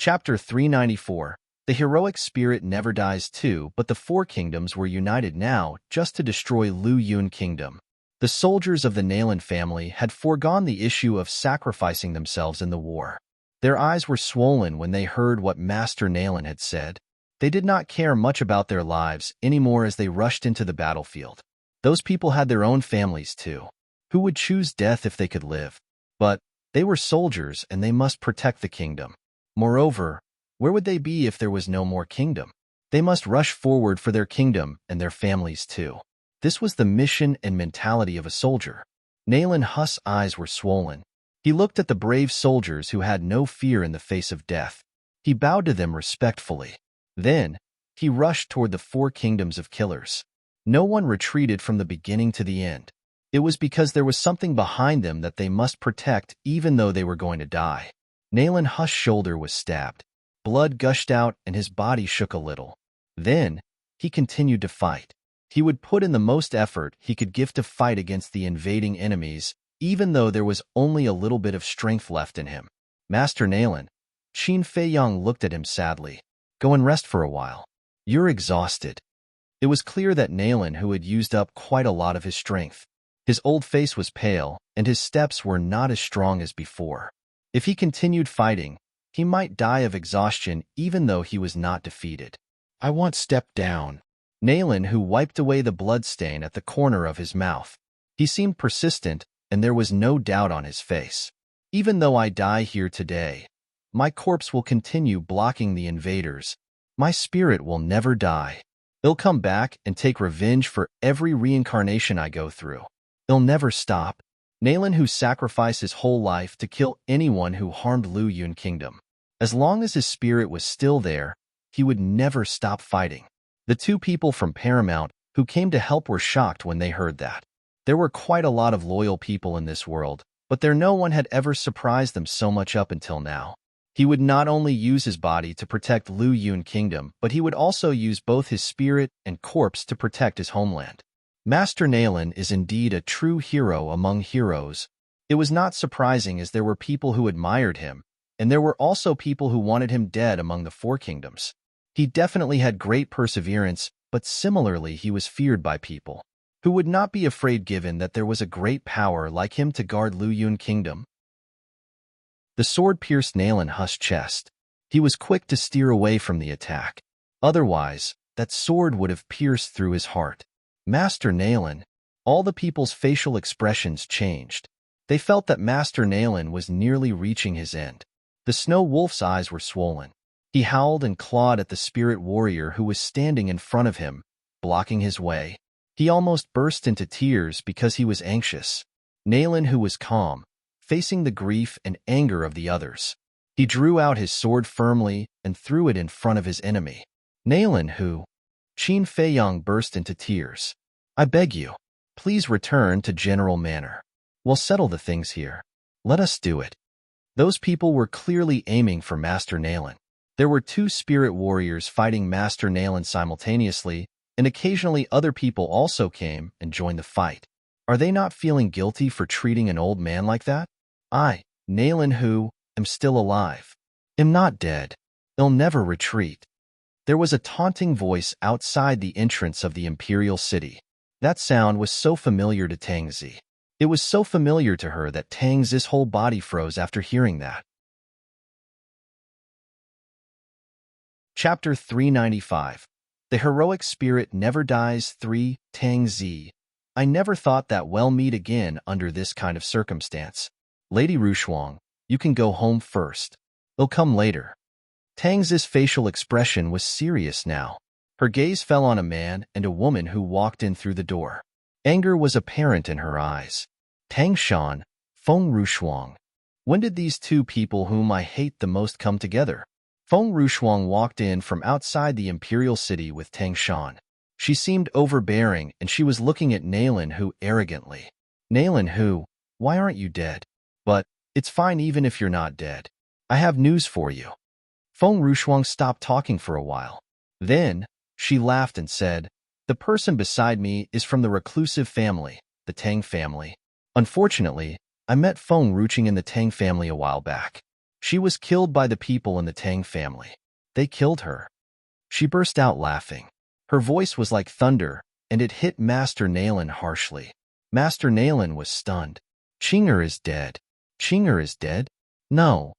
Chapter 394. The heroic spirit never dies too, but the four kingdoms were united now just to destroy Lu Yun Kingdom. The soldiers of the Nalan family had foregone the issue of sacrificing themselves in the war. Their eyes were swollen when they heard what Master Nalan had said. They did not care much about their lives anymore as they rushed into the battlefield. Those people had their own families too. Who would choose death if they could live? But they were soldiers and they must protect the kingdom. Moreover, where would they be if there was no more kingdom? They must rush forward for their kingdom and their families too. This was the mission and mentality of a soldier. Nalan Huss's eyes were swollen. He looked at the brave soldiers who had no fear in the face of death. He bowed to them respectfully. Then, he rushed toward the four kingdoms of killers. No one retreated from the beginning to the end. It was because there was something behind them that they must protect even though they were going to die. Nalan Huss's shoulder was stabbed. Blood gushed out and his body shook a little. Then, he continued to fight. He would put in the most effort he could give to fight against the invading enemies, even though there was only a little bit of strength left in him. Master Nalan, Qin Feiyang looked at him sadly. Go and rest for a while. You're exhausted. It was clear that Nalan who had used up quite a lot of his strength. His old face was pale, and his steps were not as strong as before. If he continued fighting, he might die of exhaustion even though he was not defeated. I want step down. Nalan who wiped away the blood stain at the corner of his mouth. He seemed persistent, and there was no doubt on his face. Even though I die here today, my corpse will continue blocking the invaders. My spirit will never die. It'll come back and take revenge for every reincarnation I go through. It'll never stop. Nalan who sacrificed his whole life to kill anyone who harmed Lu Yun Kingdom. As long as his spirit was still there, he would never stop fighting. The two people from Paramount who came to help were shocked when they heard that. There were quite a lot of loyal people in this world, but no one had ever surprised them so much up until now. He would not only use his body to protect Lu Yun Kingdom, but he would also use both his spirit and corpse to protect his homeland. Master Nalan is indeed a true hero among heroes. It was not surprising as there were people who admired him, and there were also people who wanted him dead among the four kingdoms. He definitely had great perseverance, but similarly he was feared by people who would not be afraid given that there was a great power like him to guard Lu Yun Kingdom. The sword pierced Nalan Huss's chest. He was quick to steer away from the attack. Otherwise, that sword would have pierced through his heart. Master Nalan, all the people's facial expressions changed. They felt that Master Nalan was nearly reaching his end. The Snow Wolf's eyes were swollen. He howled and clawed at the spirit warrior who was standing in front of him, blocking his way. He almost burst into tears because he was anxious. Nalan who was calm, facing the grief and anger of the others. He drew out his sword firmly and threw it in front of his enemy. Nalan who, Qin Feiyang burst into tears. I beg you, please return to General Manor. We'll settle the things here. Let us do it. Those people were clearly aiming for Master Nalan. There were two spirit warriors fighting Master Nalan simultaneously, and occasionally other people also came and joined the fight. Are they not feeling guilty for treating an old man like that? I, Nalan who, am still alive. Am not dead. They'll never retreat. There was a taunting voice outside the entrance of the imperial city. That sound was so familiar to Tang Zi. It was so familiar to her that Tang Zi's whole body froze after hearing that. Chapter 395. The heroic spirit never dies. 3. Tang Zi. I never thought that we'll meet again under this kind of circumstance. Lady Rushuang, you can go home first. They'll come later. Tang Zi's facial expression was serious now. Her gaze fell on a man and a woman who walked in through the door. Anger was apparent in her eyes. Tang Shan, Feng Rushuang. When did these two people whom I hate the most come together? Feng Rushuang walked in from outside the imperial city with Tang Shan. She seemed overbearing and she was looking at Nalan who arrogantly. Nalan who, why aren't you dead? But, it's fine even if you're not dead. I have news for you. Feng Rushuang stopped talking for a while. Then, she laughed and said, the person beside me is from the reclusive family, the Tang family. Unfortunately, I met Feng Ruching in the Tang family a while back. She was killed by the people in the Tang family. They killed her. She burst out laughing. Her voice was like thunder, and it hit Master Nailin harshly. Master Nailin was stunned. Qinger is dead. Qinger is dead? No.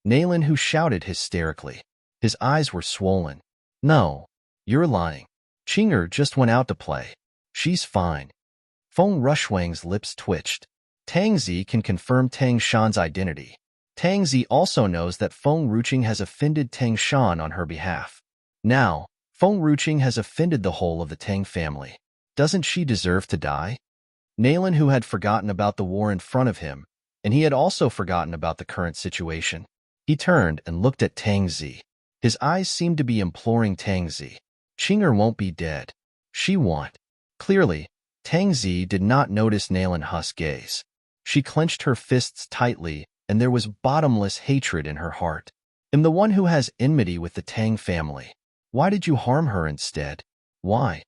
Nailin who shouted hysterically. His eyes were swollen. No. You're lying. Qinger just went out to play. She's fine. Feng Rushwang's lips twitched. Tang Zi can confirm Tang Shan's identity. Tang Zi also knows that Feng Ruching has offended Tang Shan on her behalf. Now, Feng Ruching has offended the whole of the Tang family. Doesn't she deserve to die? Nailin, who had forgotten about the war in front of him, and he had also forgotten about the current situation. He turned and looked at Tang Zi. His eyes seemed to be imploring Tang Zi. Qinger won't be dead. She won't. Clearly, Tang Zi did not notice Nailin Hu's gaze. She clenched her fists tightly, and there was bottomless hatred in her heart. I'm the one who has enmity with the Tang family. Why did you harm her instead? Why?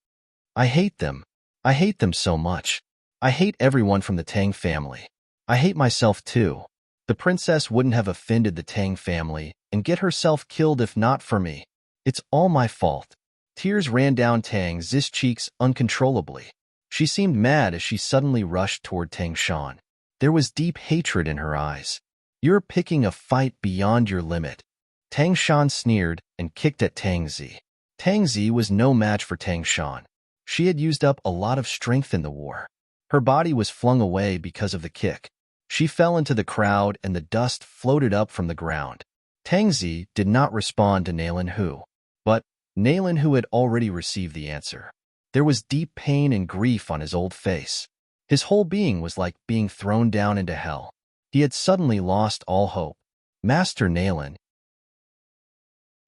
I hate them. I hate them so much. I hate everyone from the Tang family. I hate myself too. The princess wouldn't have offended the Tang family and get herself killed if not for me. It's all my fault. Tears ran down Tang Zi's cheeks uncontrollably. She seemed mad as she suddenly rushed toward Tang Shan. There was deep hatred in her eyes. You're picking a fight beyond your limit. Tang Shan sneered and kicked at Tang Zi. Tang Zi was no match for Tang Shan. She had used up a lot of strength in the war. Her body was flung away because of the kick. She fell into the crowd and the dust floated up from the ground. Tang Zi did not respond to Nailin Hu. But Nailin Hu had already received the answer. There was deep pain and grief on his old face. His whole being was like being thrown down into hell. He had suddenly lost all hope. Master Nailin.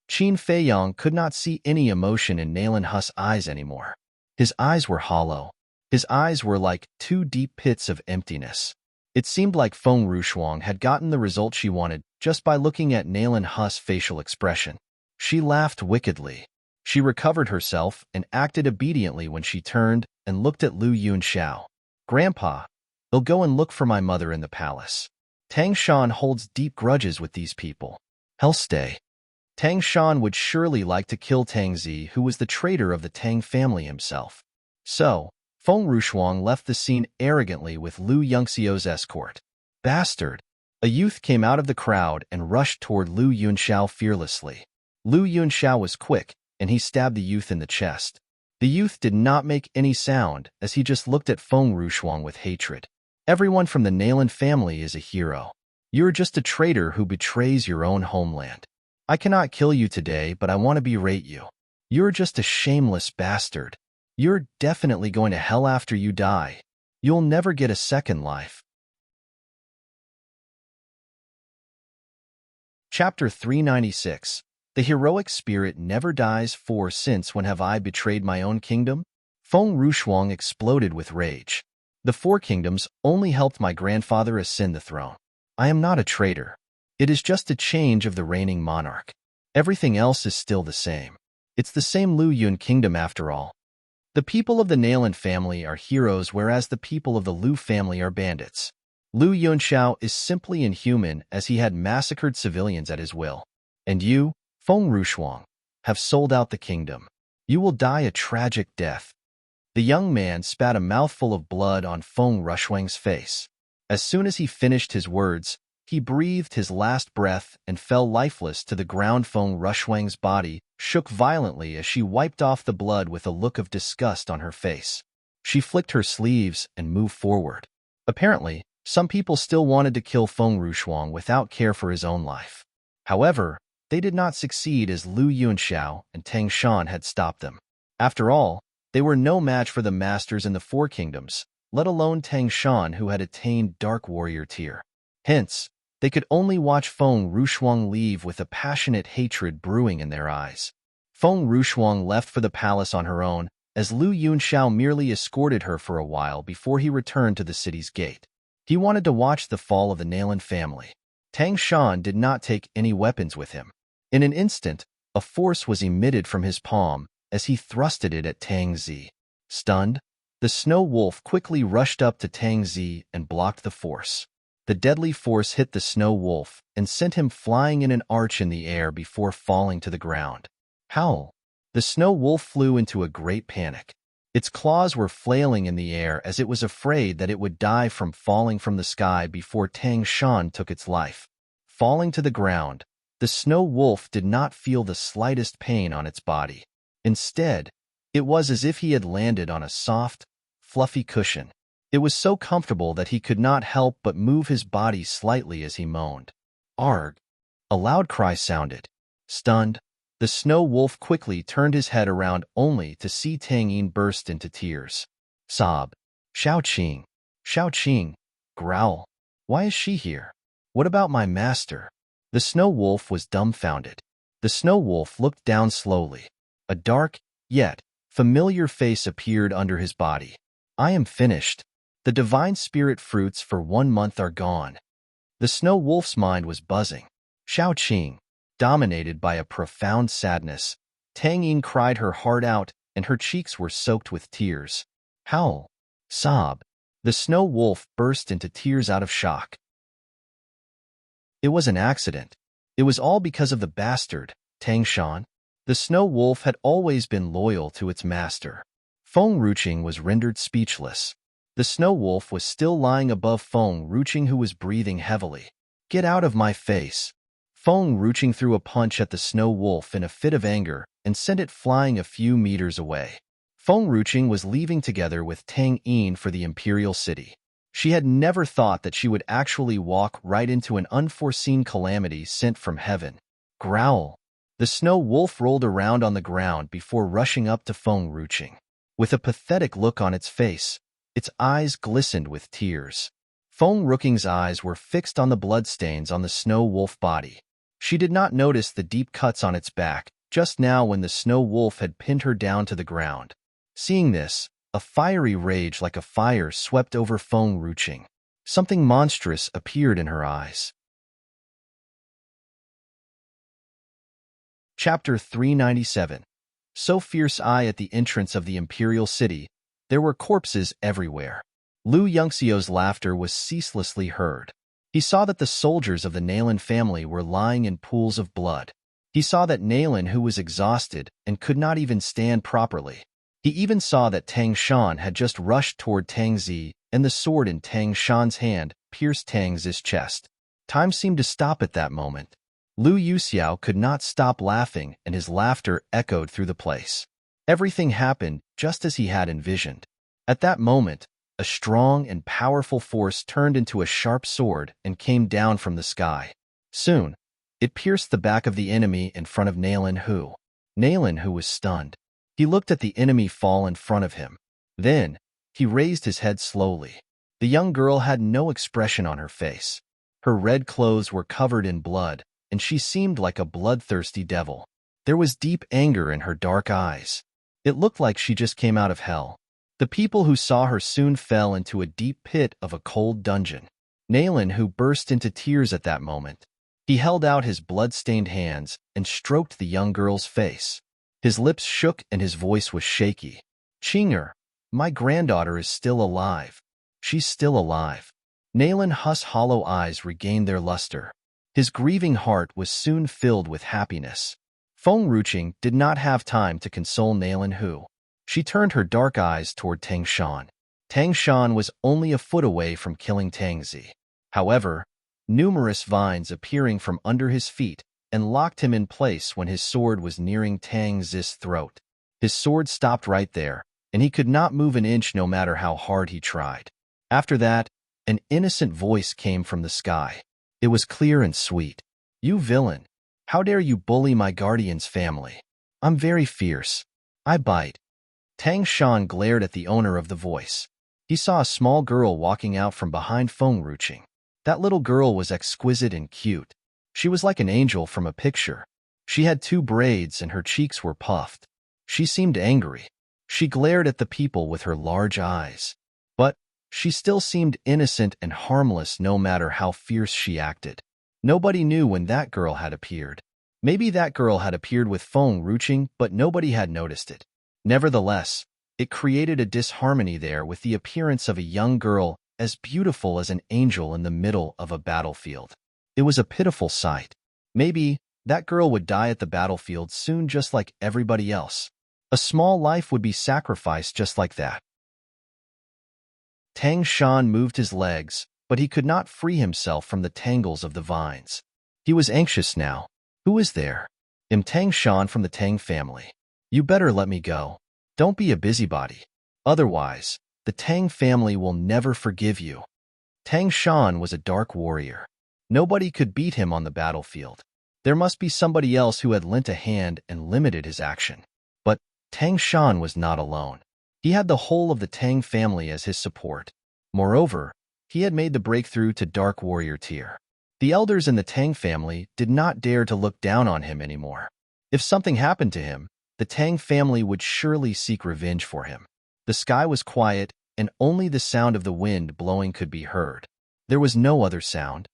Qin Feiyong could not see any emotion in Nailin Hu's eyes anymore. His eyes were hollow. His eyes were like two deep pits of emptiness. It seemed like Feng Rushwang had gotten the result she wanted just by looking at Nailin Hu's facial expression. She laughed wickedly. She recovered herself and acted obediently when she turned and looked at Lu Yunxiao. Grandpa, they'll go and look for my mother in the palace. Tang Shan holds deep grudges with these people. He'll stay. Tang Shan would surely like to kill Tang Zi, who was the traitor of the Tang family himself. So, Feng Rushwang left the scene arrogantly with Lu Yunxiao's escort. Bastard! A youth came out of the crowd and rushed toward Lu Yunxiao fearlessly. Lu Yunxiao was quick, and he stabbed the youth in the chest. The youth did not make any sound as he just looked at Feng Rushwang with hatred. Everyone from the Nailin family is a hero. You're just a traitor who betrays your own homeland. I cannot kill you today, but I want to berate you. You're just a shameless bastard. You're definitely going to hell after you die. You'll never get a second life. Chapter 396. The heroic spirit never dies, for since when have I betrayed my own kingdom? Feng Rushwang exploded with rage. The four kingdoms only helped my grandfather ascend the throne. I am not a traitor. It is just a change of the reigning monarch. Everything else is still the same. It's the same Lu Yun kingdom after all. The people of the Nailin family are heroes, whereas the people of the Lu family are bandits. Lu Yunxiao is simply inhuman, as he had massacred civilians at his will. And you, Feng Rushwang, have sold out the kingdom. You will die a tragic death. The young man spat a mouthful of blood on Feng Rushwang's face. As soon as he finished his words, he breathed his last breath and fell lifeless to the ground. Feng Rushwang's body shook violently as she wiped off the blood with a look of disgust on her face. She flicked her sleeves and moved forward. Apparently, some people still wanted to kill Feng Rushwang without care for his own life. However, they did not succeed, as Lu Yunxiao and Tang Shan had stopped them. After all, they were no match for the masters in the Four Kingdoms, let alone Tang Shan, who had attained Dark Warrior tier. Hence, they could only watch Feng Rushwang leave with a passionate hatred brewing in their eyes. Feng Rushwang left for the palace on her own, as Lu Yunxiao merely escorted her for a while before he returned to the city's gate. He wanted to watch the fall of the Nailin family. Tang Shan did not take any weapons with him. In an instant, a force was emitted from his palm as he thrusted it at Tang Zi. Stunned, the snow wolf quickly rushed up to Tang Zi and blocked the force. The deadly force hit the snow wolf and sent him flying in an arch in the air before falling to the ground. Howl! The snow wolf flew into a great panic. Its claws were flailing in the air as it was afraid that it would die from falling from the sky before Tang Shan took its life. Falling to the ground, the snow wolf did not feel the slightest pain on its body. Instead, it was as if he had landed on a soft, fluffy cushion. It was so comfortable that he could not help but move his body slightly as he moaned. Arg! A loud cry sounded. Stunned, the snow wolf quickly turned his head around only to see Tang Yin burst into tears. Sob. Xiao Qing. Xiao Qing. Growl. Why is she here? What about my master? The snow wolf was dumbfounded. The snow wolf looked down slowly. A dark, yet familiar face appeared under his body. I am finished. The divine spirit fruits for 1 month are gone. The snow wolf's mind was buzzing. Xiao Qing, dominated by a profound sadness, Tang Yin cried her heart out, and her cheeks were soaked with tears. Howl. Sob. The snow wolf burst into tears out of shock. It was an accident. It was all because of the bastard, Tang Shan. The snow wolf had always been loyal to its master. Feng Ruqing was rendered speechless. The snow wolf was still lying above Feng Ruqing, who was breathing heavily. Get out of my face. Feng Ruqing threw a punch at the snow wolf in a fit of anger and sent it flying a few meters away. Feng Ruqing was leaving together with Tang Yin for the imperial city. She had never thought that she would actually walk right into an unforeseen calamity sent from heaven. Growl. The snow wolf rolled around on the ground before rushing up to Feng Ruqing. With a pathetic look on its face, its eyes glistened with tears. Feng Ruqing's eyes were fixed on the bloodstains on the snow wolf body. She did not notice the deep cuts on its back just now when the snow wolf had pinned her down to the ground. Seeing this, a fiery rage like a fire swept over Feng Ruqing. Something monstrous appeared in her eyes. Chapter 397. So fierce at the entrance of the imperial city, there were corpses everywhere. Lu Yongxiu's laughter was ceaselessly heard. He saw that the soldiers of the Nailin family were lying in pools of blood. He saw that Nailin, who was exhausted and could not even stand properly. He even saw that Tang Shan had just rushed toward Tang Zi, and the sword in Tang Shan's hand pierced Tang Zi's chest. Time seemed to stop at that moment. Lu Yuxiao could not stop laughing, and his laughter echoed through the place. Everything happened just as he had envisioned. At that moment, a strong and powerful force turned into a sharp sword and came down from the sky. Soon, it pierced the back of the enemy in front of Nailin, who was stunned. He looked at the enemy fall in front of him. Then, he raised his head slowly. The young girl had no expression on her face. Her red clothes were covered in blood, and she seemed like a bloodthirsty devil. There was deep anger in her dark eyes. It looked like she just came out of hell. The people who saw her soon fell into a deep pit of a cold dungeon. Nailin, who burst into tears at that moment. He held out his blood-stained hands and stroked the young girl's face. His lips shook and his voice was shaky. Qinger, my granddaughter is still alive. She's still alive. Nailin Hu's hollow eyes regained their luster. His grieving heart was soon filled with happiness. Feng Ruqing did not have time to console Nailin Hu. She turned her dark eyes toward Tang Shan. Tang Shan was only a foot away from killing Tang Zi. However, numerous vines appearing from under his feet and locked him in place when his sword was nearing Tang Zi's throat. His sword stopped right there, and he could not move an inch no matter how hard he tried. After that, an innocent voice came from the sky. It was clear and sweet. You villain! How dare you bully my guardian's family? I'm very fierce. I bite. Tang Shan glared at the owner of the voice. He saw a small girl walking out from behind Feng Ruqing. That little girl was exquisite and cute. She was like an angel from a picture. She had 2 braids and her cheeks were puffed. She seemed angry. She glared at the people with her large eyes. But she still seemed innocent and harmless no matter how fierce she acted. Nobody knew when that girl had appeared. Maybe that girl had appeared with Feng Ruqing, but nobody had noticed it. Nevertheless, it created a disharmony there with the appearance of a young girl as beautiful as an angel in the middle of a battlefield. It was a pitiful sight. Maybe that girl would die at the battlefield soon just like everybody else. A small life would be sacrificed just like that. Tang Shan moved his legs, but he could not free himself from the tangles of the vines. He was anxious now. Who is there? I'm Tang Shan from the Tang family. You better let me go. Don't be a busybody. Otherwise, the Tang family will never forgive you. Tang Shan was a dark warrior. Nobody could beat him on the battlefield. There must be somebody else who had lent a hand and limited his action. But Tang Shan was not alone. He had the whole of the Tang family as his support. Moreover, he had made the breakthrough to Dark Warrior tier. The elders in the Tang family did not dare to look down on him anymore. If something happened to him, the Tang family would surely seek revenge for him. The sky was quiet, and only the sound of the wind blowing could be heard. There was no other sound.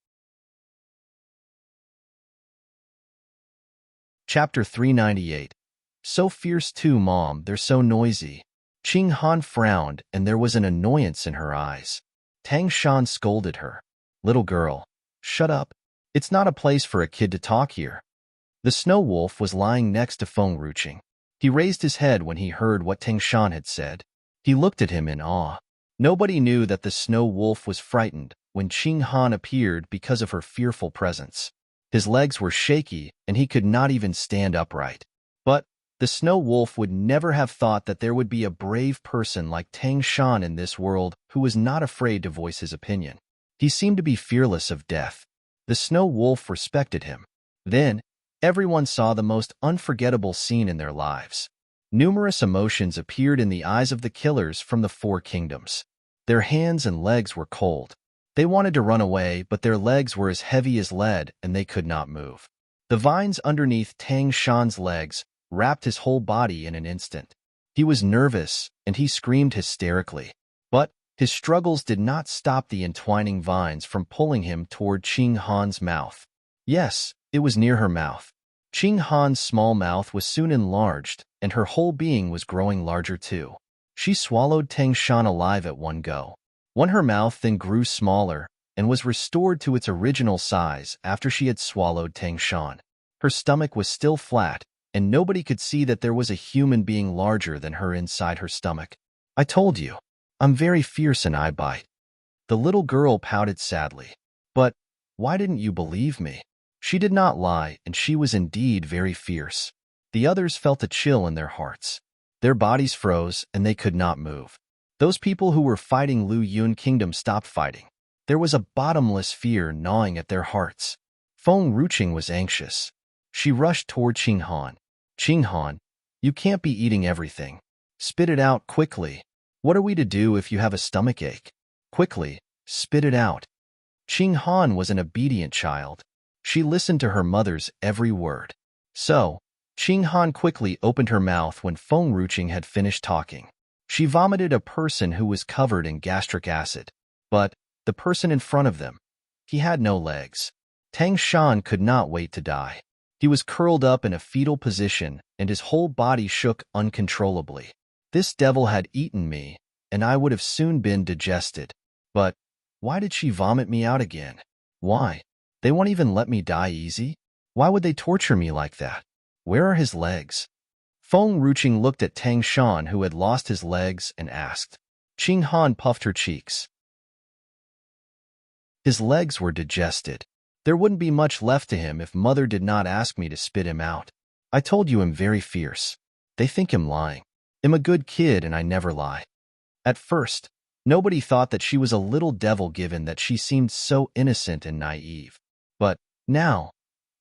Chapter 398. So fierce too, Mom, they're so noisy. Qing Han frowned, and there was an annoyance in her eyes. Tang Shan scolded her. Little girl, shut up. It's not a place for a kid to talk here. The snow wolf was lying next to Feng Ruqing. He raised his head when he heard what Tang Shan had said. He looked at him in awe. Nobody knew that the snow wolf was frightened when Qing Han appeared because of her fearful presence. His legs were shaky, and he could not even stand upright. But the snow wolf would never have thought that there would be a brave person like Tang Shan in this world who was not afraid to voice his opinion. He seemed to be fearless of death. The snow wolf respected him. Then, everyone saw the most unforgettable scene in their lives. Numerous emotions appeared in the eyes of the killers from the four kingdoms. Their hands and legs were cold. They wanted to run away, but their legs were as heavy as lead and they could not move. The vines underneath Tang Shan's legs wrapped his whole body in an instant. He was nervous, and he screamed hysterically. But his struggles did not stop the entwining vines from pulling him toward Qing Han's mouth. Yes, it was near her mouth. Qing Han's small mouth was soon enlarged, and her whole being was growing larger too. She swallowed Tang Shan alive at one go. Her mouth then grew smaller and was restored to its original size after she had swallowed Tang Shan. Her stomach was still flat, and nobody could see that there was a human being larger than her inside her stomach. I told you, I'm very fierce and I bite. The little girl pouted sadly. But why didn't you believe me? She did not lie, and she was indeed very fierce. The others felt a chill in their hearts. Their bodies froze, and they could not move. Those people who were fighting Lu Yun Kingdom stopped fighting. There was a bottomless fear gnawing at their hearts. Feng Ruqing was anxious. She rushed toward Qing Han. Qing Han, you can't be eating everything. Spit it out quickly. What are we to do if you have a stomachache? Quickly, spit it out. Qing Han was an obedient child. She listened to her mother's every word. So, Qing Han quickly opened her mouth when Feng Ruqing had finished talking. She vomited a person who was covered in gastric acid. But the person in front of them, he had no legs. Tang Shan could not wait to die. He was curled up in a fetal position, and his whole body shook uncontrollably. This devil had eaten me, and I would have soon been digested. But why did she vomit me out again? Why? They won't even let me die easy? Why would they torture me like that? Where are his legs? Feng Ruqing looked at Tang Shan, who had lost his legs, and asked. Qing Han puffed her cheeks. His legs were digested. There wouldn't be much left to him if Mother did not ask me to spit him out. I told you I'm very fierce. They think I'm lying. I'm a good kid and I never lie. At first, nobody thought that she was a little devil given that she seemed so innocent and naive. But now,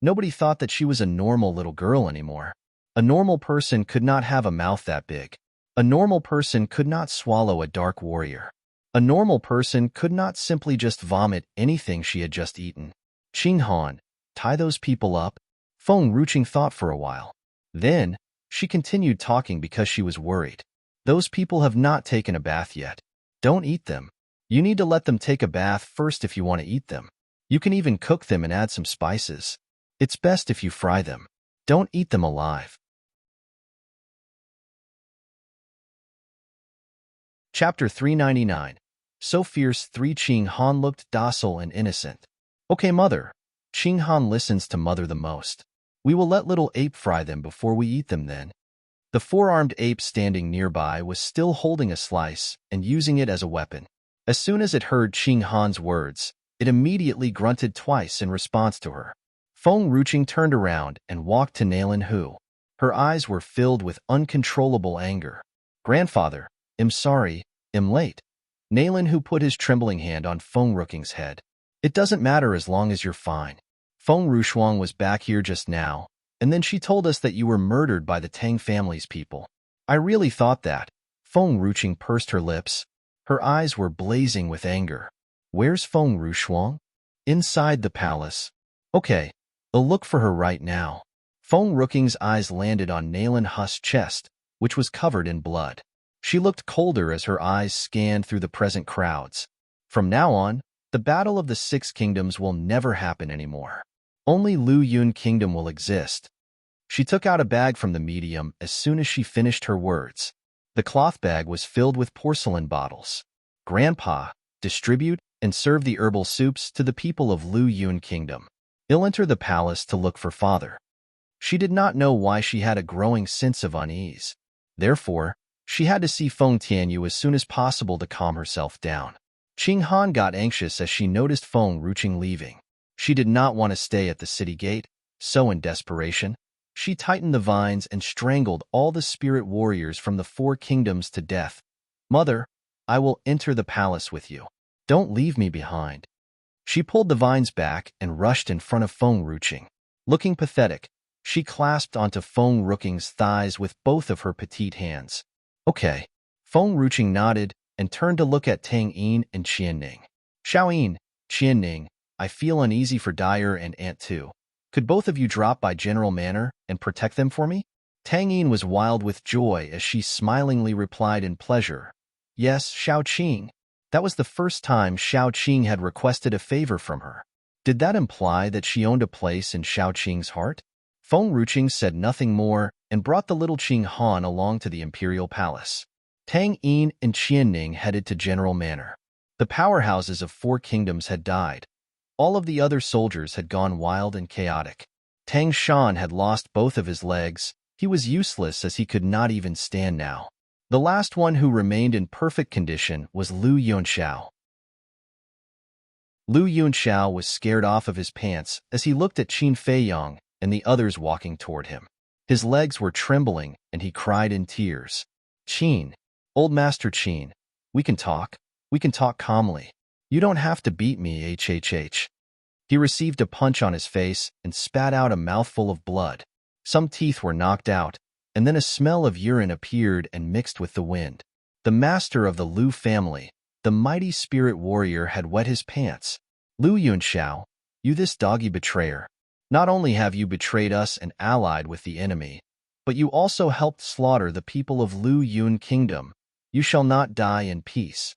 nobody thought that she was a normal little girl anymore. A normal person could not have a mouth that big. A normal person could not swallow a dark warrior. A normal person could not simply just vomit anything she had just eaten. Qing Han, tie those people up? Feng Ruqing thought for a while. Then, she continued talking because she was worried. Those people have not taken a bath yet. Don't eat them. You need to let them take a bath first if you want to eat them. You can even cook them and add some spices. It's best if you fry them. Don't eat them alive. Chapter 399. So fierce 3 Ching Han looked docile and innocent. Okay, mother. Ching Han listens to mother the most. We will let little ape fry them before we eat them then. The 4-armed ape standing nearby was still holding a slice and using it as a weapon. As soon as it heard Ching Han's words, it immediately grunted twice in response to her. Feng Ruching turned around and walked to Nalan Hu. Her eyes were filled with uncontrollable anger. Grandfather, I'm sorry, I'm late. Nalan Hu put his trembling hand on Feng Ruching's head. It doesn't matter as long as you're fine. Feng Rushuang was back here just now, and then she told us that you were murdered by the Tang family's people. I really thought that. Feng Ruching pursed her lips. Her eyes were blazing with anger. Where's Feng Rushuang? Inside the palace. Okay, I'll look for her right now. Feng Ruching's eyes landed on Nalan Hu's chest, which was covered in blood. She looked colder as her eyes scanned through the present crowds. From now on, the Battle of the Six Kingdoms will never happen anymore. Only Lu Yun Kingdom will exist. She took out a bag from the medium as soon as she finished her words. The cloth bag was filled with porcelain bottles. Grandpa, distribute and serve the herbal soups to the people of Lu Yun Kingdom. I'll enter the palace to look for father. She did not know why she had a growing sense of unease. Therefore, she had to see Feng Tianyu as soon as possible to calm herself down. Ching Han got anxious as she noticed Feng Ruching leaving. She did not want to stay at the city gate, so in desperation, she tightened the vines and strangled all the spirit warriors from the 4 kingdoms to death. Mother, I will enter the palace with you. Don't leave me behind. She pulled the vines back and rushed in front of Feng Ruching. Looking pathetic, she clasped onto Feng Ruching's thighs with both of her petite hands. Okay. Feng Ruching nodded and turned to look at Tang Yin and Qianning. Xiaoyin, Qianning, I feel uneasy for Dyer and Aunt too. Could both of you drop by General Manor and protect them for me? Tang Yin was wild with joy as she smilingly replied in pleasure. Yes, Xiao Qing. That was the first time Xiao Qing had requested a favor from her. Did that imply that she owned a place in Xiao Qing's heart? Feng Ruching said nothing more and brought the little Ching Han along to the imperial palace. Tang Yin and Qianning headed to General Manor. The powerhouses of 4 kingdoms had died. All of the other soldiers had gone wild and chaotic. Tang Shan had lost both of his legs. He was useless as he could not even stand now. The last one who remained in perfect condition was Lu Yunxiao. Lu Yunxiao was scared off of his pants as he looked at Qin Feiyong and the others walking toward him. His legs were trembling and he cried in tears. Qin, old Master Qin, we can talk. We can talk calmly. You don't have to beat me, hhh. He received a punch on his face and spat out a mouthful of blood. Some teeth were knocked out, and then a smell of urine appeared and mixed with the wind. The master of the Lu family, the mighty spirit warrior, had wet his pants. Lu Yunxiao, you this doggy betrayer. Not only have you betrayed us and allied with the enemy, but you also helped slaughter the people of Lu Yun Kingdom. You shall not die in peace.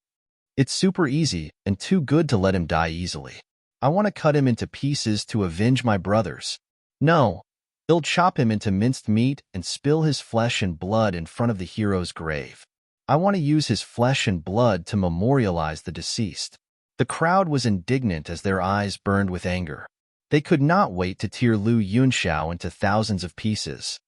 It's super easy and too good to let him die easily. I want to cut him into pieces to avenge my brothers. No, I'll chop him into minced meat and spill his flesh and blood in front of the hero's grave. I want to use his flesh and blood to memorialize the deceased. The crowd was indignant as their eyes burned with anger. They could not wait to tear Lu Yunxiao into thousands of pieces.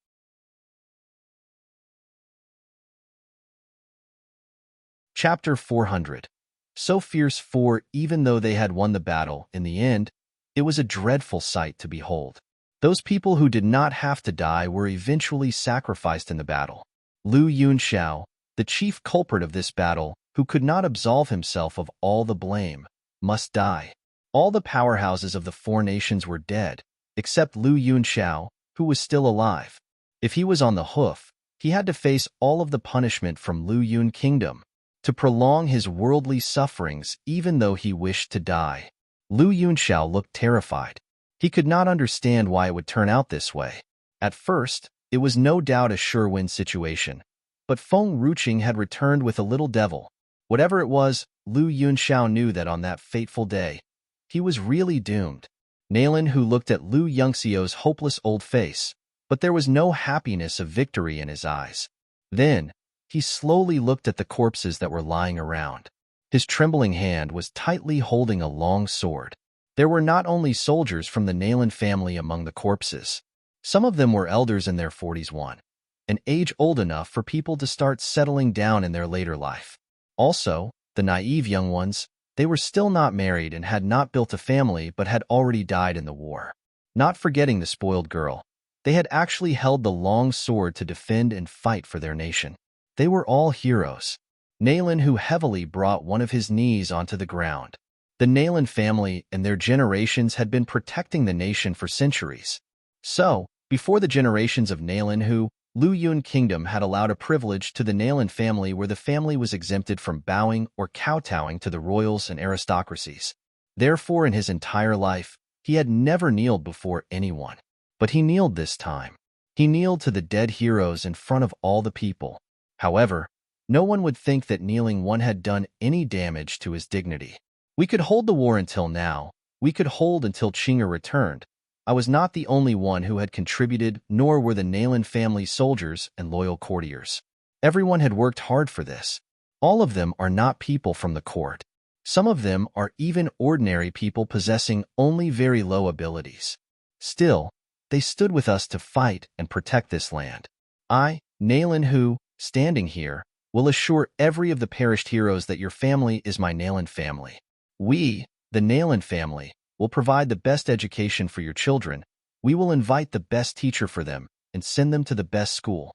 Chapter 400. So fierce for, even though they had won the battle, in the end, it was a dreadful sight to behold. Those people who did not have to die were eventually sacrificed in the battle. Lu Yunxiao, the chief culprit of this battle, who could not absolve himself of all the blame, must die. All the powerhouses of the 4 nations were dead, except Lu Yunxiao, who was still alive. If he was on the hoof, he had to face all of the punishment from Lu Yun Kingdom, to prolong his worldly sufferings even though he wished to die. Lu Yunxiao looked terrified. He could not understand why it would turn out this way. At first, it was no doubt a sure-win situation, but Feng Ruching had returned with a little devil. Whatever it was, Lu Yunxiao knew that on that fateful day, he was really doomed. Nalan Hu looked at Lu Yunxiao's hopeless old face, but there was no happiness of victory in his eyes. Then, he slowly looked at the corpses that were lying around. His trembling hand was tightly holding a long sword. There were not only soldiers from the Nayland family among the corpses. Some of them were elders in their 40s, an age old enough for people to start settling down in their later life. Also, the naive young ones, they were still not married and had not built a family but had already died in the war. Not forgetting the spoiled girl, they had actually held the long sword to defend and fight for their nation. They were all heroes. Nayland, who heavily brought one of his knees onto the ground. The Nayland family and their generations had been protecting the nation for centuries. So, before the generations of Nayland, who Lu Yun Kingdom had allowed a privilege to the Nayland family where the family was exempted from bowing or kowtowing to the royals and aristocracies. Therefore, in his entire life, he had never kneeled before anyone. But he kneeled this time. He kneeled to the dead heroes in front of all the people. However, no one would think that kneeling one had done any damage to his dignity. We could hold the war until now. We could hold until Chinga returned. I was not the only one who had contributed, nor were the Nayland family soldiers and loyal courtiers. Everyone had worked hard for this. All of them are not people from the court. Some of them are even ordinary people possessing only very low abilities. Still, they stood with us to fight and protect this land. I, Nayland, who, standing here, will assure every of the perished heroes that your family is my Nayland family. We, the Nayland family, will provide the best education for your children. We will invite the best teacher for them and send them to the best school.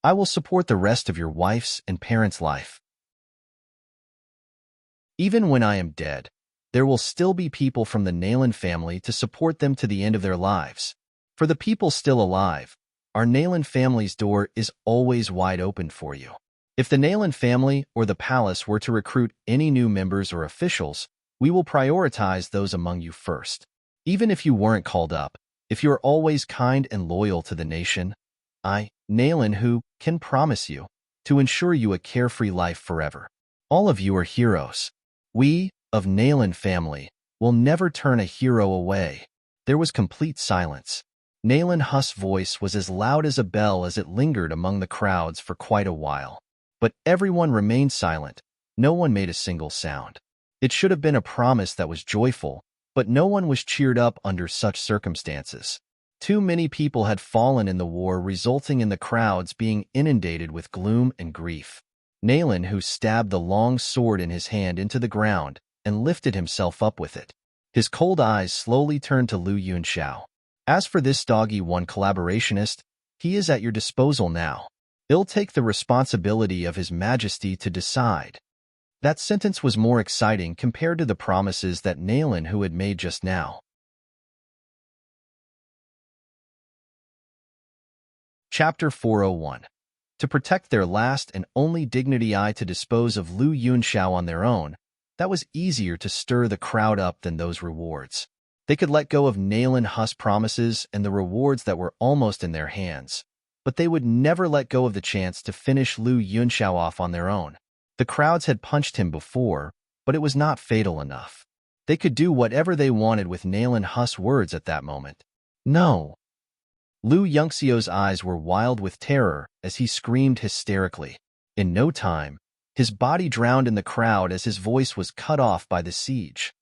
I will support the rest of your wife's and parents' life. Even when I am dead, there will still be people from the Nayland family to support them to the end of their lives. For the people still alive, our Nayland family's door is always wide open for you. If the Nayland family or the palace were to recruit any new members or officials, we will prioritize those among you first. Even if you weren't called up, if you are always kind and loyal to the nation, I, Nayland, who can promise you to ensure you a carefree life forever. All of you are heroes. We, of Nayland family, will never turn a hero away. There was complete silence. Nayland Huss's voice was as loud as a bell as it lingered among the crowds for quite a while. But everyone remained silent. No one made a single sound. It should have been a promise that was joyful, but no one was cheered up under such circumstances. Too many people had fallen in the war, resulting in the crowds being inundated with gloom and grief. Nayland, who stabbed the long sword in his hand into the ground and lifted himself up with it. His cold eyes slowly turned to Lu Yunxiao. As for this doggy one collaborationist, he is at your disposal now. He'll take the responsibility of His Majesty to decide. That sentence was more exciting compared to the promises that Nayland who had made just now. Chapter 401. To protect their last and only dignity, to dispose of Lu Yunxiao on their own, that was easier to stir the crowd up than those rewards. They could let go of Nayland Huss's promises and the rewards that were almost in their hands, but they would never let go of the chance to finish Lu Yunxiao off on their own. The crowds had punched him before, but it was not fatal enough. They could do whatever they wanted with Nayland Huss's words at that moment. No. Lu Yunxiao's eyes were wild with terror as he screamed hysterically. In no time, his body drowned in the crowd as his voice was cut off by the siege.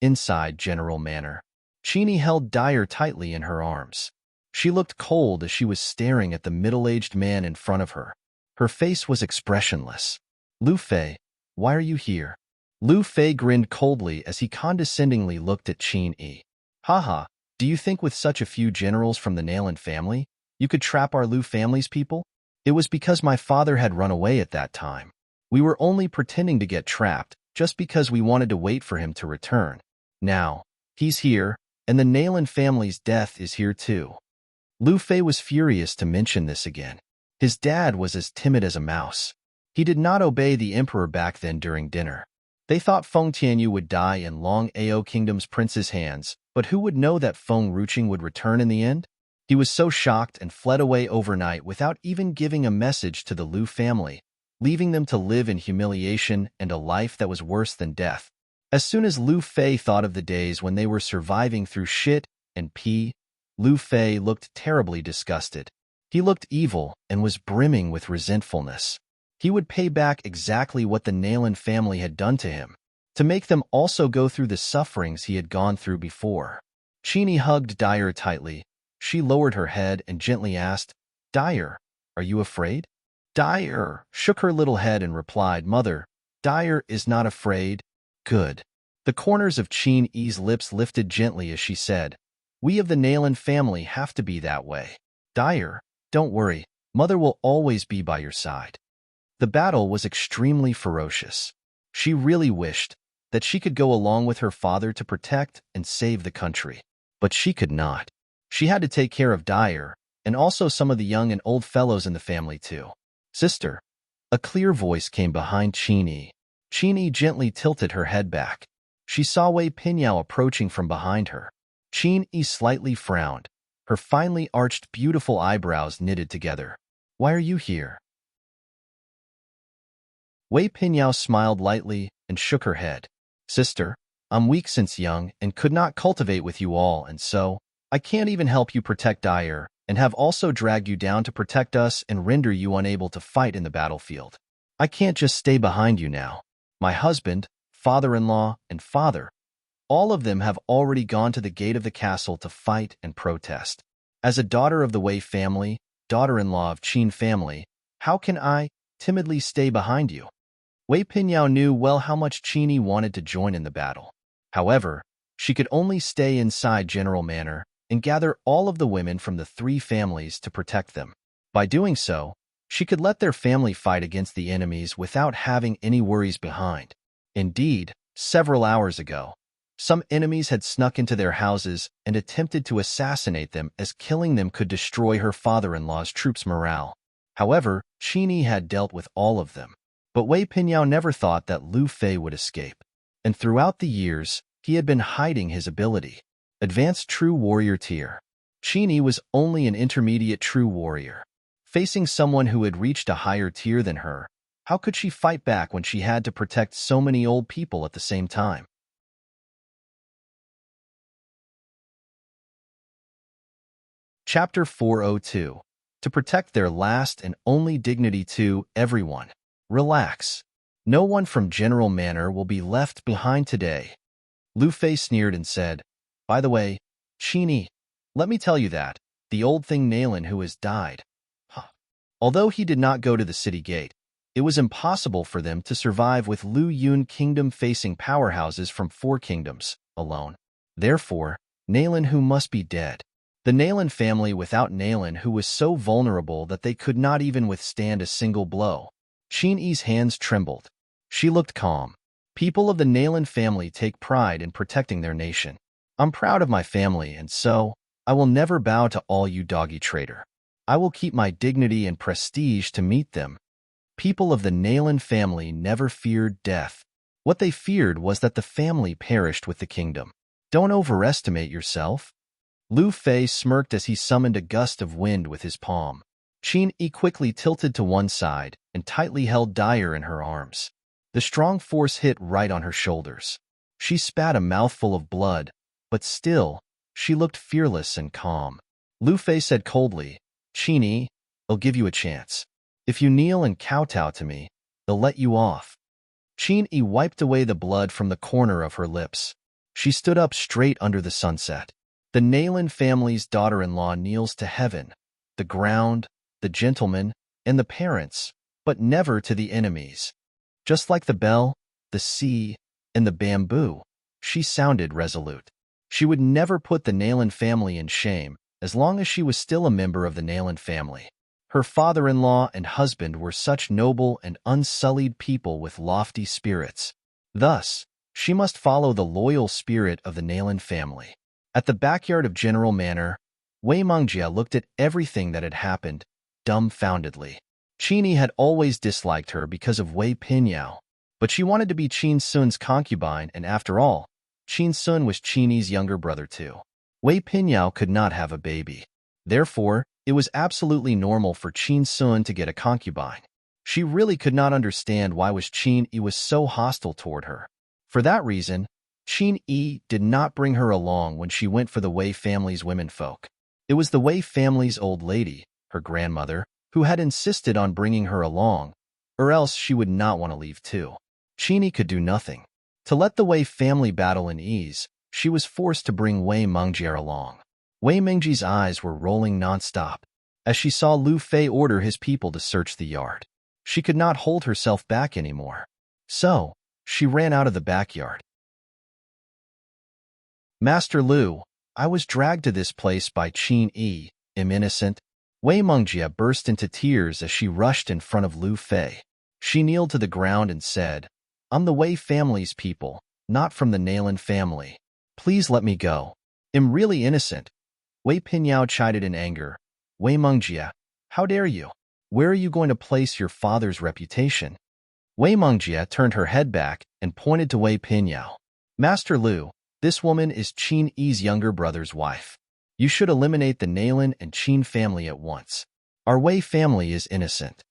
Inside General Manor, Chini held Dyer tightly in her arms. She looked cold as she was staring at the middle-aged man in front of her. Her face was expressionless. Lu Fei, why are you here? Lu Fei grinned coldly as he condescendingly looked at Qin Yi. Haha, do you think with such a few generals from the Nayland family, you could trap our Lu family's people? It was because my father had run away at that time. We were only pretending to get trapped just because we wanted to wait for him to return. Now, he's here, and the Nayland family's death is here too. Lu Fei was furious to mention this again. His dad was as timid as a mouse. He did not obey the emperor back then during dinner. They thought Feng Tianyu would die in Long Ao Kingdom's prince's hands, but who would know that Feng Ruqing would return in the end? He was so shocked and fled away overnight without even giving a message to the Lu family, leaving them to live in humiliation and a life that was worse than death. As soon as Lu Fei thought of the days when they were surviving through shit and pee, Lu Fei looked terribly disgusted. He looked evil and was brimming with resentfulness. He would pay back exactly what the Nayland family had done to him, to make them also go through the sufferings he had gone through before. Chini hugged Dyer tightly. She lowered her head and gently asked, "Dyer, are you afraid?" Dyer shook her little head and replied, "Mother, Dyer is not afraid." Good. The corners of Chin-E's lips lifted gently as she said, "We of the Nayland family have to be that way. Dyer, don't worry. Mother will always be by your side." The battle was extremely ferocious. She really wished that she could go along with her father to protect and save the country. But she could not. She had to take care of Dyer, and also some of the young and old fellows in the family too. "Sister." A clear voice came behind Chin-E. Chin-E gently tilted her head back. She saw Wei Pinyao approaching from behind her. Chin-E slightly frowned, her finely arched beautiful eyebrows knitted together. "Why are you here?" Wei Pinyao smiled lightly and shook her head. "Sister, I'm weak since young and could not cultivate with you all, and so I can't even help you protect Dyer, and have also dragged you down to protect us and render you unable to fight in the battlefield. I can't just stay behind you now. My husband, father-in-law, and father, all of them have already gone to the gate of the castle to fight and protest. As a daughter of the Wei family, daughter-in-law of Qin family, how can I timidly stay behind you?" Wei Pinyao knew well how much Chin-E wanted to join in the battle. However, she could only stay inside General Manor and gather all of the women from the three families to protect them. By doing so, she could let their family fight against the enemies without having any worries behind. Indeed, several hours ago, some enemies had snuck into their houses and attempted to assassinate them, as killing them could destroy her father-in-law's troops' morale. However, Chin-E had dealt with all of them. But Wei Pinyao never thought that Lu Fei would escape. And throughout the years, he had been hiding his ability. Advanced True Warrior Tier. Chin-E was only an intermediate True Warrior. Facing someone who had reached a higher tier than her, how could she fight back when she had to protect so many old people at the same time? Chapter 402. To protect their last and only dignity to everyone. Relax. No one from General Manor will be left behind today. Lu Fei sneered and said, "By the way, Chin-E, let me tell you that the old thing Nayland who has died." Although he did not go to the city gate, it was impossible for them to survive with Lu Yun Kingdom facing powerhouses from 4 kingdoms alone. Therefore, Nayland who must be dead. The Nayland family without Nayland who was so vulnerable that they could not even withstand a single blow. Chin-E's hands trembled. She looked calm. People of the Nayland family take pride in protecting their nation. I'm proud of my family, and so I will never bow to all you doggy traitor. I will keep my dignity and prestige to meet them. People of the Nayland family never feared death. What they feared was that the family perished with the kingdom. Don't overestimate yourself. Lu Fei smirked as he summoned a gust of wind with his palm. Chin-E quickly tilted to one side and tightly held Dyer in her arms. The strong force hit right on her shoulders. She spat a mouthful of blood, but still, she looked fearless and calm. Lu Fei said coldly, "Chin-E, I'll give you a chance. If you kneel and kowtow to me, I'll let you off." Chin-E wiped away the blood from the corner of her lips. She stood up straight under the sunset. The Nayland family's daughter-in-law kneels to heaven, the ground, the gentlemen, and the parents, but never to the enemies. Just like the bell, the sea, and the bamboo, she sounded resolute. She would never put the Nayland family in shame, as long as she was still a member of the Nayland family. Her father-in-law and husband were such noble and unsullied people with lofty spirits. Thus, she must follow the loyal spirit of the Nayland family. At the backyard of General Manor, Wei Mengjia looked at everything that had happened, dumbfoundedly. Chin-E had always disliked her because of Wei Pinyao, but she wanted to be Qin Sun's concubine, and after all, Qin Sun was Chin-E's younger brother too. Wei Pinyao could not have a baby. Therefore, it was absolutely normal for Qin Sun to get a concubine. She really could not understand why Chin-E was so hostile toward her. For that reason, Chin-E did not bring her along when she went for the Wei family's womenfolk. It was the Wei family's old lady, her grandmother, who had insisted on bringing her along, or else she would not want to leave too. Qini could do nothing. To let the Wei family battle in ease, she was forced to bring Wei Mengjie along. Wei Mengjie's eyes were rolling nonstop as she saw Lu Fei order his people to search the yard. She could not hold herself back anymore. So, she ran out of the backyard. Master Lu, I was dragged to this place by Qin Yi, am innocent. Wei Mengjie burst into tears as she rushed in front of Lu Fei. She kneeled to the ground and said, I'm the Wei family's people, not from the Nalan family. Please let me go. I'm really innocent. Wei Pinyao chided in anger. Wei Mengjie, how dare you? Where are you going to place your father's reputation? Wei Mengjie turned her head back and pointed to Wei Pinyao. Master Lu, this woman is Qin Yi's younger brother's wife. You should eliminate the Nalan and Qin family at once. Our Wei family is innocent.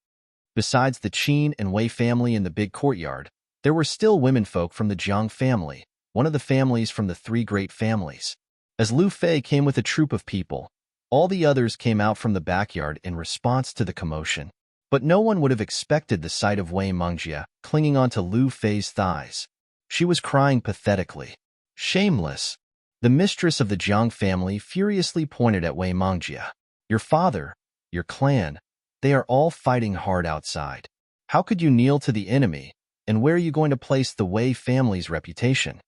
Besides the Qin and Wei family in the big courtyard, there were still womenfolk from the Jiang family, one of the families from the three great families. As Lu Fei came with a troop of people, all the others came out from the backyard in response to the commotion. But no one would have expected the sight of Wei Mengjie clinging onto Lu Fei's thighs. She was crying pathetically. Shameless. The mistress of the Jiang family furiously pointed at Wei Mengjie. Your father, your clan, they are all fighting hard outside. How could you kneel to the enemy, and where are you going to place the Wei family's reputation?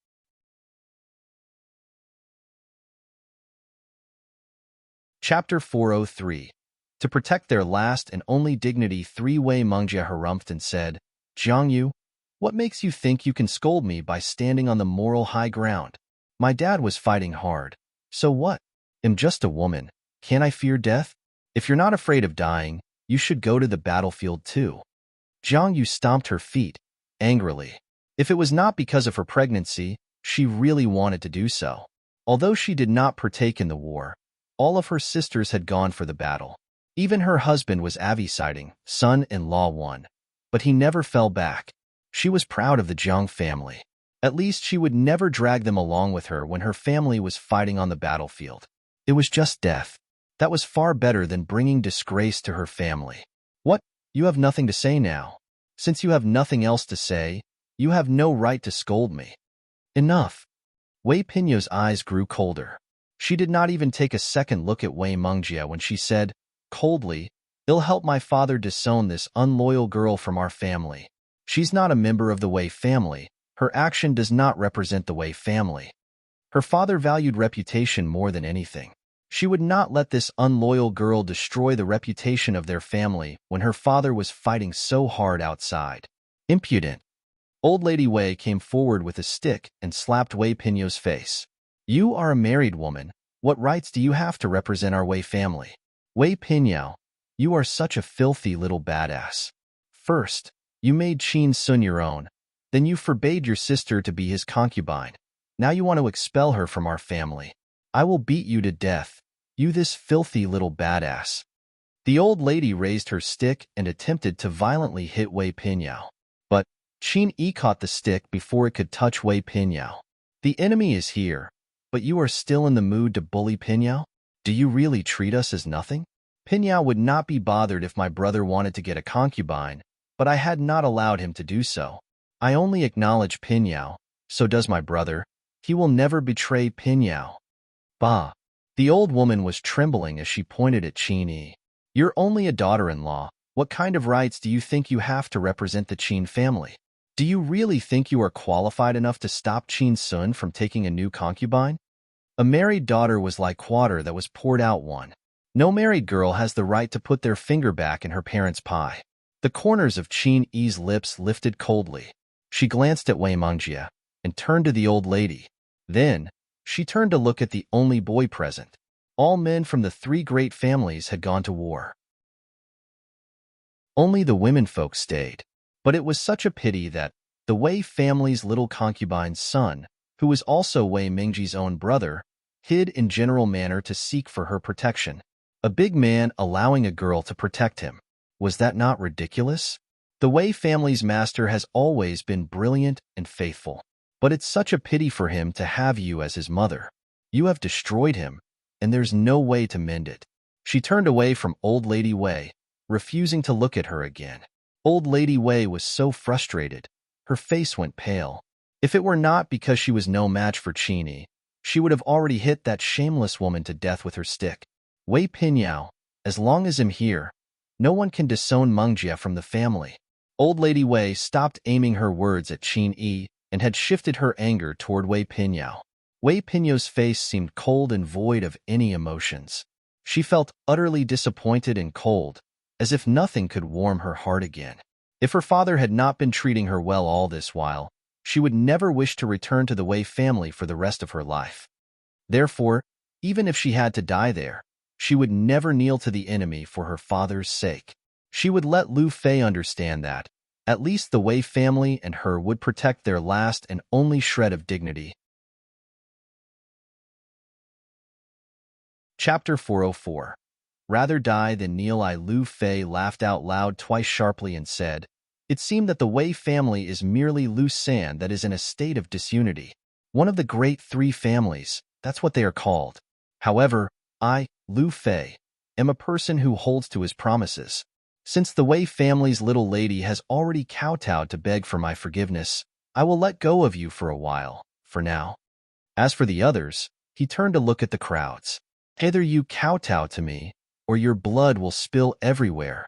Chapter 403. To protect their last and only dignity, three Wei Mengjie harumphed and said, Jiang Yu, what makes you think you can scold me by standing on the moral high ground? My dad was fighting hard. So what? I'm just a woman. Can't I fear death? If you're not afraid of dying, you should go to the battlefield too. Jiang Yu stomped her feet, angrily. If it was not because of her pregnancy, she really wanted to do so. Although she did not partake in the war, all of her sisters had gone for the battle. Even her husband was Avi-siding, son-in-law one. But he never fell back. She was proud of the Jiang family. At least she would never drag them along with her when her family was fighting on the battlefield. It was just death. That was far better than bringing disgrace to her family. What? You have nothing to say now. Since you have nothing else to say, you have no right to scold me. Enough. Wei Pinyo's eyes grew colder. She did not even take a second look at Wei Mengjie when she said, coldly, It'll help my father disown this unloyal girl from our family. She's not a member of the Wei family. Her action does not represent the Wei family. Her father valued reputation more than anything. She would not let this unloyal girl destroy the reputation of their family when her father was fighting so hard outside. Impudent. Old Lady Wei came forward with a stick and slapped Wei Pinyo's face. You are a married woman. What rights do you have to represent our Wei family? Wei Pinyo, you are such a filthy little badass. First, you made Qin Sun your own. Then you forbade your sister to be his concubine. Now you want to expel her from our family. I will beat you to death. You this filthy little badass. The old lady raised her stick and attempted to violently hit Wei Pinyo. But Qin Yi caught the stick before it could touch Wei Pinyo. The enemy is here, but you are still in the mood to bully Pinyo? Do you really treat us as nothing? Pinyo would not be bothered if my brother wanted to get a concubine, but I had not allowed him to do so. I only acknowledge Pinyo, so does my brother. He will never betray Pinyo. Bah! The old woman was trembling as she pointed at Qin Yi. You're only a daughter-in-law. What kind of rights do you think you have to represent the Qin family? Do you really think you are qualified enough to stop Qin Sun from taking a new concubine? A married daughter was like water that was poured out one. No married girl has the right to put their finger back in her parents' pie. The corners of Qin Yi's lips lifted coldly. She glanced at Wei Mengjie and turned to the old lady. Then, she turned to look at the only boy present. All men from the three great families had gone to war. Only the womenfolk stayed. But it was such a pity that the Wei family's little concubine's son, who was also Wei Mengjie's own brother, hid in general manner to seek for her protection. A big man allowing a girl to protect him. Was that not ridiculous? The Wei family's master has always been brilliant and faithful. But it's such a pity for him to have you as his mother. You have destroyed him, and there's no way to mend it. She turned away from old Lady Wei, refusing to look at her again. Old Lady Wei was so frustrated. Her face went pale. If it were not because she was no match for Qini, she would have already hit that shameless woman to death with her stick. Wei Pinyao, as long as I'm here, no one can disown Mengjie from the family. Old Lady Wei stopped aiming her words at Qin Yi and had shifted her anger toward Wei Pinyao. Wei Pinyao's face seemed cold and void of any emotions. She felt utterly disappointed and cold, as if nothing could warm her heart again. If her father had not been treating her well all this while, she would never wish to return to the Wei family for the rest of her life. Therefore, even if she had to die there, she would never kneel to the enemy for her father's sake. She would let Lu Fei understand that, at least the Wei family and her would protect their last and only shred of dignity. Chapter 404. Rather die than kneel. Lu Fei laughed out loud twice sharply and said, "It seemed that the Wei family is merely loose sand that is in a state of disunity. One of the great three families, that's what they are called. However, I, Lu Fei, am a person who holds to his promises. Since the Wei family's little lady has already kowtowed to beg for my forgiveness, I will let go of you for a while, for now. As for the others," he turned to look at the crowds. "Either you kowtow to me, or your blood will spill everywhere."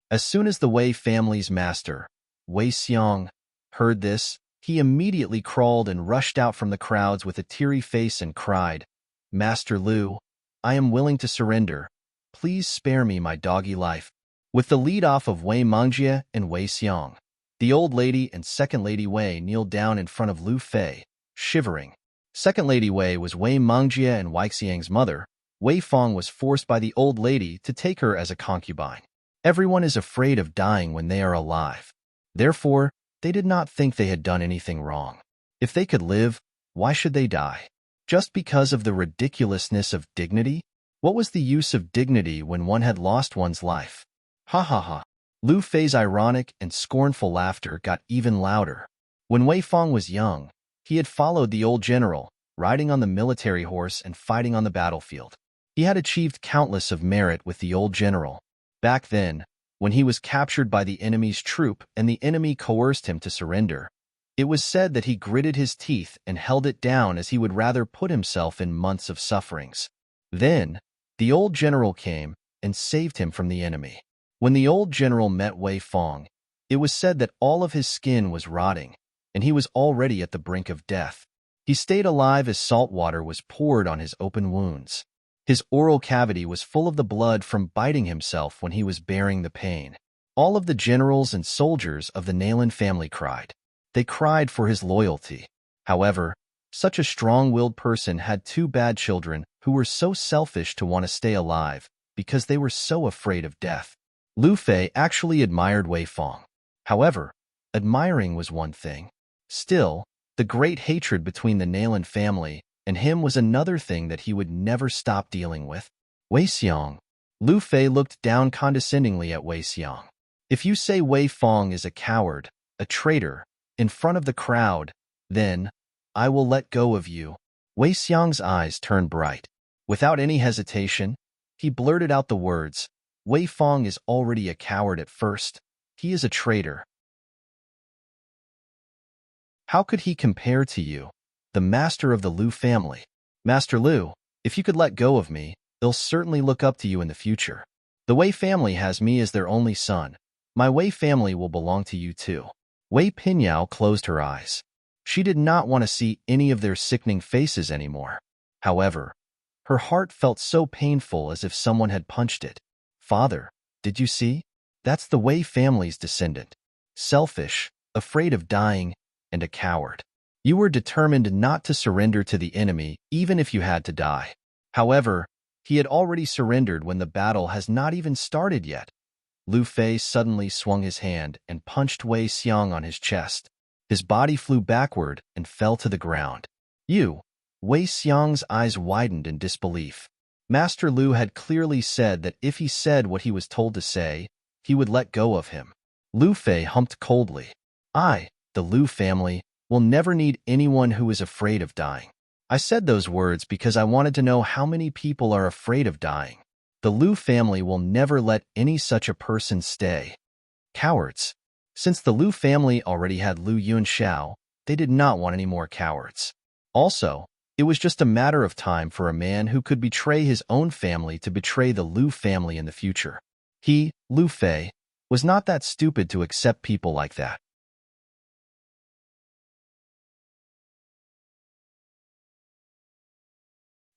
As soon as the Wei family's master, Wei Xiong, heard this, he immediately crawled and rushed out from the crowds with a teary face and cried, "Master Lu, I am willing to surrender. Please spare me my doggy life." With the lead-off of Wei Mengjie and Wei Xiong, the old lady and second lady Wei kneeled down in front of Lu Fei, shivering. Second lady Wei was Wei Mengjie and Weixiang's mother. Wei Fong was forced by the old lady to take her as a concubine. Everyone is afraid of dying when they are alive. Therefore, they did not think they had done anything wrong. If they could live, why should they die? Just because of the ridiculousness of dignity? What was the use of dignity when one had lost one's life? Ha ha ha. Lu Fei's ironic and scornful laughter got even louder. When Wei Fong was young, he had followed the old general, riding on the military horse and fighting on the battlefield. He had achieved countless of merit with the old general. Back then, when he was captured by the enemy's troop and the enemy coerced him to surrender, it was said that he gritted his teeth and held it down as he would rather put himself in months of sufferings. Then, the old general came and saved him from the enemy. When the old general met Wei Fong, it was said that all of his skin was rotting, and he was already at the brink of death. He stayed alive as salt water was poured on his open wounds. His oral cavity was full of the blood from biting himself when he was bearing the pain. All of the generals and soldiers of the Nalan family cried. They cried for his loyalty. However, such a strong-willed person had two bad children who were so selfish to want to stay alive because they were so afraid of death. Lu Fei actually admired Wei Fong. However, admiring was one thing. Still, the great hatred between the Nalan family and him was another thing that he would never stop dealing with. Wei Xiong. Lu Fei looked down condescendingly at Wei Xiong. "If you say Wei Fong is a coward, a traitor, in front of the crowd, then I will let go of you." Wei Xiong's eyes turned bright. Without any hesitation, he blurted out the words, "Wei Fong is already a coward at first. He is a traitor. How could he compare to you, the master of the Lu family? Master Lu, if you could let go of me, they'll certainly look up to you in the future. The Wei family has me as their only son. My Wei family will belong to you too." Wei Pinyao closed her eyes. She did not want to see any of their sickening faces anymore. However, her heart felt so painful as if someone had punched it. "Father, did you see? That's the Wei family's descendant. Selfish, afraid of dying, and a coward. You were determined not to surrender to the enemy even if you had to die. However, he had already surrendered when the battle has not even started yet." Lu Fei suddenly swung his hand and punched Wei Xiong on his chest. His body flew backward and fell to the ground. "You!" Wei Xiong's eyes widened in disbelief. Master Lu had clearly said that if he said what he was told to say, he would let go of him. Lu Fei humped coldly. "I, the Lu family, will never need anyone who is afraid of dying. I said those words because I wanted to know how many people are afraid of dying. The Lu family will never let any such a person stay." "Cowards," Since the Lu family already had Lu Yunxiao, they did not want any more cowards. Also, it was just a matter of time for a man who could betray his own family to betray the Lu family in the future. He, Lu Fei, was not that stupid to accept people like that.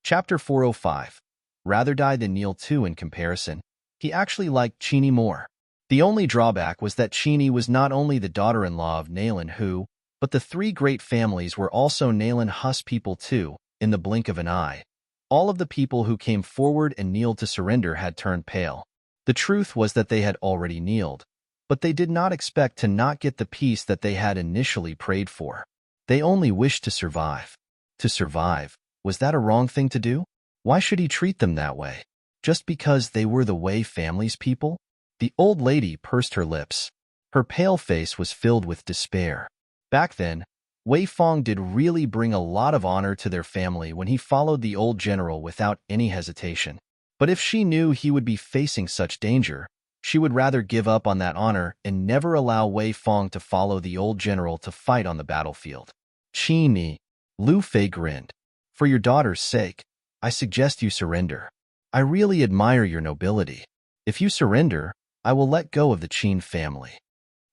Chapter 405. Rather die than kneel too. In comparison, he actually liked Qini more. The only drawback was that Qini was not only the daughter-in-law of Nalan Hu, but the three great families were also Nalan Hu's people too. In the blink of an eye, all of the people who came forward and kneeled to surrender had turned pale. The truth was that they had already kneeled, but they did not expect to not get the peace that they had initially prayed for. They only wished to survive. To survive, was that a wrong thing to do? Why should he treat them that way? Just because they were the Wei family's people? The old lady pursed her lips. Her pale face was filled with despair. Back then, Wei Fong did really bring a lot of honor to their family when he followed the old general without any hesitation. But if she knew he would be facing such danger, she would rather give up on that honor and never allow Wei Fong to follow the old general to fight on the battlefield. Qini, Lu Fei grinned. For your daughter's sake, I suggest you surrender. I really admire your nobility. If you surrender, I will let go of the Qin family.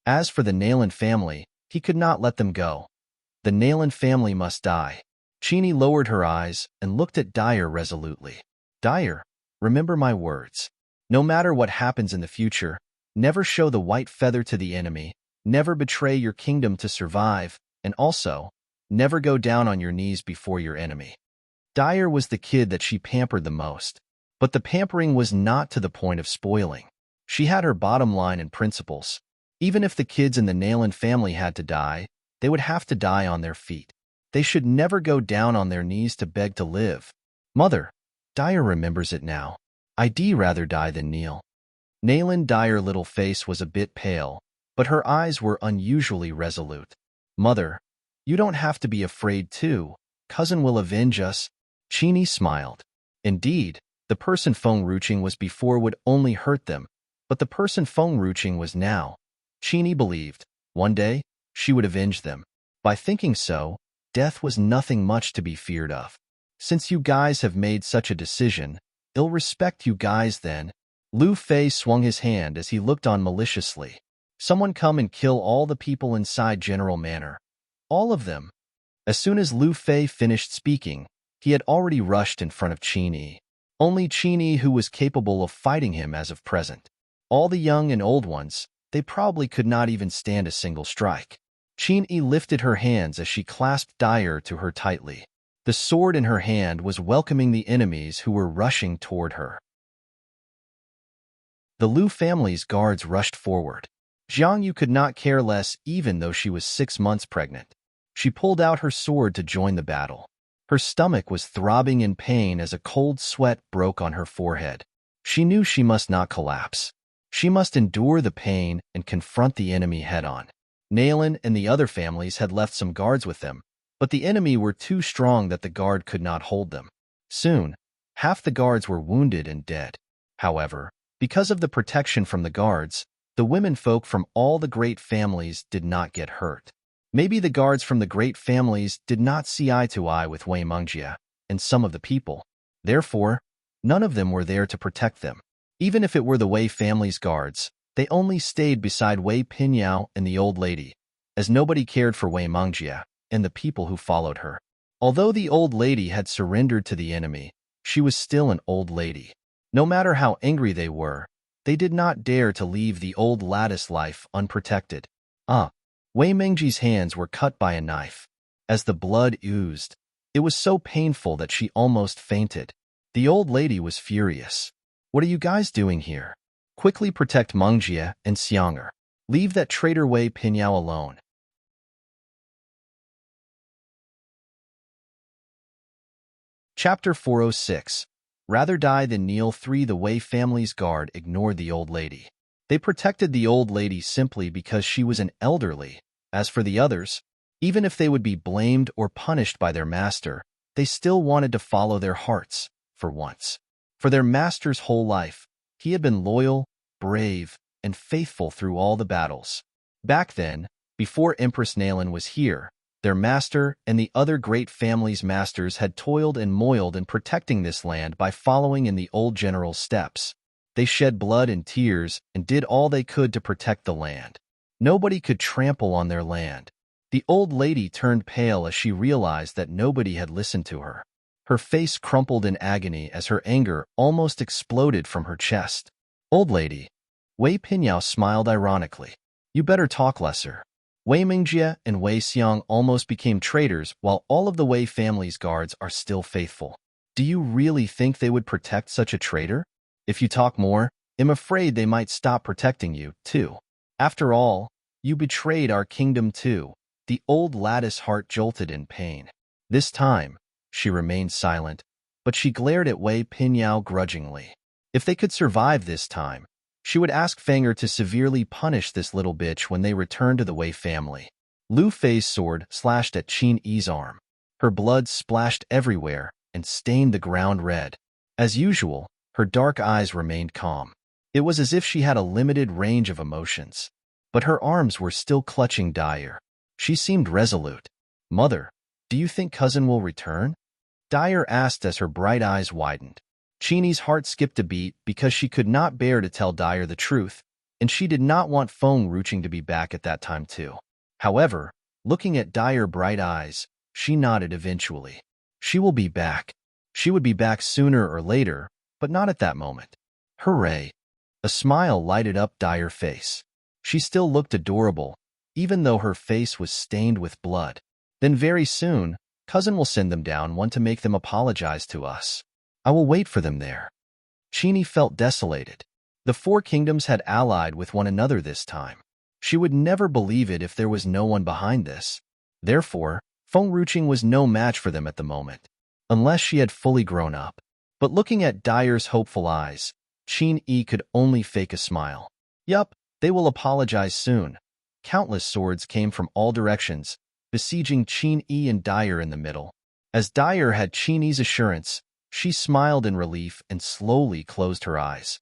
As for the Nalan family, he could not let them go. The Nalan family must die. Qini lowered her eyes and looked at Dyer resolutely. Dyer, remember my words. No matter what happens in the future, never show the white feather to the enemy, never betray your kingdom to survive, and also, never go down on your knees before your enemy. Dyer was the kid that she pampered the most, but the pampering was not to the point of spoiling. She had her bottom line and principles. Even if the kids in the Nalan family had to die, they would have to die on their feet. They should never go down on their knees to beg to live. Mother, Dyer remembers it now. I'd rather die than kneel. Nalan Dyer's little face was a bit pale, but her eyes were unusually resolute. Mother, you don't have to be afraid too. Cousin will avenge us. Qini smiled. Indeed, the person Feng Ruching was before would only hurt them, but the person Feng Ruching was now. Qini believed, one day, she would avenge them. By thinking so, death was nothing much to be feared of. Since you guys have made such a decision, I'll respect you guys then. Lu Fei swung his hand as he looked on maliciously. Someone come and kill all the people inside General Manor. All of them. As soon as Lu Fei finished speaking, he had already rushed in front of Qini. Only Qini who was capable of fighting him as of present. All the young and old ones, they probably could not even stand a single strike. Qini lifted her hands as she clasped Dyer to her tightly. The sword in her hand was welcoming the enemies who were rushing toward her. The Lu family's guards rushed forward. Jiang Yu could not care less even though she was 6 months pregnant. She pulled out her sword to join the battle. Her stomach was throbbing in pain as a cold sweat broke on her forehead. She knew she must not collapse. She must endure the pain and confront the enemy head-on. Nalan and the other families had left some guards with them, but the enemy were too strong that the guard could not hold them. Soon, half the guards were wounded and dead. However, because of the protection from the guards, the womenfolk from all the great families did not get hurt. Maybe the guards from the great families did not see eye to eye with Wei Mengjie and some of the people. Therefore, none of them were there to protect them. Even if it were the Wei family's guards, they only stayed beside Wei Pinyao and the old lady, as nobody cared for Wei Mengjie and the people who followed her. Although the old lady had surrendered to the enemy, she was still an old lady. No matter how angry they were, they did not dare to leave the old lattice life unprotected. Wei Mengjie's hands were cut by a knife. As the blood oozed, it was so painful that she almost fainted. The old lady was furious. What are you guys doing here? Quickly protect Mengjie and Xiang'er. Leave that traitor Wei Pinyao alone. Chapter 406. Rather die than kneel. 3. The Wei family's guard ignored the old lady. They protected the old lady simply because she was an elderly. As for the others, even if they would be blamed or punished by their master, they still wanted to follow their hearts, for once. For their master's whole life, he had been loyal, brave, and faithful through all the battles. Back then, before Empress Nalan was here, their master and the other great family's masters had toiled and moiled in protecting this land by following in the old general's steps. They shed blood and tears and did all they could to protect the land. Nobody could trample on their land. The old lady turned pale as she realized that nobody had listened to her. Her face crumpled in agony as her anger almost exploded from her chest. Old lady. Wei Pinyao smiled ironically. You better talk lesser. Wei Mingjie and Wei Xiang almost became traitors while all of the Wei family's guards are still faithful. Do you really think they would protect such a traitor? If you talk more, I'm afraid they might stop protecting you, too. After all, you betrayed our kingdom too. The old lattice heart jolted in pain. This time, she remained silent, but she glared at Wei Pinyao grudgingly. If they could survive this time, she would ask Fanger to severely punish this little bitch when they returned to the Wei family. Lu Fei's sword slashed at Qin Yi's arm. Her blood splashed everywhere and stained the ground red. As usual, her dark eyes remained calm. It was as if she had a limited range of emotions. But her arms were still clutching Dyer. She seemed resolute. Mother, do you think cousin will return? Dyer asked as her bright eyes widened. Qini's heart skipped a beat because she could not bear to tell Dyer the truth, and she did not want Feng Ruching to be back at that time too. However, looking at Dyer's bright eyes, she nodded eventually. She will be back. She would be back sooner or later, but not at that moment. Hooray! A smile lighted up Dyer's face. She still looked adorable, even though her face was stained with blood. Then very soon, cousin will send them down one to make them apologize to us. I will wait for them there. Qini felt desolated. The four kingdoms had allied with one another this time. She would never believe it if there was no one behind this. Therefore, Feng Ruching was no match for them at the moment, unless she had fully grown up. But looking at Dyer's hopeful eyes, Qin Yi could only fake a smile. Yup, they will apologize soon. Countless swords came from all directions, besieging Qin Yi and Dyer in the middle. As Dyer had Qin Yi's assurance, she smiled in relief and slowly closed her eyes.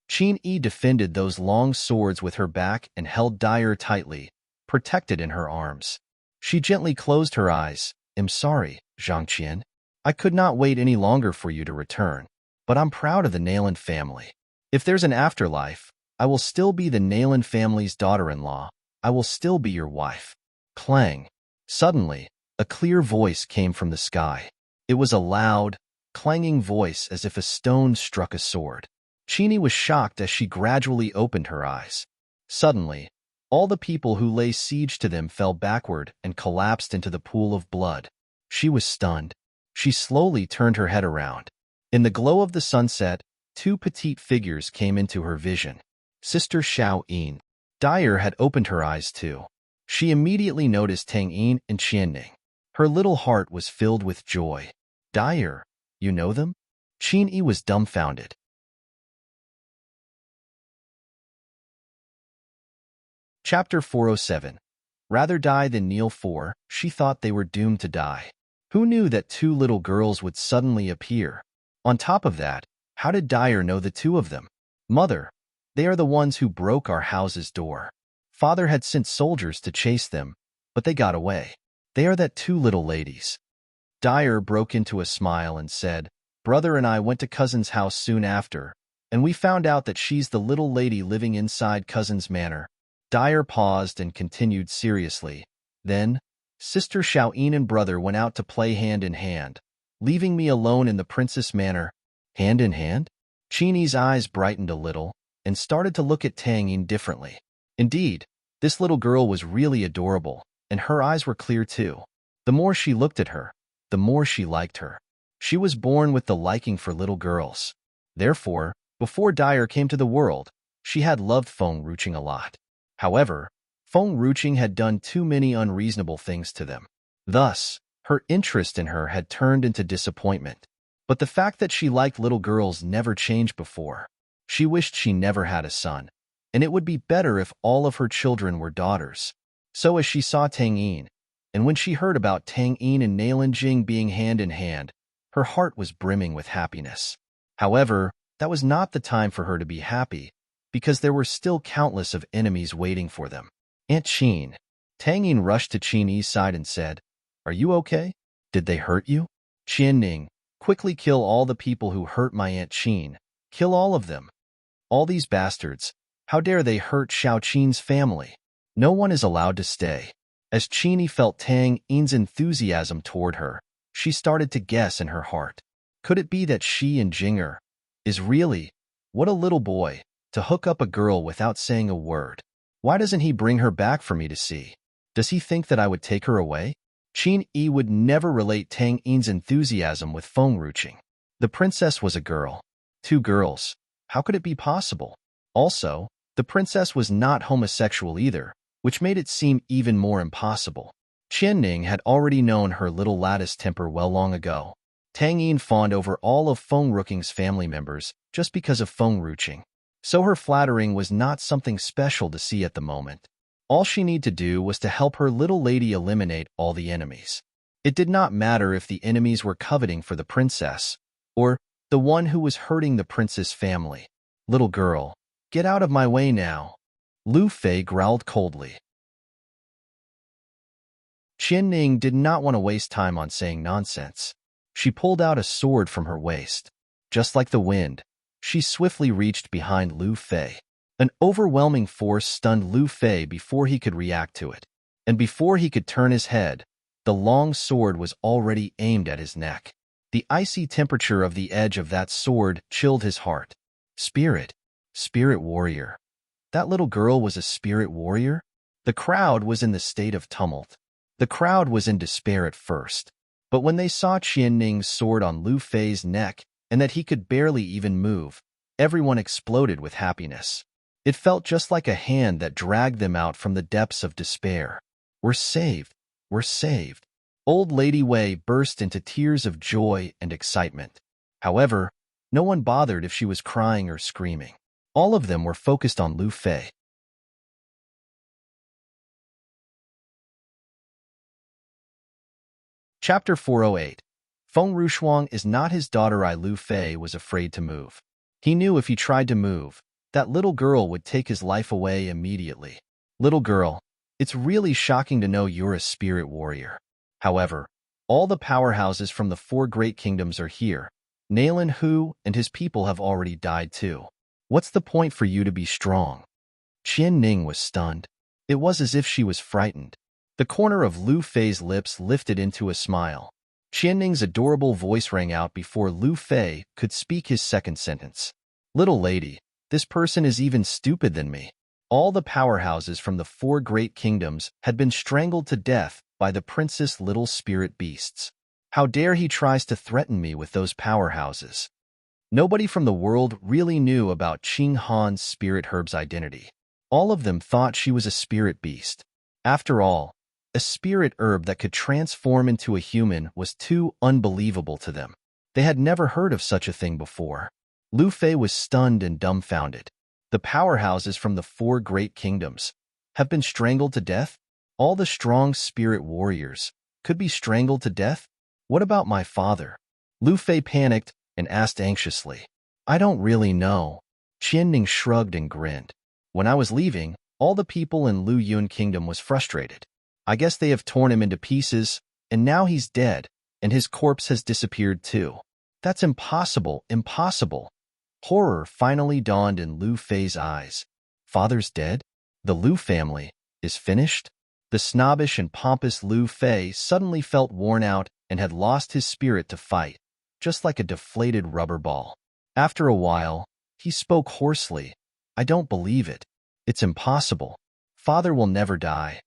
Qin Yi defended those long swords with her back and held Dyer tightly, protected in her arms. She gently closed her eyes. I'm sorry, Zhangqian. I could not wait any longer for you to return, but I'm proud of the Nalan family. If there's an afterlife, I will still be the Nalan family's daughter-in-law. I will still be your wife. Clang. Suddenly, a clear voice came from the sky. It was a loud, clanging voice as if a stone struck a sword. Qini was shocked as she gradually opened her eyes. Suddenly, all the people who lay siege to them fell backward and collapsed into the pool of blood. She was stunned. She slowly turned her head around. In the glow of the sunset, two petite figures came into her vision. Sister Xiao Yin. Dyer had opened her eyes too. She immediately noticed Tang Yin and Qianning. Her little heart was filled with joy. Dyer, you know them? Qin Yi was dumbfounded. Chapter 407. Rather die than kneel for, she thought they were doomed to die. Who knew that two little girls would suddenly appear? On top of that, how did Dyer know the two of them? Mother, they are the ones who broke our house's door. Father had sent soldiers to chase them, but they got away. They are that two little ladies. Dyer broke into a smile and said, Brother and I went to cousin's house soon after, and we found out that she's the little lady living inside cousin's manor. Dyer paused and continued seriously. Then, Sister Xiaoyin and brother went out to play hand in hand, leaving me alone in the princess manor. Hand in hand? Qini's eyes brightened a little and started to look at Tang Yin differently. Indeed, this little girl was really adorable, and her eyes were clear too. The more she looked at her, the more she liked her. She was born with the liking for little girls. Therefore, before Dyer came to the world, she had loved Feng Ruching a lot. However, Feng Ruching had done too many unreasonable things to them. Thus, her interest in her had turned into disappointment. But the fact that she liked little girls never changed before. She wished she never had a son, and it would be better if all of her children were daughters. So as she saw Tang Yin, and when she heard about Tang Yin and Nalan Jing being hand in hand, her heart was brimming with happiness. However, that was not the time for her to be happy, because there were still countless of enemies waiting for them. Aunt Qin. Tang Yin rushed to Qin Yi's side and said, "Are you okay? Did they hurt you?" Qian Ning, quickly kill all the people who hurt my Aunt Qin. Kill all of them. All these bastards. How dare they hurt Xiao Qin's family? No one is allowed to stay. As Qin Yi felt Tang Yin's enthusiasm toward her, she started to guess in her heart. Could it be that she and Jinger is really, what a little boy, to hook up a girl without saying a word? Why doesn't he bring her back for me to see? Does he think that I would take her away? Qin Yi would never relate Tang Yin's enthusiasm with Feng Ruching. The princess was a girl. 2 girls. How could it be possible? Also, the princess was not homosexual either, which made it seem even more impossible. Qian Ning had already known her little lattice temper well long ago. Tang Yin fawned over all of Feng Ruching's family members just because of Feng Ruching. So her flattering was not something special to see at the moment. All she needed to do was to help her little lady eliminate all the enemies. It did not matter if the enemies were coveting for the princess, or the one who was hurting the prince's family. Little girl, get out of my way now. Lu Fei growled coldly. Qian Ning did not want to waste time on saying nonsense. She pulled out a sword from her waist. Just like the wind, she swiftly reached behind Lu Fei. An overwhelming force stunned Lu Fei before he could react to it. And before he could turn his head, the long sword was already aimed at his neck. The icy temperature of the edge of that sword chilled his heart. Spirit warrior. That little girl was a spirit warrior? The crowd was in the state of tumult. The crowd was in despair at first. But when they saw Qian Ning's sword on Lu Fei's neck and that he could barely even move, everyone exploded with happiness. It felt just like a hand that dragged them out from the depths of despair. We're saved. We're saved. Old Lady Wei burst into tears of joy and excitement. However, no one bothered if she was crying or screaming. All of them were focused on Lu Fei. Chapter 408. Feng Rushuang is not his daughter. Lu Fei was afraid to move. He knew if he tried to move, that little girl would take his life away immediately. Little girl, it's really shocking to know you're a spirit warrior. However, all the powerhouses from the 4 great kingdoms are here. Nalen Hu and his people have already died too. What's the point for you to be strong? Qian Ning was stunned. It was as if she was frightened. The corner of Lu Fei's lips lifted into a smile. Qian Ning's adorable voice rang out before Lu Fei could speak his second sentence. Little lady, this person is even stupid than me. All the powerhouses from the 4 great kingdoms had been strangled to death by the princess' little spirit beasts. How dare he tries to threaten me with those powerhouses? Nobody from the world really knew about Qing Han's spirit herb's identity. All of them thought she was a spirit beast. After all, a spirit herb that could transform into a human was too unbelievable to them. They had never heard of such a thing before. Lu Fei was stunned and dumbfounded. The powerhouses from the 4 great kingdoms have been strangled to death? All the strong spirit warriors could be strangled to death? What about my father? Lu Fei panicked and asked anxiously. I don't really know. Qian Ning shrugged and grinned. When I was leaving, all the people in Lu Yun Kingdom was frustrated. I guess they have torn him into pieces, and now he's dead, and his corpse has disappeared too. That's impossible, impossible. Horror finally dawned in Lu Fei's eyes. Father's dead? The Lu family is finished? The snobbish and pompous Lu Fei suddenly felt worn out and had lost his spirit to fight, just like a deflated rubber ball. After a while, he spoke hoarsely. I don't believe it. It's impossible. Father will never die.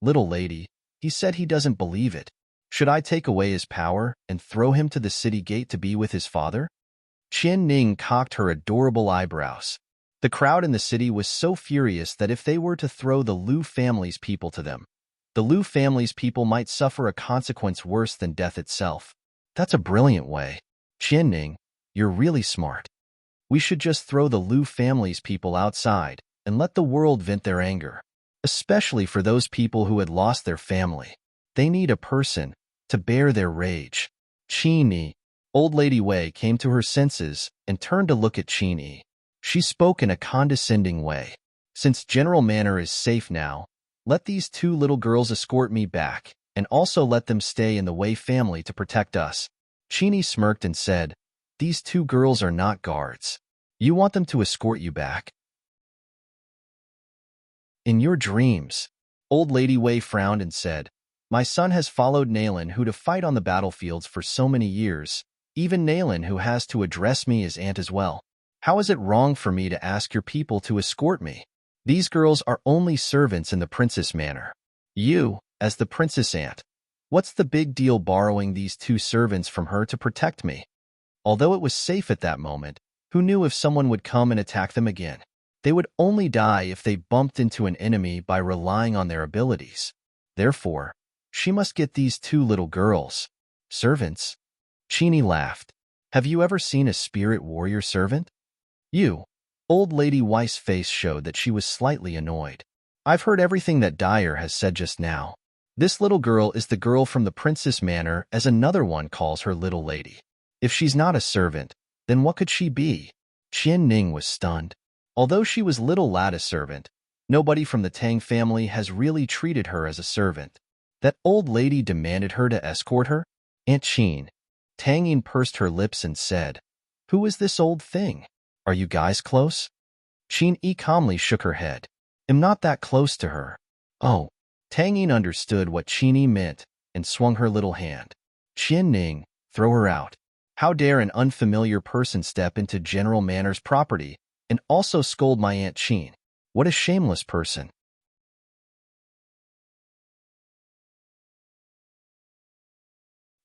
Little lady, he said he doesn't believe it. Should I take away his power and throw him to the city gate to be with his father? Qian Ning cocked her adorable eyebrows. The crowd in the city was so furious that if they were to throw the Lu family's people to them, the Lu family's people might suffer a consequence worse than death itself. That's a brilliant way. Qian Ning, you're really smart. We should just throw the Lu family's people outside and let the world vent their anger. Especially for those people who had lost their family. They need a person to bear their rage. Qin Yi. Old Lady Wei came to her senses and turned to look at Qin Yi. She spoke in a condescending way. Since General Manor is safe now, let these two little girls escort me back, and also let them stay in the Wei family to protect us. Chini smirked and said, these two girls are not guards. You want them to escort you back? In your dreams. Old Lady Wei frowned and said, my son has followed Nalan, who to fight on the battlefields for so many years, even Nalan, who has to address me as aunt as well. How is it wrong for me to ask your people to escort me? These girls are only servants in the princess manor. You, as the princess aunt, what's the big deal borrowing these two servants from her to protect me? Although it was safe at that moment, who knew if someone would come and attack them again? They would only die if they bumped into an enemy by relying on their abilities. Therefore, she must get these two little girls. Servants? Chini laughed. Have you ever seen a spirit warrior servant? You. Old Lady Weiss' face showed that she was slightly annoyed. I've heard everything that Dyer has said just now. This little girl is the girl from the princess manor, as another one calls her little lady. If she's not a servant, then what could she be? Qian Ning was stunned. Although she was little lad a servant, nobody from the Tang family has really treated her as a servant. That old lady demanded her to escort her? Aunt Qin. Tang Yin pursed her lips and said, who is this old thing? Are you guys close? Qin Yi calmly shook her head. I'm not that close to her. Oh. Tang Yin understood what Qin Yi meant and swung her little hand. Qian Ning, throw her out. How dare an unfamiliar person step into General Manor's property and also scold my Aunt Qin? What a shameless person.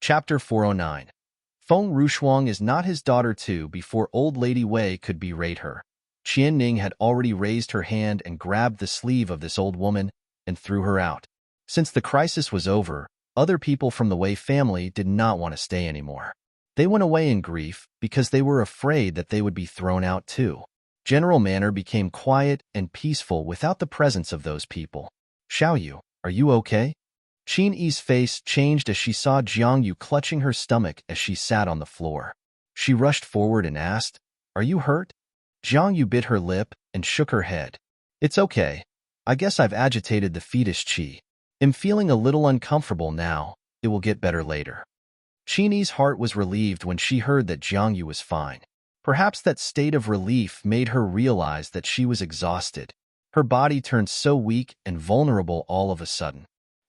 Chapter 409. Feng Rushuang is not his daughter too. Before old Lady Wei could berate her, Qian Ning had already raised her hand and grabbed the sleeve of this old woman and threw her out. Since the crisis was over, other people from the Wei family did not want to stay anymore. They went away in grief because they were afraid that they would be thrown out too. General Manor became quiet and peaceful without the presence of those people. Xiaoyu, are you okay? Qin Yi's face changed as she saw Jiang Yu clutching her stomach as she sat on the floor. She rushed forward and asked, are you hurt? Jiang Yu bit her lip and shook her head. It's okay. I guess I've agitated the fetus qi. I'm feeling a little uncomfortable now. It will get better later. Qin Yi's heart was relieved when she heard that Jiang Yu was fine. Perhaps that state of relief made her realize that she was exhausted. Her body turned so weak and vulnerable all of a sudden.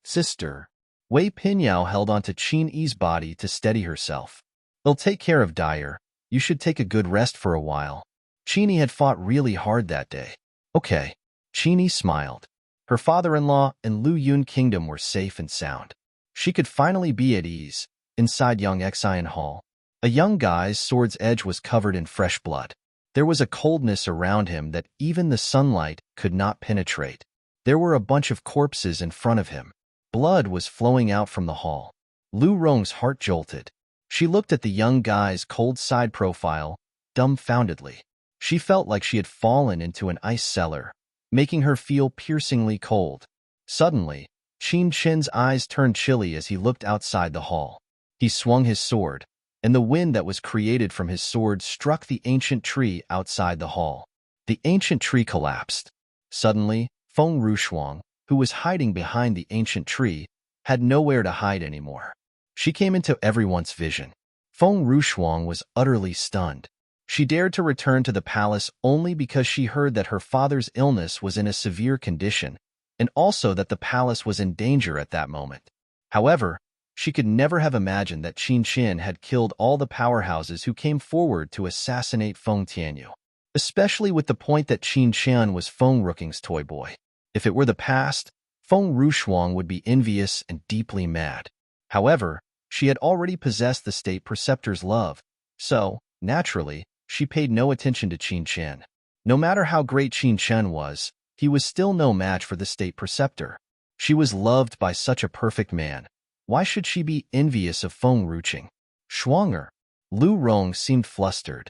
Sister. Wei Pinyao held onto Qin Yi's body to steady herself. They'll take care of Dyer. You should take a good rest for a while. Qin Yi had fought really hard that day. Okay. Qin Yi smiled. Her father-in-law and Lu Yun Kingdom were safe and sound. She could finally be at ease. Inside Young Xian Hall, a young guy's sword's edge was covered in fresh blood. There was a coldness around him that even the sunlight could not penetrate. There were a bunch of corpses in front of him. Blood was flowing out from the hall. Lu Rong's heart jolted. She looked at the young guy's cold side profile, dumbfoundedly. She felt like she had fallen into an ice cellar, making her feel piercingly cold. Suddenly, Qin Chen's eyes turned chilly as he looked outside the hall. He swung his sword, and the wind that was created from his sword struck the ancient tree outside the hall. The ancient tree collapsed. Suddenly, Feng Rushuang, who was hiding behind the ancient tree, had nowhere to hide anymore. She came into everyone's vision. Feng Rushuang was utterly stunned. She dared to return to the palace only because she heard that her father's illness was in a severe condition, and also that the palace was in danger at that moment. However, she could never have imagined that Qin Chen had killed all the powerhouses who came forward to assassinate Feng Tianyu, especially with the point that Qin Chen was Feng Ruking's toy boy. If it were the past, Feng Rushuang would be envious and deeply mad. However, she had already possessed the state preceptor's love, so, naturally, she paid no attention to Qin Chen. No matter how great Qin Chen was, he was still no match for the state preceptor. She was loved by such a perfect man. Why should she be envious of Feng Ruqing? Schwanger. Lu Rong seemed flustered.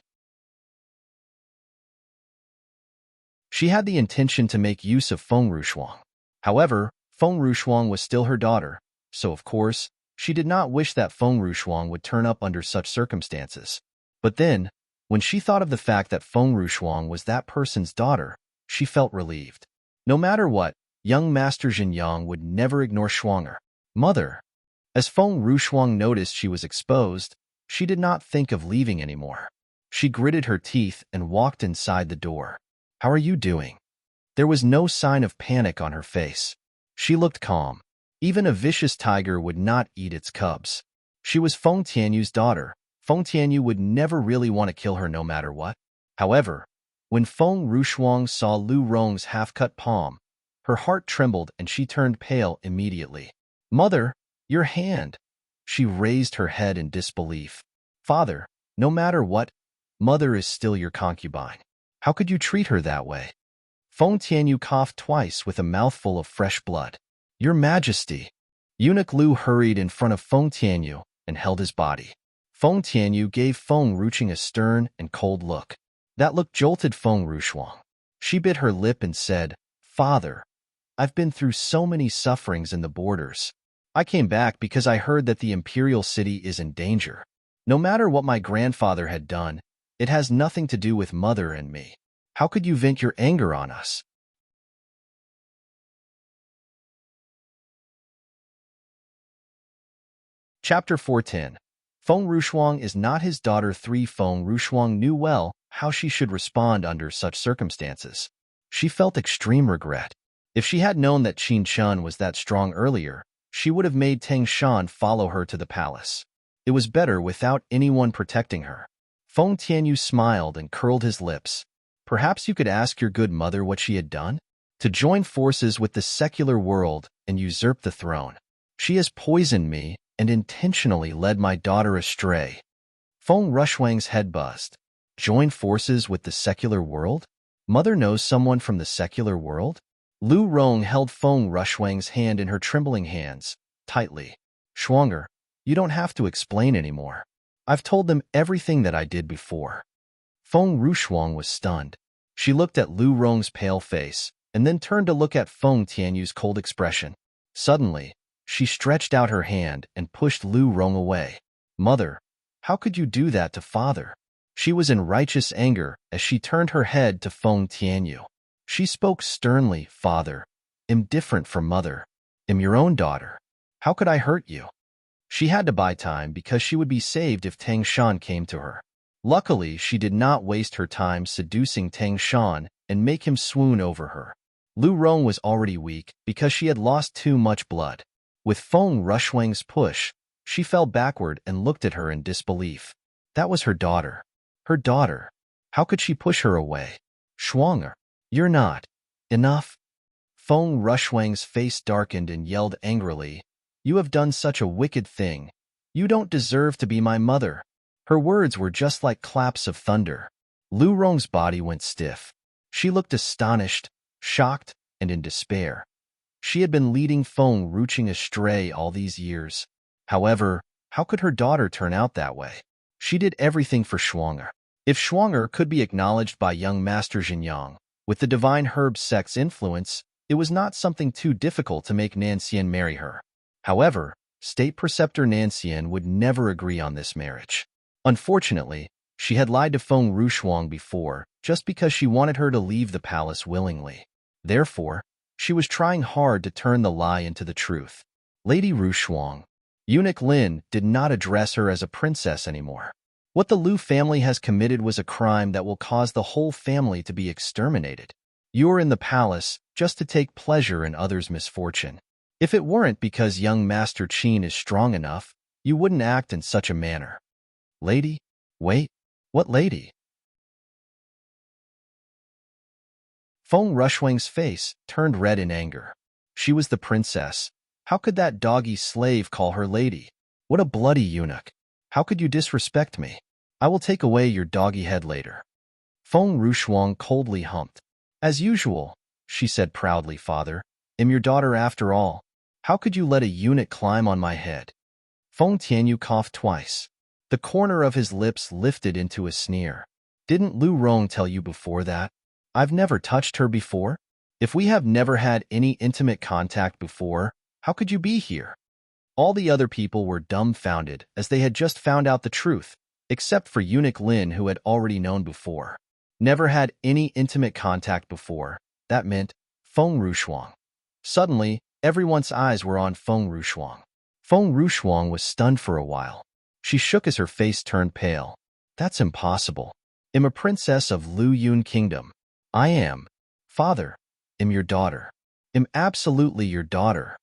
She had the intention to make use of Feng Rushuang. However, Feng Rushuang was still her daughter, so of course, she did not wish that Feng Rushuang would turn up under such circumstances. But then, When she thought of the fact that Feng Rushuang was that person's daughter, she felt relieved. No matter what, young Master Jinyang would never ignore Shuanger. Mother. As Feng Rushuang noticed she was exposed, she did not think of leaving anymore. She gritted her teeth and walked inside the door. How are you doing? There was no sign of panic on her face. She looked calm. Even a vicious tiger would not eat its cubs. She was Feng Tianyu's daughter. Feng Tianyu would never really want to kill her no matter what. However, when Feng Rushuang saw Lu Rong's half-cut palm, her heart trembled and she turned pale immediately. Mother, your hand. She raised her head in disbelief. Father, no matter what, Mother is still your concubine. How could you treat her that way? Feng Tianyu coughed twice with a mouthful of fresh blood. Your Majesty. Eunuch Lu hurried in front of Feng Tianyu and held his body. Feng Tianyu gave Feng Ruching a stern and cold look. That look jolted Feng Rushuang. She bit her lip and said, Father, I've been through so many sufferings in the borders. I came back because I heard that the imperial city is in danger. No matter what my grandfather had done, it has nothing to do with Mother and me. How could you vent your anger on us? Chapter 410. Feng Rushuang is not his daughter. 3. Feng Rushuang knew well how she should respond under such circumstances. She felt extreme regret. If she had known that Qin Chun was that strong earlier, she would have made Tang Shan follow her to the palace. It was better without anyone protecting her. Feng Tianyu smiled and curled his lips. Perhaps you could ask your good mother what she had done? To join forces with the secular world and usurp the throne. She has poisoned me and intentionally led my daughter astray. Feng Rushuang's head buzzed. Join forces with the secular world? Mother knows someone from the secular world? Lu Rong held Feng Rushuang's hand in her trembling hands, tightly. Shuanger, you don't have to explain anymore. I've told them everything that I did before. Feng Rushuang was stunned. She looked at Lu Rong's pale face, and then turned to look at Feng Tianyu's cold expression. Suddenly, she stretched out her hand and pushed Lu Rong away. Mother, how could you do that to Father? She was in righteous anger as she turned her head to Feng Tianyu. She spoke sternly, Father, am different from Mother. Am your own daughter. How could I hurt you? She had to buy time because she would be saved if Tang Shan came to her. Luckily, she did not waste her time seducing Tang Shan and make him swoon over her. Lu Rong was already weak because she had lost too much blood. With Feng Rushuang's push, she fell backward and looked at her in disbelief. That was her daughter. Her daughter. How could she push her away? Shuanger, you're not. Enough. Feng Rushuang's face darkened and yelled angrily, You have done such a wicked thing. You don't deserve to be my mother. Her words were just like claps of thunder. Lu Rong's body went stiff. She looked astonished, shocked, and in despair. She had been leading Feng Ruching astray all these years. However, how could her daughter turn out that way? She did everything for Shuanger. If Shuanger could be acknowledged by young Master Jinyang, with the divine herb sect's influence, it was not something too difficult to make Nanxian marry her. However, State Preceptor Nanxian would never agree on this marriage. Unfortunately, she had lied to Feng Rushuang before, just because she wanted her to leave the palace willingly. Therefore, she was trying hard to turn the lie into the truth. Lady Rushuang. Eunuch Lin did not address her as a princess anymore. What the Lu family has committed was a crime that will cause the whole family to be exterminated. You are in the palace just to take pleasure in others' misfortune. If it weren't because young Master Qin is strong enough, you wouldn't act in such a manner. Lady? Wait, what lady? Feng Rushuang's face turned red in anger. She was the princess. How could that doggy slave call her lady? What a bloody eunuch. How could you disrespect me? I will take away your doggy head later. Feng Rushuang coldly humped. As usual, she said proudly, Father, am your daughter after all. How could you let a eunuch climb on my head? Feng Tianyu coughed twice. The corner of his lips lifted into a sneer. Didn't Lu Rong tell you before that? I've never touched her before. If we have never had any intimate contact before, how could you be here? All the other people were dumbfounded as they had just found out the truth. except for eunuch Lin, who had already known before. Never had any intimate contact before. That meant Feng Rushuang. Suddenly, everyone's eyes were on Feng Rushuang. Feng Rushuang was stunned for a while. She shook as her face turned pale. That's impossible. I'm a princess of Lu Yun Kingdom. I am. Father, I'm your daughter. I'm absolutely your daughter.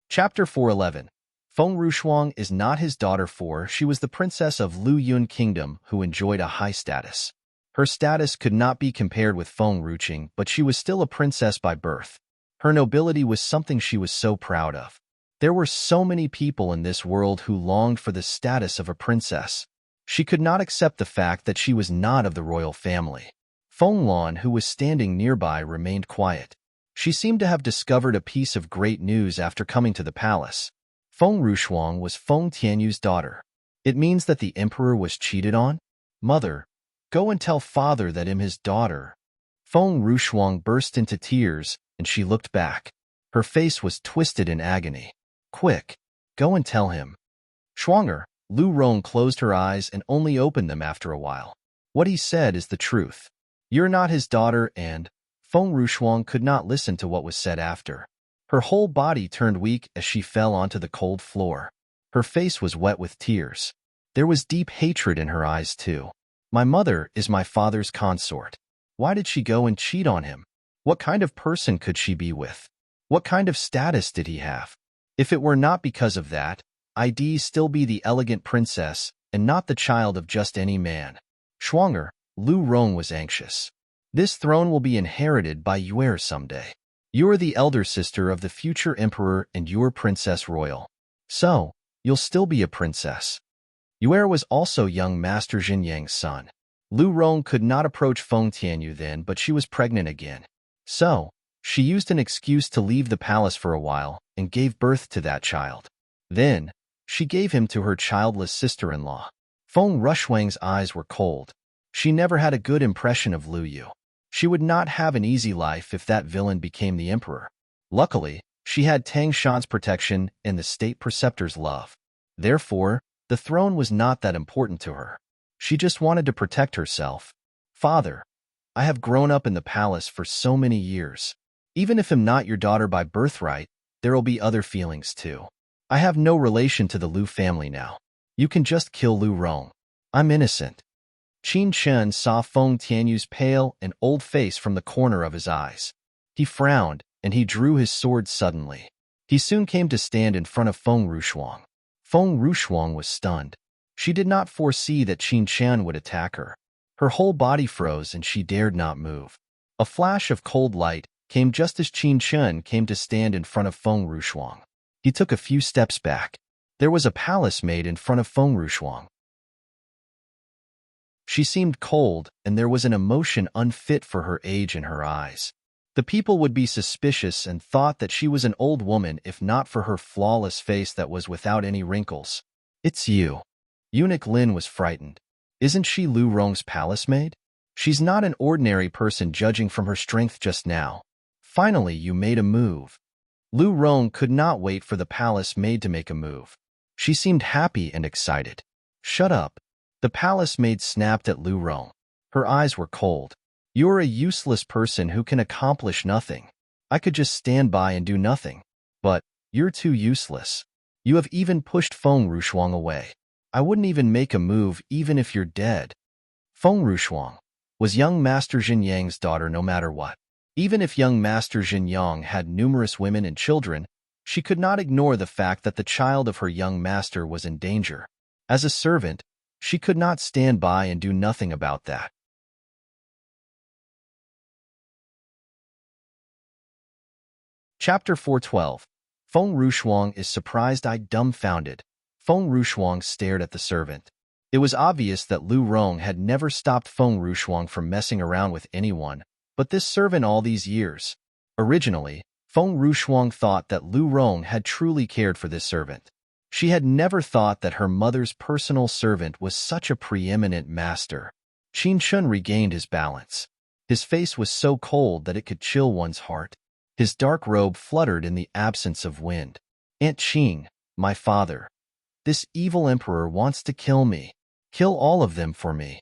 Chapter 411. Feng Rushuang is not his daughter, for she was the princess of Lu Yun Kingdom who enjoyed a high status. Her status could not be compared with Feng Ruching, but she was still a princess by birth. Her nobility was something she was so proud of. There were so many people in this world who longed for the status of a princess. She could not accept the fact that she was not of the royal family. Feng Lan, who was standing nearby, remained quiet. She seemed to have discovered a piece of great news after coming to the palace. Feng Rushuang was Feng Tianyu's daughter. It means that the emperor was cheated on? Mother, go and tell father that I'm his daughter. Feng Rushuang burst into tears, and she looked back. Her face was twisted in agony. Quick, go and tell him. Schwanger, Lu Rong closed her eyes and only opened them after a while. What he said is the truth. You're not his daughter, and Feng Rushuang could not listen to what was said after. Her whole body turned weak as she fell onto the cold floor. Her face was wet with tears. There was deep hatred in her eyes, too. My mother is my father's consort. Why did she go and cheat on him? What kind of person could she be with? What kind of status did he have? If it were not because of that, I'd still be the elegant princess and not the child of just any man. Schwanger, Lu Rong was anxious. This throne will be inherited by Yuer someday. You are the elder sister of the future emperor and you're princess royal. So, you'll still be a princess. Yuer was also young Master Jin Yang's son. Lu Rong could not approach Feng Tianyu then, but she was pregnant again. So, she used an excuse to leave the palace for a while and gave birth to that child. Then, she gave him to her childless sister-in-law. Feng Rushuang's eyes were cold. She never had a good impression of Lu Yu. She would not have an easy life if that villain became the emperor. Luckily, she had Tang Shan's protection and the state preceptor's love. Therefore, the throne was not that important to her. She just wanted to protect herself. Father, I have grown up in the palace for so many years. Even if I'm not your daughter by birthright, there'll be other feelings too. I have no relation to the Lu family now. You can just kill Lu Rong. I'm innocent. Qin Chen saw Feng Tianyu's pale and old face from the corner of his eyes. He frowned, and he drew his sword suddenly. He soon came to stand in front of Feng Rushuang. Feng Rushuang was stunned. She did not foresee that Qin Chen would attack her. Her whole body froze and she dared not move. A flash of cold light came just as Qin Chen came to stand in front of Feng Rushuang. He took a few steps back. There was a palace maid in front of Feng Rushuang. She seemed cold, and there was an emotion unfit for her age in her eyes. The people would be suspicious and thought that she was an old woman if not for her flawless face that was without any wrinkles. It's you. Eunuch Lin was frightened. Isn't she Lu Rong's palace maid? She's not an ordinary person judging from her strength just now. Finally, you made a move. Lu Rong could not wait for the palace maid to make a move. She seemed happy and excited. Shut up. The palace maid snapped at Lu Rong. Her eyes were cold. You're a useless person who can accomplish nothing. I could just stand by and do nothing. But, you're too useless. You have even pushed Feng Rushuang away. I wouldn't even make a move even if you're dead. Feng Rushuang was young Master Jin Yang's daughter no matter what. Even if young Master Jin Yang had numerous women and children, she could not ignore the fact that the child of her young master was in danger. As a servant, she could not stand by and do nothing about that. Chapter 412. Feng Rushuang is surprised-eyed, dumbfounded. Feng Rushuang stared at the servant. It was obvious that Lu Rong had never stopped Feng Rushuang from messing around with anyone, but this servant all these years. Originally, Feng Rushuang thought that Lu Rong had truly cared for this servant. She had never thought that her mother's personal servant was such a preeminent master. Qin Shun regained his balance. His face was so cold that it could chill one's heart. His dark robe fluttered in the absence of wind. "Aunt Qing, my father. This evil emperor wants to kill me. Kill all of them for me."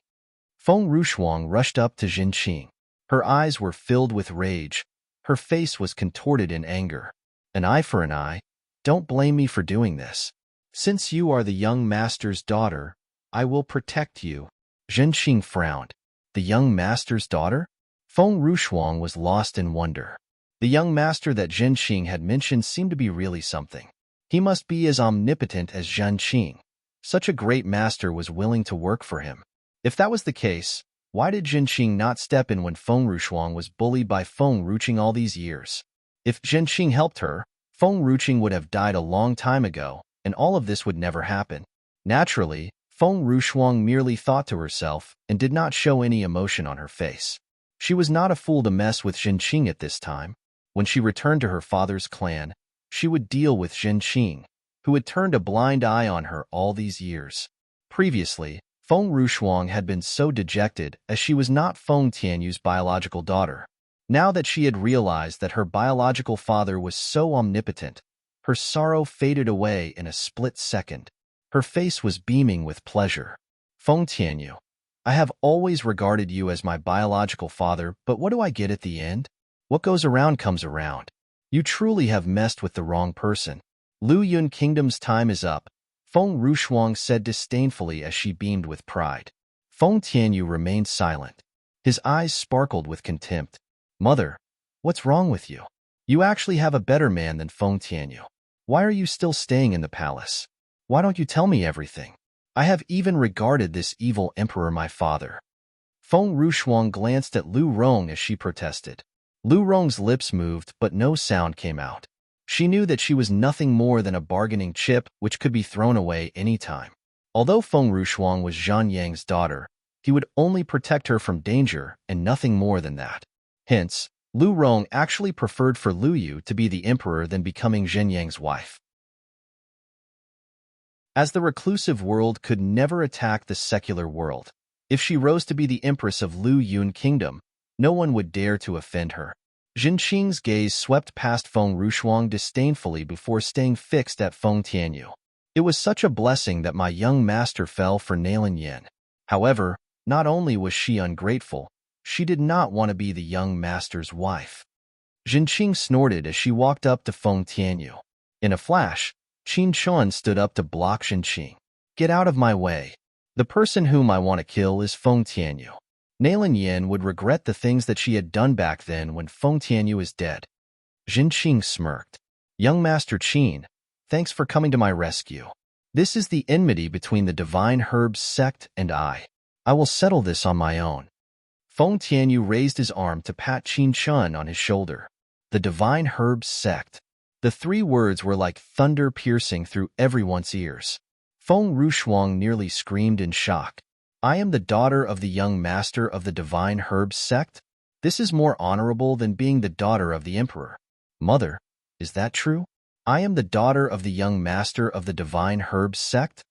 Feng Rushuang rushed up to Jin Qing. Her eyes were filled with rage. Her face was contorted in anger. "An eye for an eye. Don't blame me for doing this. Since you are the young master's daughter, I will protect you." Jin Qing frowned. The young master's daughter? Feng Rushuang was lost in wonder. The young master that Jin Qing had mentioned seemed to be really something. He must be as omnipotent as Jin Qing. Such a great master was willing to work for him. If that was the case, why did Jin Qing not step in when Feng Rushuang was bullied by Feng Ruqing all these years? If Jin Qing helped her, Feng Ruqing would have died a long time ago, and all of this would never happen. Naturally, Feng Rushuang merely thought to herself and did not show any emotion on her face. She was not a fool to mess with Jin Qing at this time. When she returned to her father's clan, she would deal with Jin Qing, who had turned a blind eye on her all these years. Previously, Feng Rushuang had been so dejected as she was not Feng Tianyu's biological daughter. Now that she had realized that her biological father was so omnipotent, her sorrow faded away in a split second. Her face was beaming with pleasure. "Feng Tianyu, I have always regarded you as my biological father, but what do I get at the end? What goes around comes around. You truly have messed with the wrong person. Lu Yun Kingdom's time is up," Feng Rushuang said disdainfully as she beamed with pride. Feng Tianyu remained silent. His eyes sparkled with contempt. "Mother, what's wrong with you? You actually have a better man than Feng Tianyu. Why are you still staying in the palace? Why don't you tell me everything? I have even regarded this evil emperor my father." Feng Rushuang glanced at Lu Rong as she protested. Lu Rong's lips moved, but no sound came out. She knew that she was nothing more than a bargaining chip which could be thrown away any time. Although Feng Rushuang was Zhan Yang's daughter, he would only protect her from danger and nothing more than that. Hence, Lu Rong actually preferred for Lu Yu to be the emperor than becoming Zhen Yang's wife. As the reclusive world could never attack the secular world, if she rose to be the empress of Lu Yun Kingdom, no one would dare to offend her. Jin Qing's gaze swept past Feng Rushuang disdainfully before staying fixed at Feng Tianyu. "It was such a blessing that my young master fell for Nalin Yin." However, not only was she ungrateful, she did not want to be the young master's wife. Jin Qing snorted as she walked up to Feng Tianyu. In a flash, Qin Chun stood up to block Jin Qing. "Get out of my way. The person whom I want to kill is Feng Tianyu. Nalin Yin would regret the things that she had done back then when Feng Tianyu is dead." Jin Qing smirked. "Young Master Qin, thanks for coming to my rescue. This is the enmity between the Divine Herbs sect and I. I will settle this on my own." Feng Tianyu raised his arm to pat Qin Chun on his shoulder. The Divine Herbs sect. The three words were like thunder piercing through everyone's ears. Feng Rushuang nearly screamed in shock. "I am the daughter of the young master of the Divine Herbs sect? This is more honorable than being the daughter of the emperor." "Mother, is that true? I am the daughter of the young master of the Divine Herbs sect?"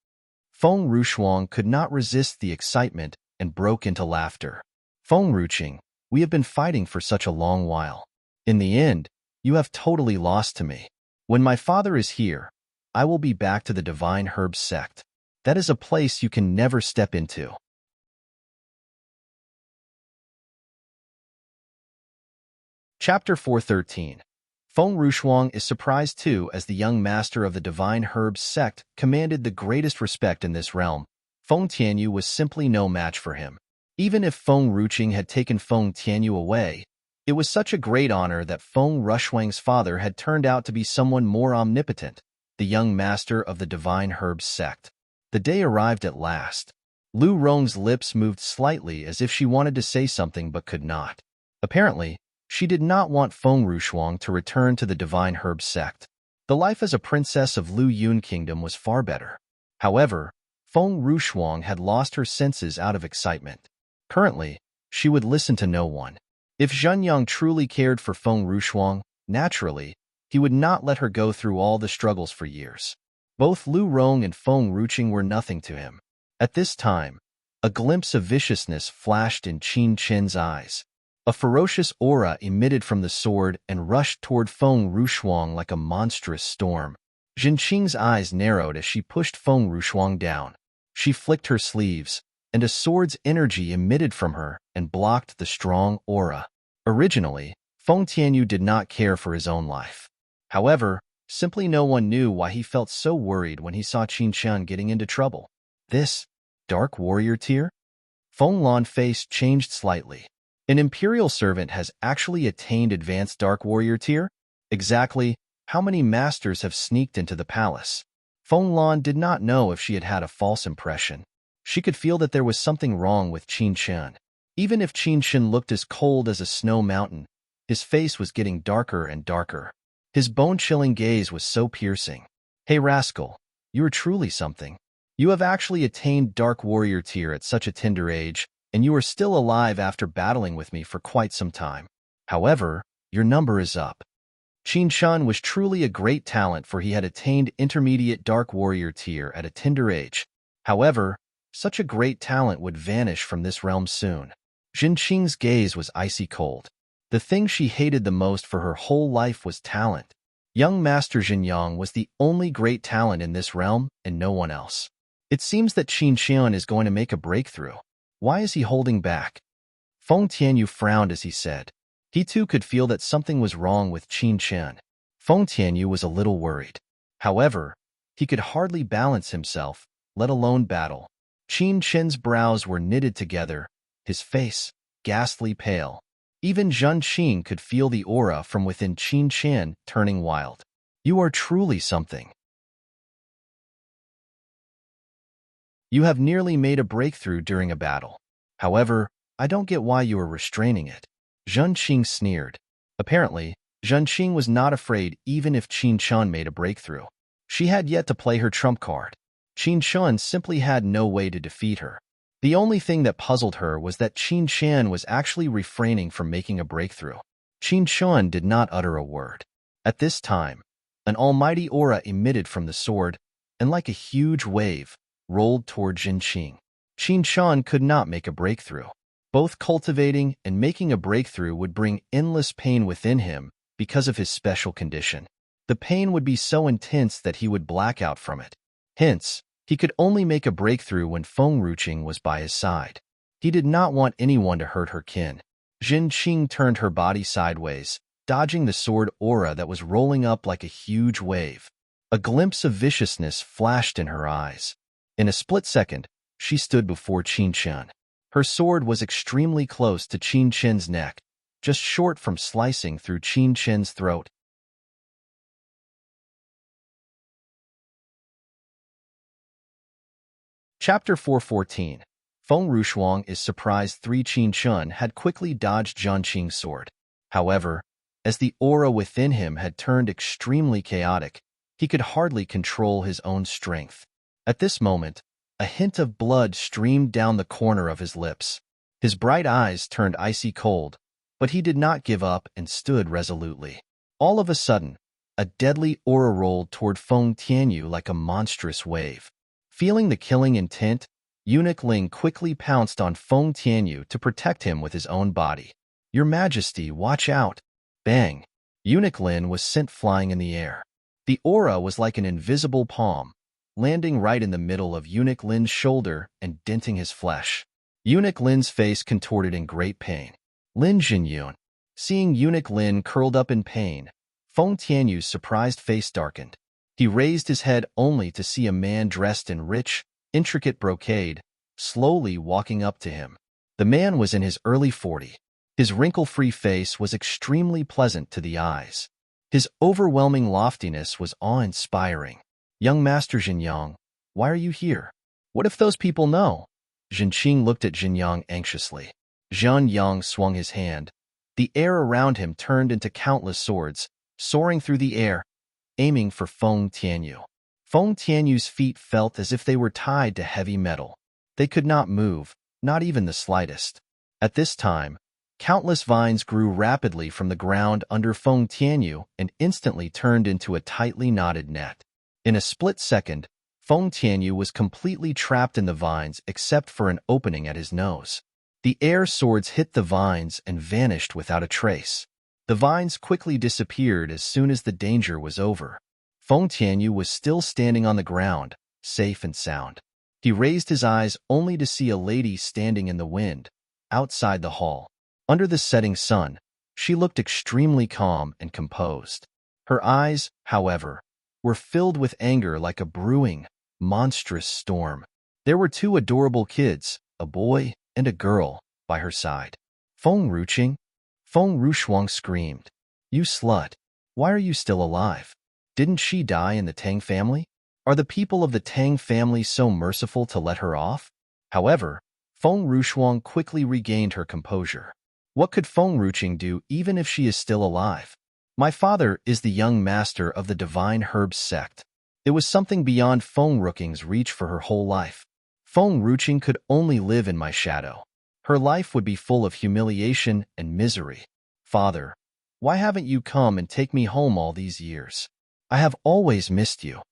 Feng Rushuang could not resist the excitement and broke into laughter. "Feng Ruqing, we have been fighting for such a long while. In the end, you have totally lost to me. When my father is here, I will be back to the Divine Herbs sect. That is a place you can never step into." Chapter 413. Feng Rushuang is surprised too as the young master of the Divine Herbs sect commanded the greatest respect in this realm. Feng Tianyu was simply no match for him. Even if Feng Ruqing had taken Feng Tianyu away, it was such a great honor that Feng Rushuang's father had turned out to be someone more omnipotent, the young master of the Divine Herbs sect. The day arrived at last. Lu Rong's lips moved slightly as if she wanted to say something but could not. Apparently, she did not want Feng Rushuang to return to the Divine Herbs sect. The life as a princess of Lu Yun Kingdom was far better. However, Feng Rushuang had lost her senses out of excitement. Currently, she would listen to no one. If Zhenyang truly cared for Feng Rushuang, naturally, he would not let her go through all the struggles for years. Both Lu Rong and Feng Ruqing were nothing to him. At this time, a glimpse of viciousness flashed in Qin Chen's eyes. A ferocious aura emitted from the sword and rushed toward Feng Rushuang like a monstrous storm. Jinqing's eyes narrowed as she pushed Feng Rushuang down. She flicked her sleeves, and a sword's energy emitted from her and blocked the strong aura. Originally, Feng Tianyu did not care for his own life. However, simply no one knew why he felt so worried when he saw Qin Shan getting into trouble. This dark warrior tier? Feng Lan's face changed slightly. An imperial servant has actually attained advanced dark warrior tier? Exactly how many masters have sneaked into the palace? Feng Lan did not know if she had had a false impression. She could feel that there was something wrong with Qin Shan. Even if Qin Shan looked as cold as a snow mountain, his face was getting darker and darker. His bone-chilling gaze was so piercing. Hey rascal, you are truly something. You have actually attained dark warrior tier at such a tender age, and you are still alive after battling with me for quite some time. However, your number is up. Qin Shan was truly a great talent, for he had attained intermediate dark warrior tier at a tender age. However, such a great talent would vanish from this realm soon. Jinqing's gaze was icy cold. The thing she hated the most for her whole life was talent. Young Master Jinyang was the only great talent in this realm and no one else. It seems that Qin Shan is going to make a breakthrough. Why is he holding back? Feng Tianyu frowned as he said. He too could feel that something was wrong with Qin Shan. Feng Tianyu was a little worried. However, he could hardly balance himself, let alone battle. Qin Shan's brows were knitted together, his face ghastly pale. Even Zhen Qing could feel the aura from within Qin Shan turning wild. You are truly something. You have nearly made a breakthrough during a battle. However, I don't get why you are restraining it. Zhen Qing sneered. Apparently, Zhen Qing was not afraid even if Qin Shan made a breakthrough. She had yet to play her trump card. Qin Shan simply had no way to defeat her. The only thing that puzzled her was that Qin Shan was actually refraining from making a breakthrough. Qin Shan did not utter a word. At this time, an almighty aura emitted from the sword, and like a huge wave, rolled toward Zhen Qing. Qin Shan could not make a breakthrough. Both cultivating and making a breakthrough would bring endless pain within him because of his special condition. The pain would be so intense that he would black out from it. Hence, he could only make a breakthrough when Feng Ruqing was by his side. He did not want anyone to hurt her kin. Zhen Qing turned her body sideways, dodging the sword aura that was rolling up like a huge wave. A glimpse of viciousness flashed in her eyes. In a split second, she stood before Qin Shan. Her sword was extremely close to Qin Shan's neck, just short from slicing through Qin Shan's throat. Chapter 414. Feng Rushuang is surprised Qin Shan had quickly dodged Zhen Qing's sword. However, as the aura within him had turned extremely chaotic, he could hardly control his own strength. At this moment, a hint of blood streamed down the corner of his lips. His bright eyes turned icy cold, but he did not give up and stood resolutely. All of a sudden, a deadly aura rolled toward Feng Tianyu like a monstrous wave. Feeling the killing intent, Eunuch Ling quickly pounced on Feng Tianyu to protect him with his own body. Your Majesty, watch out! Bang! Eunuch Lin was sent flying in the air. The aura was like an invisible palm, landing right in the middle of Eunuch Lin's shoulder and denting his flesh. Eunuch Lin's face contorted in great pain. Lin Jinyun. Seeing Eunuch Lin curled up in pain, Feng Tianyu's surprised face darkened. He raised his head only to see a man dressed in rich, intricate brocade, slowly walking up to him. The man was in his early 40s. His wrinkle-free face was extremely pleasant to the eyes. His overwhelming loftiness was awe-inspiring. Young Master Jinyang, why are you here? What if those people know? Jinqing looked at Jinyang anxiously. Zhan Yang swung his hand. The air around him turned into countless swords, soaring through the air, aiming for Feng Tianyu. Feng Tianyu's feet felt as if they were tied to heavy metal. They could not move, not even the slightest. At this time, countless vines grew rapidly from the ground under Feng Tianyu and instantly turned into a tightly knotted net. In a split second, Feng Tianyu was completely trapped in the vines except for an opening at his nose. The air swords hit the vines and vanished without a trace. The vines quickly disappeared as soon as the danger was over. Feng Tianyu was still standing on the ground, safe and sound. He raised his eyes only to see a lady standing in the wind, outside the hall. Under the setting sun, she looked extremely calm and composed. Her eyes, however, were filled with anger like a brewing, monstrous storm. There were two adorable kids, a boy and a girl, by her side. Feng Ruqing? Feng Rushuang screamed. You slut! Why are you still alive? Didn't she die in the Tang family? Are the people of the Tang family so merciful to let her off? However, Feng Rushuang quickly regained her composure. What could Feng Ruqing do even if she is still alive? My father is the young master of the divine herbs sect. It was something beyond Feng Ruqing's reach for her whole life. Feng Ruqing could only live in my shadow. Her life would be full of humiliation and misery. Father, why haven't you come and take me home all these years? I have always missed you.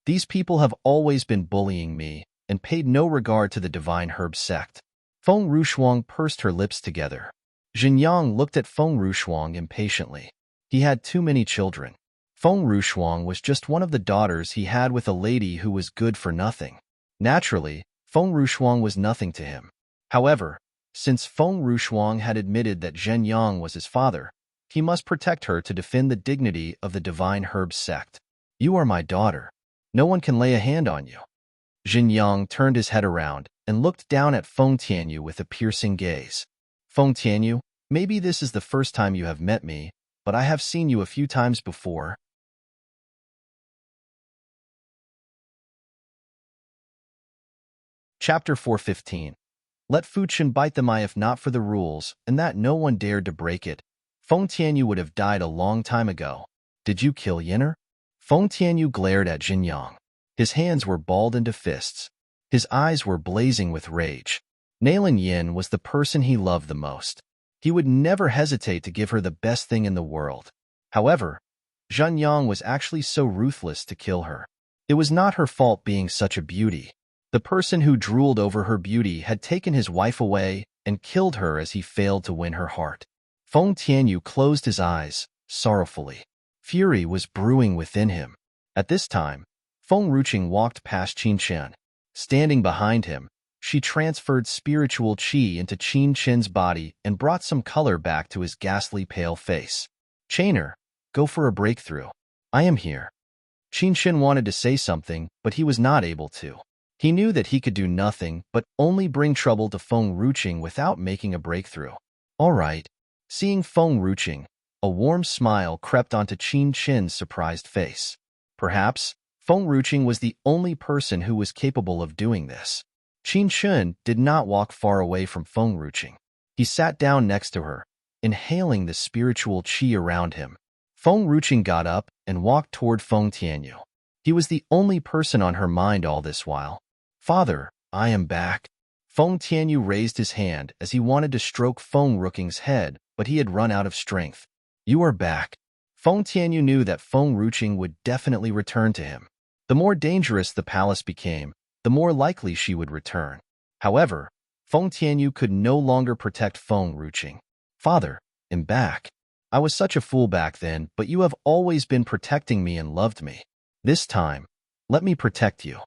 These people have always been bullying me and paid no regard to the divine herb sect. Feng Rushuang pursed her lips together. Xinjiang looked at Feng Rushuang impatiently. He had too many children. Feng Rushuang was just one of the daughters he had with a lady who was good for nothing. Naturally, Feng Rushuang was nothing to him. However, since Feng Rushuang had admitted that Zhen Yang was his father, he must protect her to defend the dignity of the divine herb sect. You are my daughter. No one can lay a hand on you. Xinjiang turned his head around and looked down at Feng Tianyu with a piercing gaze. Feng Tianyu, maybe this is the first time you have met me, but I have seen you a few times before. Chapter 415. Let Fuchen bite the eye if not for the rules, and that no one dared to break it. Feng Tianyu would have died a long time ago. Did you kill Yinner? Feng Tianyu glared at Xinjiang. His hands were balled into fists. His eyes were blazing with rage. Nailin Yin was the person he loved the most. He would never hesitate to give her the best thing in the world. However, Zhen Yang was actually so ruthless to kill her. It was not her fault being such a beauty. The person who drooled over her beauty had taken his wife away and killed her as he failed to win her heart. Feng Tianyu closed his eyes, sorrowfully. Fury was brewing within him. At this time, Feng Ruqing walked past Qin Chen. Standing behind him, she transferred spiritual qi into Qin Chen's body and brought some color back to his ghastly pale face. Chainer, go for a breakthrough. I am here. Qin Chen wanted to say something, but he was not able to. He knew that he could do nothing but only bring trouble to Feng Ruqing without making a breakthrough. All right. Seeing Feng Ruqing, a warm smile crept onto Qin Chen's surprised face. Perhaps, Feng Ruqing was the only person who was capable of doing this. Qin Chen did not walk far away from Feng Ruqing. He sat down next to her, inhaling the spiritual qi around him. Feng Ruqing got up and walked toward Feng Tianyu. He was the only person on her mind all this while. Father, I am back. Feng Tianyu raised his hand as he wanted to stroke Feng Ruqing's head, but he had run out of strength. You are back. Feng Tianyu knew that Feng Ruqing would definitely return to him. The more dangerous the palace became, the more likely she would return. However, Feng Tianyu could no longer protect Feng Ruqing. Father, I'm back. I was such a fool back then, but you have always been protecting me and loved me. This time, let me protect you.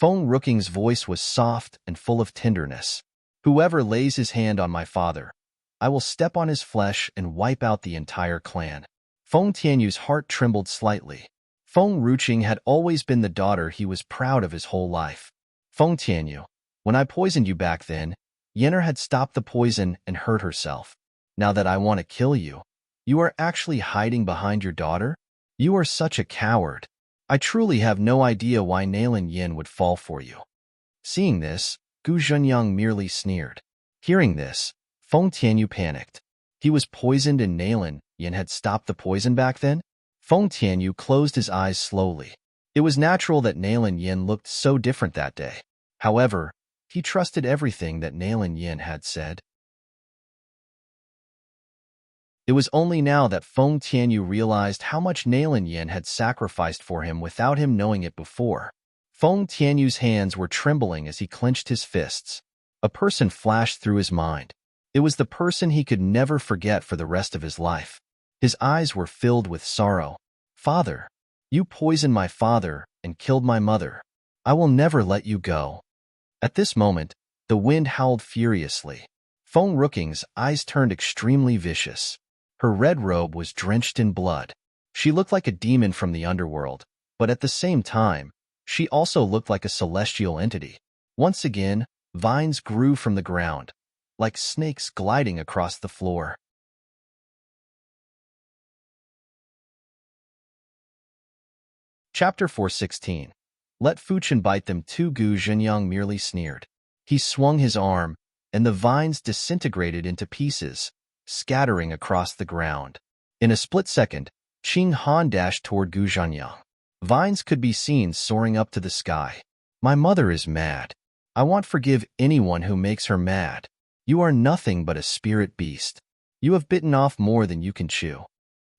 Feng Ruqing's voice was soft and full of tenderness. Whoever lays his hand on my father, I will step on his flesh and wipe out the entire clan. Feng Tianyu's heart trembled slightly. Feng Ruqing had always been the daughter he was proud of his whole life. Feng Tianyu, when I poisoned you back then, Yenner had stopped the poison and hurt herself. Now that I want to kill you, you are actually hiding behind your daughter? You are such a coward. I truly have no idea why Nailin Yin would fall for you. Seeing this, Gu Zhenyang merely sneered. Hearing this, Feng Tianyu panicked. He was poisoned and Nailin Yin had stopped the poison back then? Feng Tianyu closed his eyes slowly. It was natural that Nailin Yin looked so different that day. However, he trusted everything that Nailin Yin had said. It was only now that Feng Tianyu realized how much Nailin Yin had sacrificed for him without him knowing it before. Feng Tianyu's hands were trembling as he clenched his fists. A person flashed through his mind. It was the person he could never forget for the rest of his life. His eyes were filled with sorrow. "Father, you poisoned my father and killed my mother. I will never let you go." At this moment, the wind howled furiously. Feng Rooking's eyes turned extremely vicious. Her red robe was drenched in blood. She looked like a demon from the underworld, but at the same time, she also looked like a celestial entity. Once again, vines grew from the ground, like snakes gliding across the floor. Chapter 416. Let Fuchen bite them too. Gu Zhenyang merely sneered. He swung his arm, and the vines disintegrated into pieces, scattering across the ground. In a split second, Qing Han dashed toward Gu Zhenyang. Vines could be seen soaring up to the sky. "My mother is mad. I won't forgive anyone who makes her mad. You are nothing but a spirit beast. You have bitten off more than you can chew."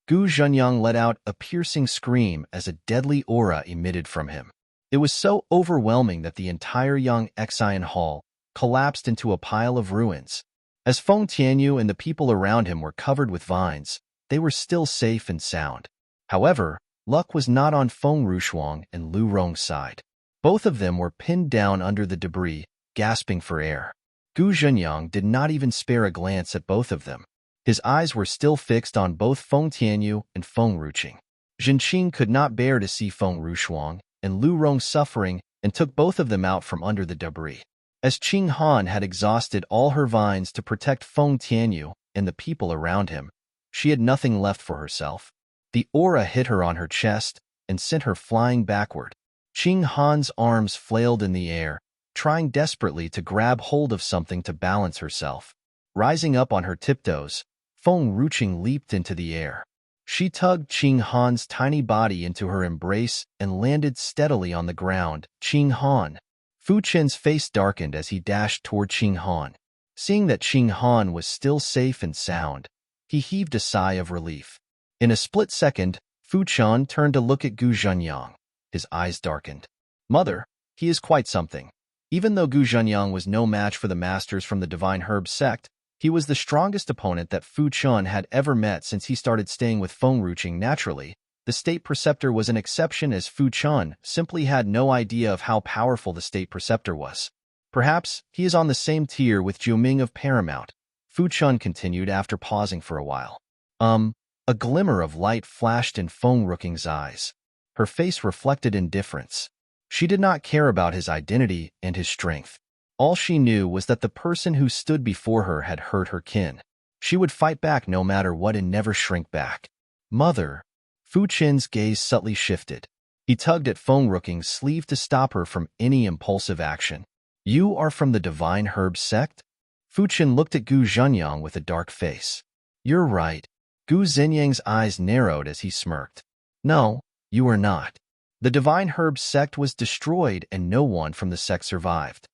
Gu Zhenyang let out a piercing scream as a deadly aura emitted from him. It was so overwhelming that the entire Young Xian Hall collapsed into a pile of ruins. As Feng Tianyu and the people around him were covered with vines, they were still safe and sound. However, luck was not on Feng Rushuang and Lu Rong's side. Both of them were pinned down under the debris, gasping for air. Gu Zhenyang did not even spare a glance at both of them. His eyes were still fixed on both Feng Tianyu and Feng Ruqing. Zhenqing could not bear to see Feng Rushuang and Lu Rong suffering and took both of them out from under the debris. As Qing Han had exhausted all her vines to protect Feng Tianyu and the people around him, she had nothing left for herself. The aura hit her on her chest and sent her flying backward. Qing Han's arms flailed in the air, trying desperately to grab hold of something to balance herself. Rising up on her tiptoes, Feng Ruqing leaped into the air. She tugged Qing Han's tiny body into her embrace and landed steadily on the ground. "Qing Han." Fu Chen's face darkened as he dashed toward Qing Han. Seeing that Qing Han was still safe and sound, he heaved a sigh of relief. In a split second, Fu Chen turned to look at Gu Zhenyang. His eyes darkened. "Mother, he is quite something." Even though Gu Zhenyang was no match for the masters from the Divine Herb sect, he was the strongest opponent that Fu Chen had ever met since he started staying with Feng Ruqing. Naturally, the State Preceptor was an exception, as Fu Chen simply had no idea of how powerful the State Preceptor was. "Perhaps he is on the same tier with Jiuming of Paramount," Fu Chen continued after pausing for a while. A glimmer of light flashed in Feng Ruqing's eyes. Her face reflected indifference. She did not care about his identity and his strength. All she knew was that the person who stood before her had hurt her kin. She would fight back no matter what and never shrink back. "Mother." Fu Chen's gaze subtly shifted. He tugged at Feng Ruqing's sleeve to stop her from any impulsive action. "You are from the Divine Herb sect?" Fu Chen looked at Gu Zhenyang with a dark face. "You're right." Gu Zhenyang's eyes narrowed as he smirked. "No, you are not. The Divine Herb sect was destroyed and no one from the sect survived."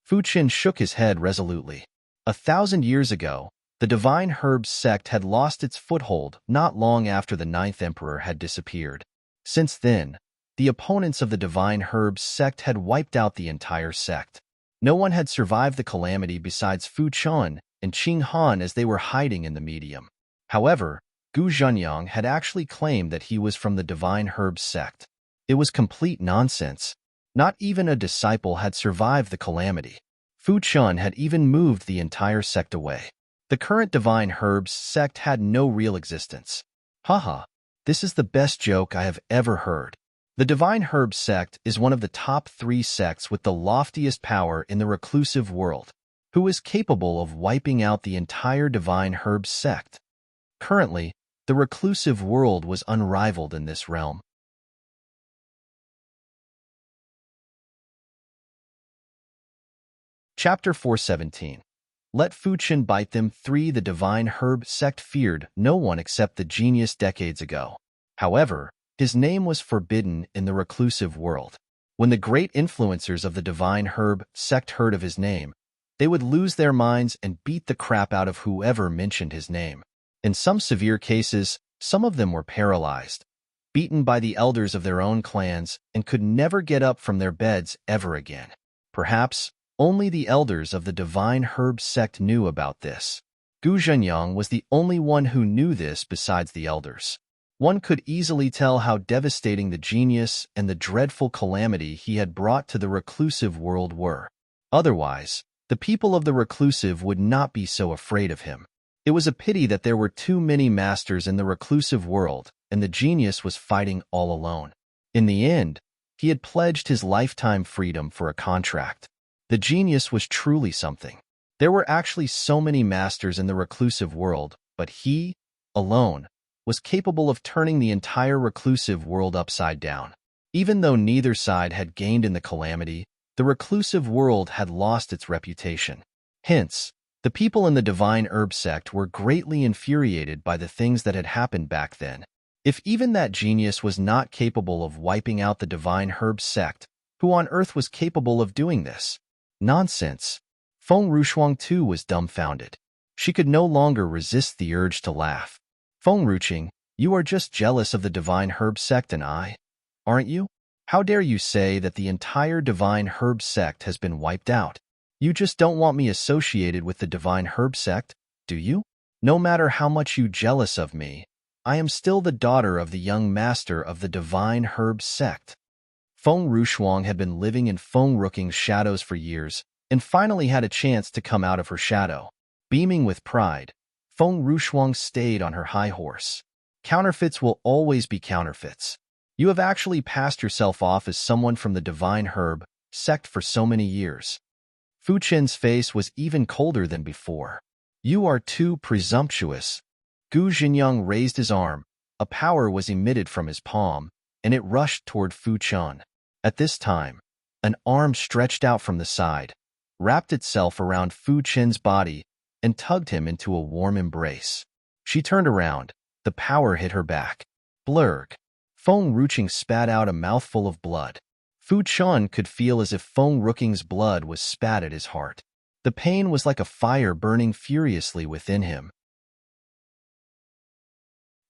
Fu Chen shook his head resolutely. 1,000 years ago, the Divine Herb sect had lost its foothold not long after the 9th Emperor had disappeared. Since then, the opponents of the Divine Herb sect had wiped out the entire sect. No one had survived the calamity besides Fu Chen and Qing Han, as they were hiding in the medium. However, Gu Zhenyang had actually claimed that he was from the Divine Herb sect. It was complete nonsense. Not even a disciple had survived the calamity. Fu Chen had even moved the entire sect away. The current Divine Herbs sect had no real existence. Haha, this is the best joke I have ever heard. The Divine Herb sect is one of the top 3 sects with the loftiest power in the reclusive world, who is capable of wiping out the entire Divine Herb sect. Currently, the reclusive world was unrivaled in this realm. Chapter 417. Let Fu Chen bite them. 3. The Divine Herb sect feared no one except the genius decades ago. However, his name was forbidden in the reclusive world. When the great influencers of the Divine Herb sect heard of his name, they would lose their minds and beat the crap out of whoever mentioned his name. In some severe cases, some of them were paralyzed. beaten by the elders of their own clans, and could never get up from their beds ever again. Perhaps only the elders of the Divine Herb sect knew about this. Gu Zhenyang was the only one who knew this besides the elders. One could easily tell how devastating the genius and the dreadful calamity he had brought to the reclusive world were. Otherwise, the people of the reclusive would not be so afraid of him. It was a pity that there were too many masters in the reclusive world, and the genius was fighting all alone. In the end, he had pledged his lifetime freedom for a contract. The genius was truly something. There were actually so many masters in the reclusive world, but he, alone, was capable of turning the entire reclusive world upside down. Even though neither side had gained in the calamity, the reclusive world had lost its reputation. Hence, the people in the Divine Herb sect were greatly infuriated by the things that had happened back then. If even that genius was not capable of wiping out the Divine Herb sect, who on earth was capable of doing this? Nonsense. Feng Rushuang too was dumbfounded. She could no longer resist the urge to laugh. Feng Ruqing, you are just jealous of the Divine Herb sect and I, aren't you? How dare you say that the entire Divine Herb sect has been wiped out? You just don't want me associated with the Divine Herb sect, do you? No matter how much you jealous of me, I am still the daughter of the young master of the Divine Herb sect. Feng Rushuang had been living in Feng Ruqing's shadows for years, and finally had a chance to come out of her shadow. Beaming with pride, Feng Rushuang stayed on her high horse. Counterfeits will always be counterfeits. You have actually passed yourself off as someone from the Divine Herb sect for so many years. Fu Qin's face was even colder than before. You are too presumptuous. Gu Zhenyang raised his arm. A power was emitted from his palm, and it rushed toward Fu Qin. At this time, an arm stretched out from the side, wrapped itself around Fu Qin's body, and tugged him into a warm embrace. She turned around. The power hit her back. Blurg. Feng Ruqing spat out a mouthful of blood. Fu Qin could feel as if Feng Ruqing's blood was spat at his heart. The pain was like a fire burning furiously within him.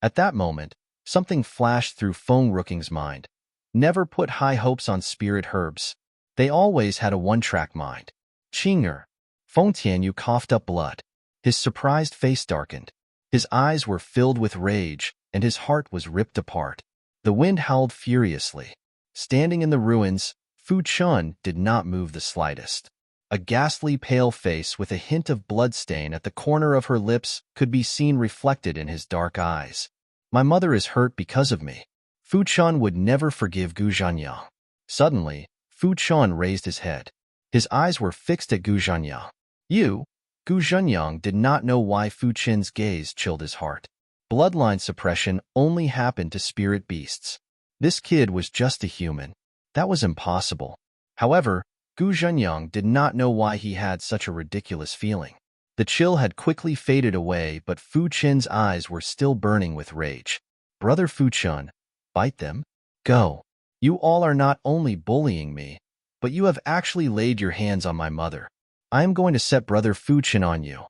At that moment, something flashed through Feng Ruqing's mind. Never put high hopes on spirit herbs. They always had a one-track mind. Qing'er. Feng Tianyu coughed up blood. His surprised face darkened. His eyes were filled with rage, and his heart was ripped apart. The wind howled furiously. Standing in the ruins, Fu Qin did not move the slightest. A ghastly pale face with a hint of bloodstain at the corner of her lips could be seen reflected in his dark eyes. My mother is hurt because of me. Fu Qin would never forgive Gu Zhenyang. Suddenly, Fu Qin raised his head. His eyes were fixed at Gu Zhenyang. Gu Zhenyang did not know why Fu Qin's gaze chilled his heart. Bloodline suppression only happened to spirit beasts. This kid was just a human. That was impossible. However, Gu Zhenyang did not know why he had such a ridiculous feeling. The chill had quickly faded away, but Fu Qin's eyes were still burning with rage. Brother Fu Qin, bite them? Go. You all are not only bullying me, but you have actually laid your hands on my mother. I am going to set Brother Fu Qin on you.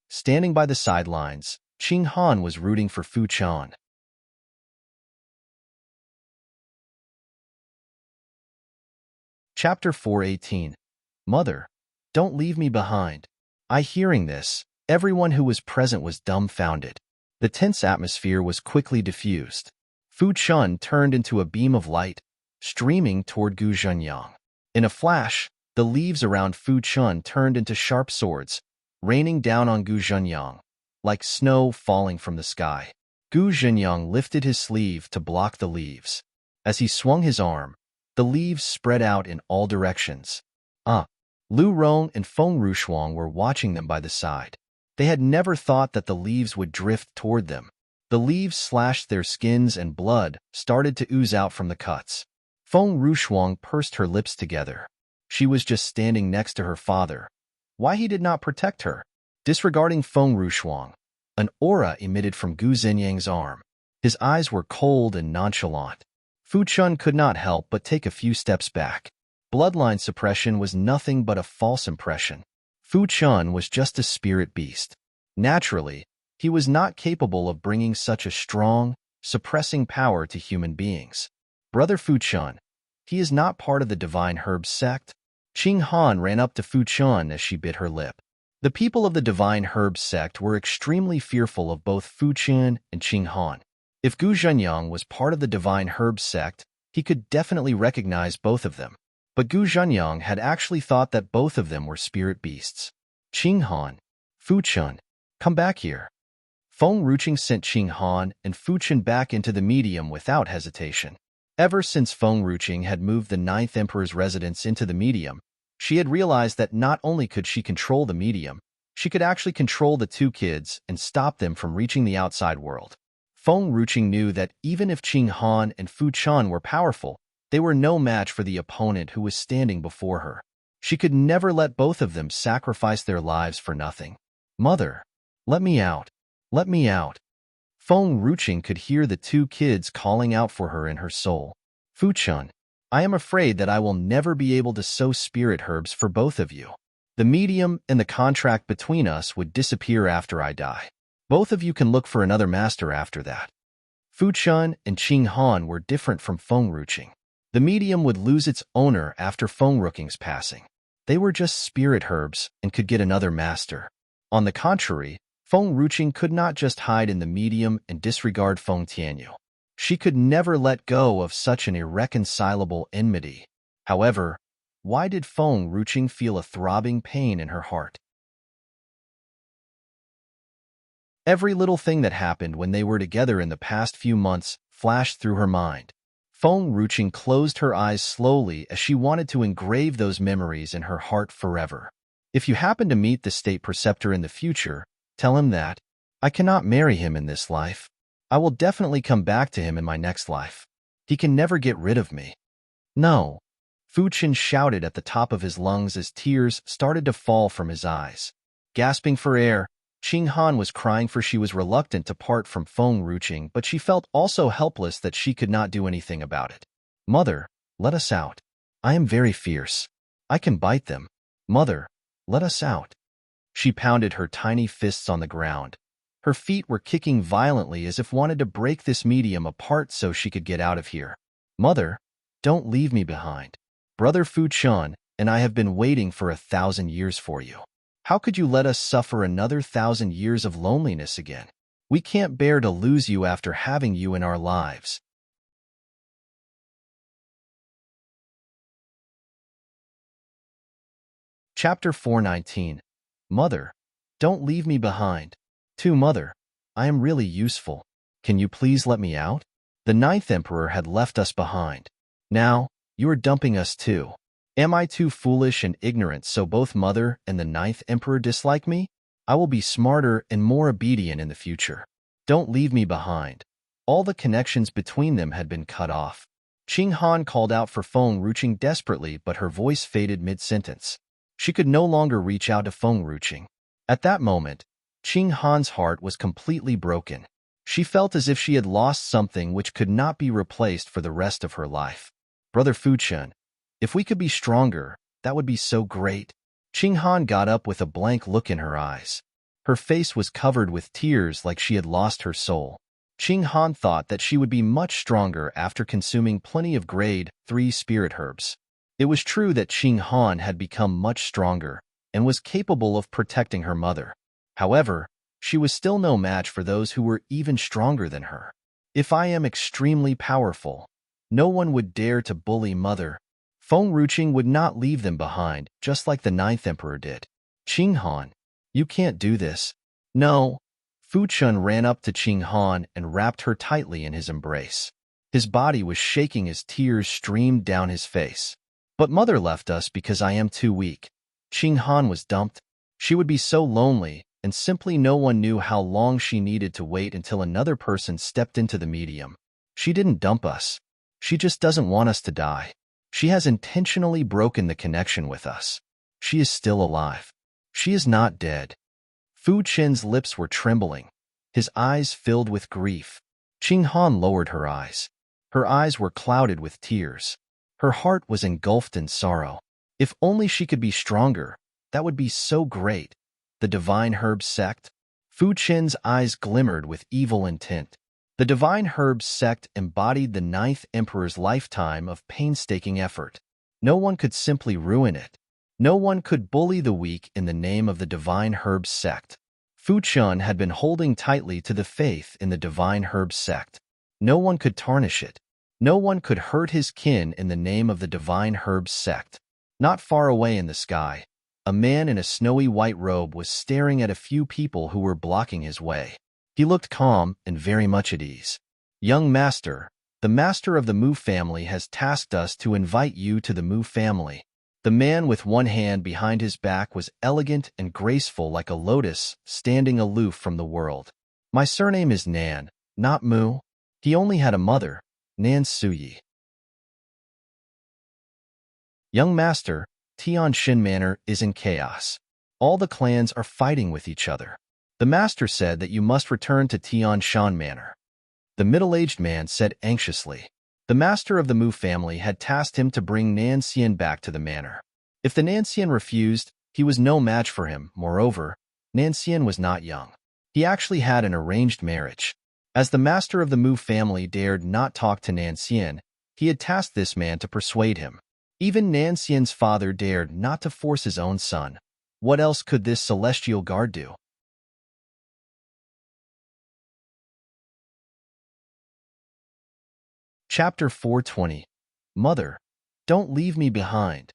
Standing by the sidelines, Qing Han was rooting for Fu Qin. Chapter 418. Mother, don't leave me behind. Hearing this, everyone who was present was dumbfounded. The tense atmosphere was quickly diffused. Fu Qin turned into a beam of light, streaming toward Gu Zhenyang. In a flash, the leaves around Fu Qin turned into sharp swords, raining down on Gu Zhenyang, like snow falling from the sky. Gu Zhenyang lifted his sleeve to block the leaves. As he swung his arm, the leaves spread out in all directions. Lu Rong and Feng Rushuang were watching them by the side. They had never thought that the leaves would drift toward them. The leaves slashed their skins and blood started to ooze out from the cuts. Feng Rushuang pursed her lips together. She was just standing next to her father. Why he did not protect her? Disregarding Feng Rushuang, an aura emitted from Gu Zhenyang's arm. His eyes were cold and nonchalant. Fu Qin could not help but take a few steps back. Bloodline suppression was nothing but a false impression. Fu Qin was just a spirit beast. Naturally, he was not capable of bringing such a strong, suppressing power to human beings. Brother Fuchun, he is not part of the Divine Herb sect. Qing Han ran up to Fuchun as she bit her lip. The people of the Divine Herb sect were extremely fearful of both Fuchun and Qing Han. If Gu Zhenyang was part of the Divine Herb sect, he could definitely recognize both of them. But Gu Zhenyang had actually thought that both of them were spirit beasts. Qing Han, Fuchun, come back here. Feng Ruqing sent Qing Han and Fuchun back into the medium without hesitation. Ever since Feng Ruqing had moved the Ninth Emperor's residence into the medium, she had realized that not only could she control the medium, she could actually control the two kids and stop them from reaching the outside world. Feng Ruqing knew that even if Qing Han and Fuchun were powerful, they were no match for the opponent who was standing before her. She could never let both of them sacrifice their lives for nothing. Mother, let me out. Let me out. Feng Ruqing could hear the two kids calling out for her in her soul. Fuchun, I am afraid that I will never be able to sow spirit herbs for both of you. The medium and the contract between us would disappear after I die. Both of you can look for another master after that. Fuchun and Qing Han were different from Feng Ruqing. The medium would lose its owner after Feng Ruqing's passing. They were just spirit herbs and could get another master. On the contrary, Feng Ruqing could not just hide in the medium and disregard Feng Tianyu. She could never let go of such an irreconcilable enmity. However, why did Feng Ruqing feel a throbbing pain in her heart? Every little thing that happened when they were together in the past few months flashed through her mind. Feng Ruqing closed her eyes slowly as she wanted to engrave those memories in her heart forever. If you happen to meet the state preceptor in the future, tell him that I cannot marry him in this life. I will definitely come back to him in my next life. He can never get rid of me. No. Fuchun shouted at the top of his lungs as tears started to fall from his eyes. Gasping for air, Qing Han was crying for she was reluctant to part from Feng Ruqing, but she felt also helpless that she could not do anything about it. Mother, let us out. I am very fierce. I can bite them. Mother, let us out. She pounded her tiny fists on the ground. Her feet were kicking violently as if wanted to break this medium apart so she could get out of here. Mother, don't leave me behind. Brother Fuchun and I have been waiting for 1,000 years for you. How could you let us suffer another 1,000 years of loneliness again? We can't bear to lose you after having you in our lives. Chapter 419. Mother, don't leave me behind. To Mother, I am really useful. Can you please let me out? The Ninth Emperor had left us behind. Now, you are dumping us too. Am I too foolish and ignorant so both Mother and the Ninth Emperor dislike me? I will be smarter and more obedient in the future. Don't leave me behind. All the connections between them had been cut off. Qing Han called out for Feng Ruqing desperately, but her voice faded mid-sentence. She could no longer reach out to Feng Ruqing. At that moment, Qing Han's heart was completely broken. She felt as if she had lost something which could not be replaced for the rest of her life. Brother Fuchun, if we could be stronger, that would be so great. Qing Han got up with a blank look in her eyes. Her face was covered with tears like she had lost her soul. Qing Han thought that she would be much stronger after consuming plenty of grade 3 spirit herbs. It was true that Qing Han had become much stronger and was capable of protecting her mother. However, she was still no match for those who were even stronger than her. If I am extremely powerful, no one would dare to bully Mother. Feng Ruqing would not leave them behind, just like the Ninth Emperor did. Qing Han, you can't do this. No. Fuchun ran up to Qing Han and wrapped her tightly in his embrace. His body was shaking as tears streamed down his face. But Mother left us because I am too weak. Qing Han was dumped. She would be so lonely, and simply no one knew how long she needed to wait until another person stepped into the medium. She didn't dump us. She just doesn't want us to die. She has intentionally broken the connection with us. She is still alive. She is not dead. Fu Qin's lips were trembling. His eyes filled with grief. Qing Han lowered her eyes. Her eyes were clouded with tears. Her heart was engulfed in sorrow. If only she could be stronger, that would be so great. The Divine Herb sect? Fu Qin's eyes glimmered with evil intent. The Divine Herbs sect embodied the ninth emperor's lifetime of painstaking effort. No one could simply ruin it. No one could bully the weak in the name of the Divine Herbs sect. Fu Chun had been holding tightly to the faith in the Divine Herbs sect. No one could tarnish it. No one could hurt his kin in the name of the Divine Herbs sect. Not far away in the sky, a man in a snowy white robe was staring at a few people who were blocking his way. He looked calm and very much at ease. "Young master, the master of the Mu family has tasked us to invite you to the Mu family." The man with one hand behind his back was elegant and graceful like a lotus, standing aloof from the world. "My surname is Nan, not Mu." He only had a mother, Nan Suyi. "Young master, Tianshan Manor is in chaos. All the clans are fighting with each other. The master said that you must return to Tianshan Manor." The middle-aged man said anxiously. The master of the Mu family had tasked him to bring Nanxian back to the manor. If the Nanxian refused, he was no match for him. Moreover, Nanxian was not young. He actually had an arranged marriage. As the master of the Mu family dared not talk to Nanxian, he had tasked this man to persuade him. Even Nanxian's father dared not to force his own son. What else could this celestial guard do? Chapter 420. Mother, don't leave me behind.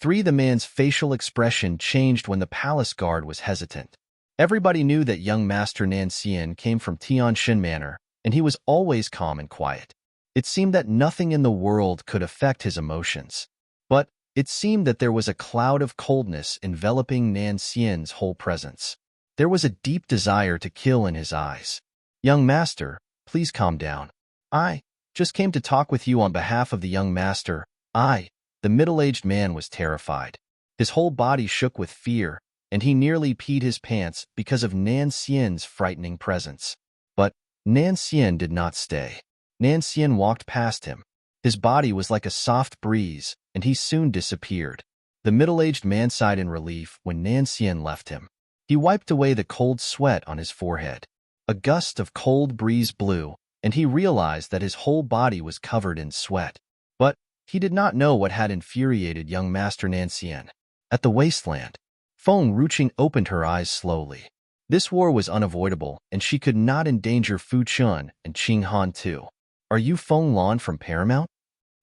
3. The man's facial expression changed when the palace guard was hesitant. Everybody knew that young Master Nanxian came from Tianshan Manor, and he was always calm and quiet. It seemed that nothing in the world could affect his emotions. But it seemed that there was a cloud of coldness enveloping Nanxian's whole presence. There was a deep desire to kill in his eyes. "Young master, please calm down. I just came to talk with you on behalf of the young master." The middle-aged man was terrified. His whole body shook with fear, and he nearly peed his pants because of Nanxian's frightening presence. But Nanxian did not stay. Nanxian walked past him. His body was like a soft breeze, and he soon disappeared. The middle-aged man sighed in relief when Nanxian left him. He wiped away the cold sweat on his forehead. A gust of cold breeze blew, and he realized that his whole body was covered in sweat. But he did not know what had infuriated young Master Nanxian. At the wasteland, Feng Ruqing opened her eyes slowly. This war was unavoidable, and she could not endanger Fu Chun and Qing Han too. "Are you Feng Lan from Paramount?"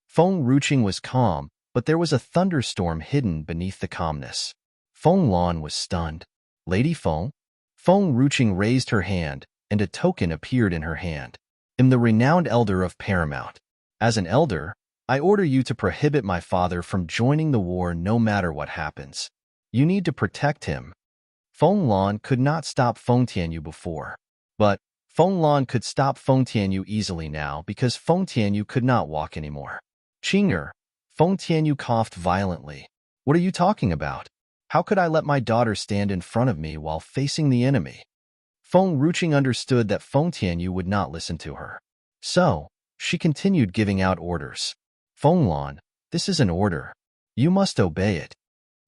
Feng Ruqing was calm, but there was a thunderstorm hidden beneath the calmness. Feng Lan was stunned. "Lady Feng?" Feng Ruqing raised her hand, and a token appeared in her hand. "I'm the renowned elder of Paramount. As an elder, I order you to prohibit my father from joining the war no matter what happens. You need to protect him." Feng Lan could not stop Feng Tianyu before, but Feng Lan could stop Feng Tianyu easily now because Feng Tianyu could not walk anymore. "Qinger," Feng Tianyu coughed violently. "What are you talking about? How could I let my daughter stand in front of me while facing the enemy?" Feng Ruqing understood that Feng Tianyu would not listen to her. So, she continued giving out orders. "Feng Lan, this is an order. You must obey it."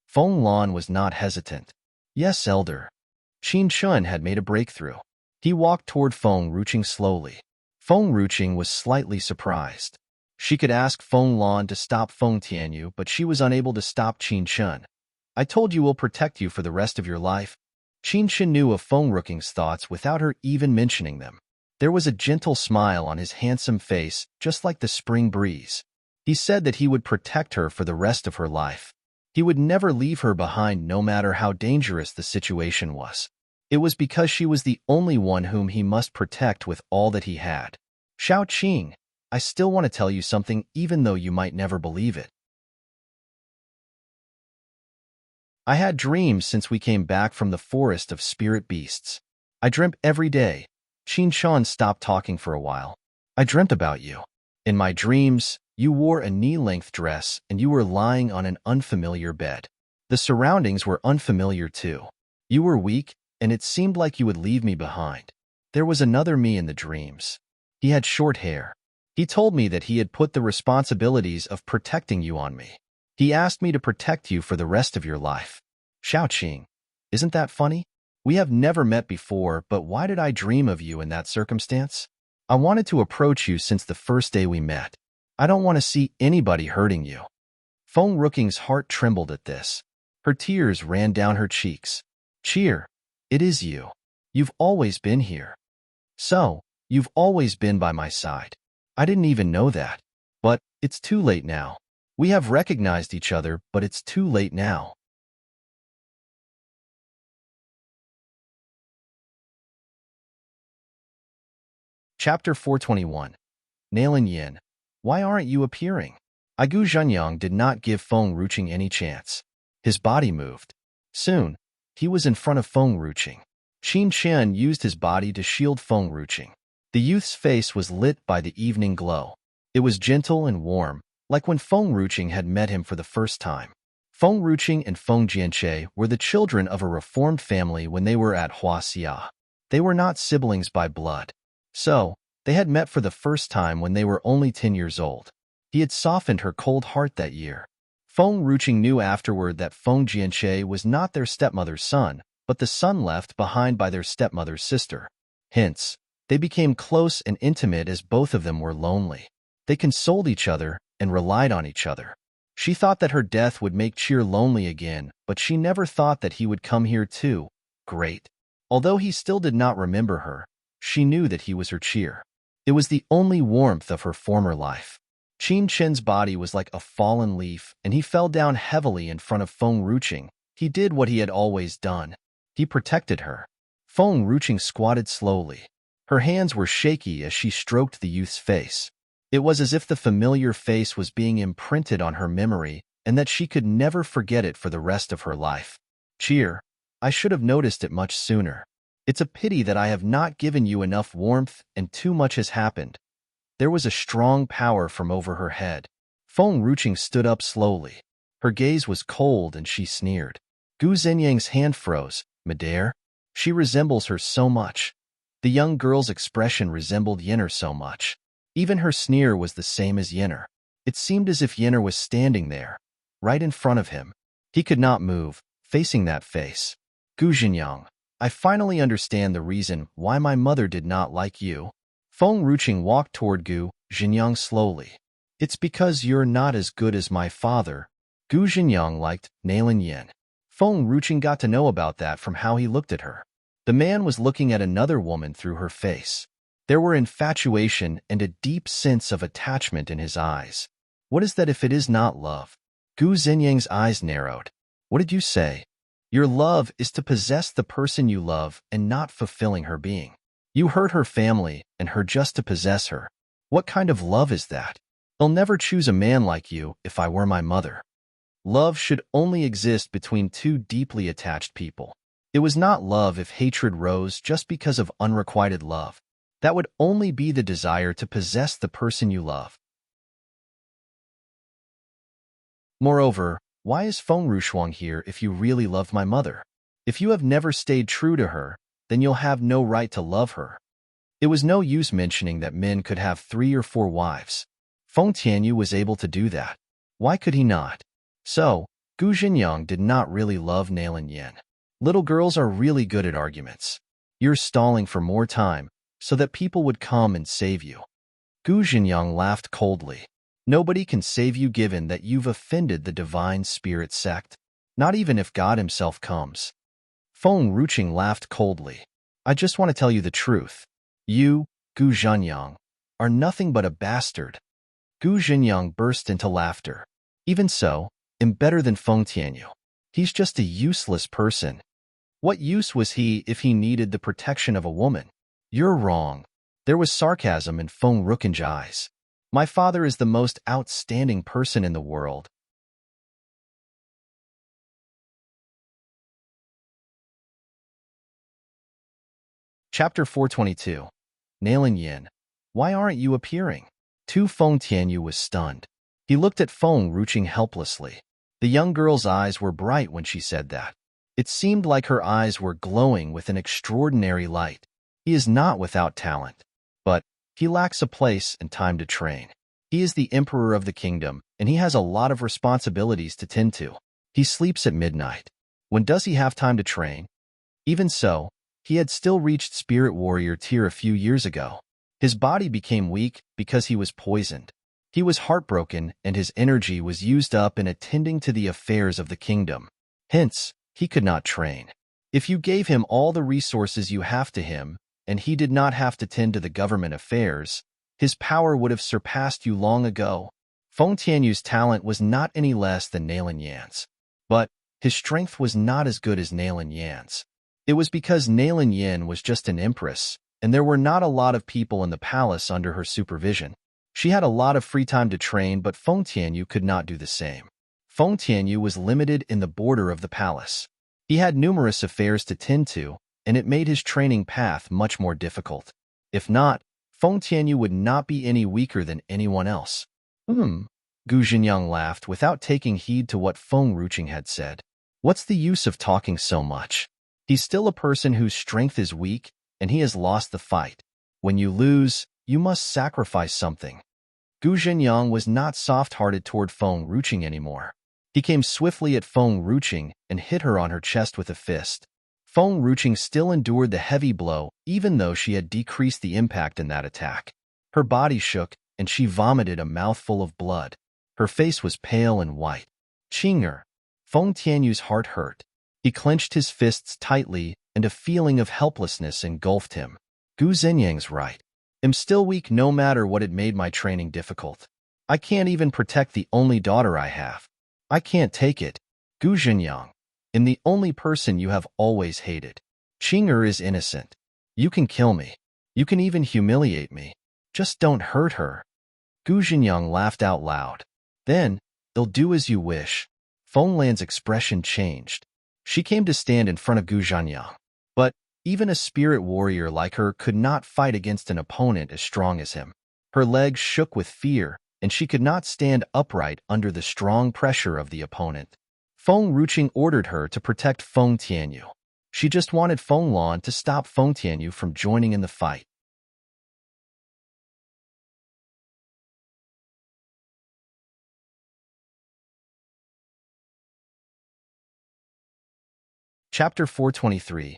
Feng Lan was not hesitant. "Yes, elder." Qin Chun had made a breakthrough. He walked toward Feng Ruqing slowly. Feng Ruqing was slightly surprised. She could ask Feng Lan to stop Feng Tianyu, but she was unable to stop Qin Chun. "I told you we'll protect you for the rest of your life." Qin Chun knew of Feng Ruqing's thoughts without her even mentioning them. There was a gentle smile on his handsome face, just like the spring breeze. He said that he would protect her for the rest of her life. He would never leave her behind no matter how dangerous the situation was. It was because she was the only one whom he must protect with all that he had. "Xiao Qing, I still want to tell you something even though you might never believe it. I had dreams since we came back from the forest of spirit beasts. I dreamt every day." Qin Chun stopped talking for a while. "I dreamt about you. In my dreams, you wore a knee-length dress and you were lying on an unfamiliar bed. The surroundings were unfamiliar too. You were weak, and it seemed like you would leave me behind. There was another me in the dreams. He had short hair. He told me that he had put the responsibilities of protecting you on me. He asked me to protect you for the rest of your life." "Xiao Qing, isn't that funny? We have never met before, but why did I dream of you in that circumstance?" I wanted to approach you since the first day we met. I don't want to see anybody hurting you. Feng Ruqing's heart trembled at this. Her tears ran down her cheeks. Cheer, it is you. You've always been here. So, you've always been by my side. I didn't even know that. But, it's too late now. We have recognized each other, but it's too late now. Chapter 421. Nailin Yin. Why aren't you appearing? Gu Zhenyang did not give Feng Ruqing any chance. His body moved. Soon, he was in front of Feng Ruqing. Qin Chen used his body to shield Feng Ruqing. The youth's face was lit by the evening glow. It was gentle and warm, like when Feng Ruqing had met him for the first time. Feng Ruqing and Feng Jianqie were the children of a reformed family when they were at Huaxia. They were not siblings by blood. So, they had met for the first time when they were only 10 years old. He had softened her cold heart that year. Feng Ruqing knew afterward that Feng Jianqie was not their stepmother's son, but the son left behind by their stepmother's sister. Hence, they became close and intimate as both of them were lonely. They consoled each other and relied on each other. She thought that her death would make Cheer lonely again, but she never thought that he would come here too. Great. Although he still did not remember her, she knew that he was her Cheer. It was the only warmth of her former life. Qin Chen's body was like a fallen leaf, and he fell down heavily in front of Feng Ruqing. He did what he had always done. He protected her. Feng Ruqing squatted slowly. Her hands were shaky as she stroked the youth's face. It was as if the familiar face was being imprinted on her memory, and that she could never forget it for the rest of her life. Cheer, I should have noticed it much sooner. It's a pity that I have not given you enough warmth and too much has happened. There was a strong power from over her head. Feng Ruqing stood up slowly. Her gaze was cold and she sneered. Gu Zhenyang's hand froze. Madare? She resembles her so much. The young girl's expression resembled Yenner so much. Even her sneer was the same as Yenner. It seemed as if Yenner was standing there, right in front of him. He could not move, facing that face. Gu Zhenyang, I finally understand the reason why my mother did not like you. Feng Ruqing walked toward Gu Zhenyang slowly. It's because you're not as good as my father. Gu Zhenyang liked Nailin Yin. Feng Ruqing got to know about that from how he looked at her. The man was looking at another woman through her face. There were infatuation and a deep sense of attachment in his eyes. What is that if it is not love? Gu Zhenyang's eyes narrowed. What did you say? Your love is to possess the person you love and not fulfilling her being. You hurt her family and her just to possess her. What kind of love is that? I'll never choose a man like you if I were my mother. Love should only exist between two deeply attached people. It was not love if hatred rose just because of unrequited love. That would only be the desire to possess the person you love. Moreover, why is Feng Ruquang here if you really love my mother? If you have never stayed true to her, then you'll have no right to love her. It was no use mentioning that men could have 3 or 4 wives. Feng Tianyu was able to do that. Why could he not? So, Gu Zhenyang did not really love Nailin Yin. Little girls are really good at arguments. You're stalling for more time, so that people would come and save you. Gu Zhenyang laughed coldly. Nobody can save you given that you've offended the divine spirit sect. Not even if God himself comes. Feng Ruqing laughed coldly. I just want to tell you the truth. You, Gu Zhenyang, are nothing but a bastard. Gu Zhenyang burst into laughter. Even so, I'm better than Feng Tianyu. He's just a useless person. What use was he if he needed the protection of a woman? You're wrong. There was sarcasm in Feng Ruqing's eyes. My father is the most outstanding person in the world. Chapter 422. Nailin Yin. Why aren't you appearing? Feng Tianyu was stunned. He looked at Feng Ruqing helplessly. The young girl's eyes were bright when she said that. It seemed like her eyes were glowing with an extraordinary light. He is not without talent, but he lacks a place and time to train. He is the emperor of the kingdom, and he has a lot of responsibilities to tend to. He sleeps at midnight. When does he have time to train? Even so, he had still reached Spirit Warrior tier a few years ago. His body became weak because he was poisoned. He was heartbroken and his energy was used up in attending to the affairs of the kingdom. Hence, he could not train. If you gave him all the resources you have to him, and he did not have to tend to the government affairs, his power would have surpassed you long ago. Feng Tianyu's talent was not any less than Nailan Yan's. But his strength was not as good as Nailan Yan's. It was because Nailan Yan was just an empress, and there were not a lot of people in the palace under her supervision. She had a lot of free time to train, but Feng Tianyu could not do the same. Feng Tianyu was limited in the border of the palace. He had numerous affairs to tend to, and it made his training path much more difficult. If not, Feng Tianyu would not be any weaker than anyone else. Gu Zhenyang laughed without taking heed to what Feng Ruqing had said. What's the use of talking so much? He's still a person whose strength is weak, and he has lost the fight. When you lose, you must sacrifice something. Gu Zhenyang was not soft-hearted toward Feng Ruqing anymore. He came swiftly at Feng Ruqing and hit her on her chest with a fist. Feng Ruqing still endured the heavy blow, even though she had decreased the impact in that attack. Her body shook, and she vomited a mouthful of blood. Her face was pale and white. Qing'er. Feng Tianyu's heart hurt. He clenched his fists tightly, and a feeling of helplessness engulfed him. Gu Zhenyang's right. I'm still weak no matter what. It made my training difficult. I can't even protect the only daughter I have. I can't take it. Gu Zhenyang. I'm the only person you have always hated. Qing'er is innocent. You can kill me. You can even humiliate me. Just don't hurt her. Gu Zhenyang laughed out loud. Then, they'll do as you wish. Feng Lan's expression changed. She came to stand in front of Gu Zhenyang. But even a spirit warrior like her could not fight against an opponent as strong as him. Her legs shook with fear, and she could not stand upright under the strong pressure of the opponent. Feng Ruqing ordered her to protect Feng Tianyu. She just wanted Feng Lan to stop Feng Tianyu from joining in the fight. Chapter 423.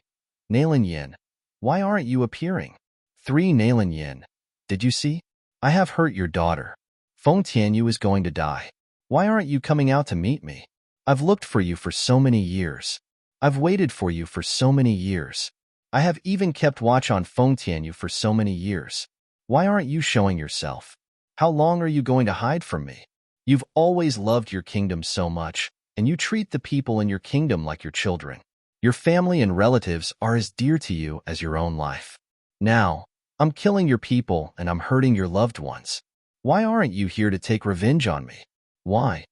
Nailan Yin. Why aren't you appearing? 3. Nailan Yin. Did you see? I have hurt your daughter. Feng Tianyu is going to die. Why aren't you coming out to meet me? I've looked for you for so many years. I've waited for you for so many years. I have even kept watch on Feng Tianyu for so many years. Why aren't you showing yourself? How long are you going to hide from me? You've always loved your kingdom so much, and you treat the people in your kingdom like your children. Your family and relatives are as dear to you as your own life. Now, I'm killing your people and I'm hurting your loved ones. Why aren't you here to take revenge on me? Why?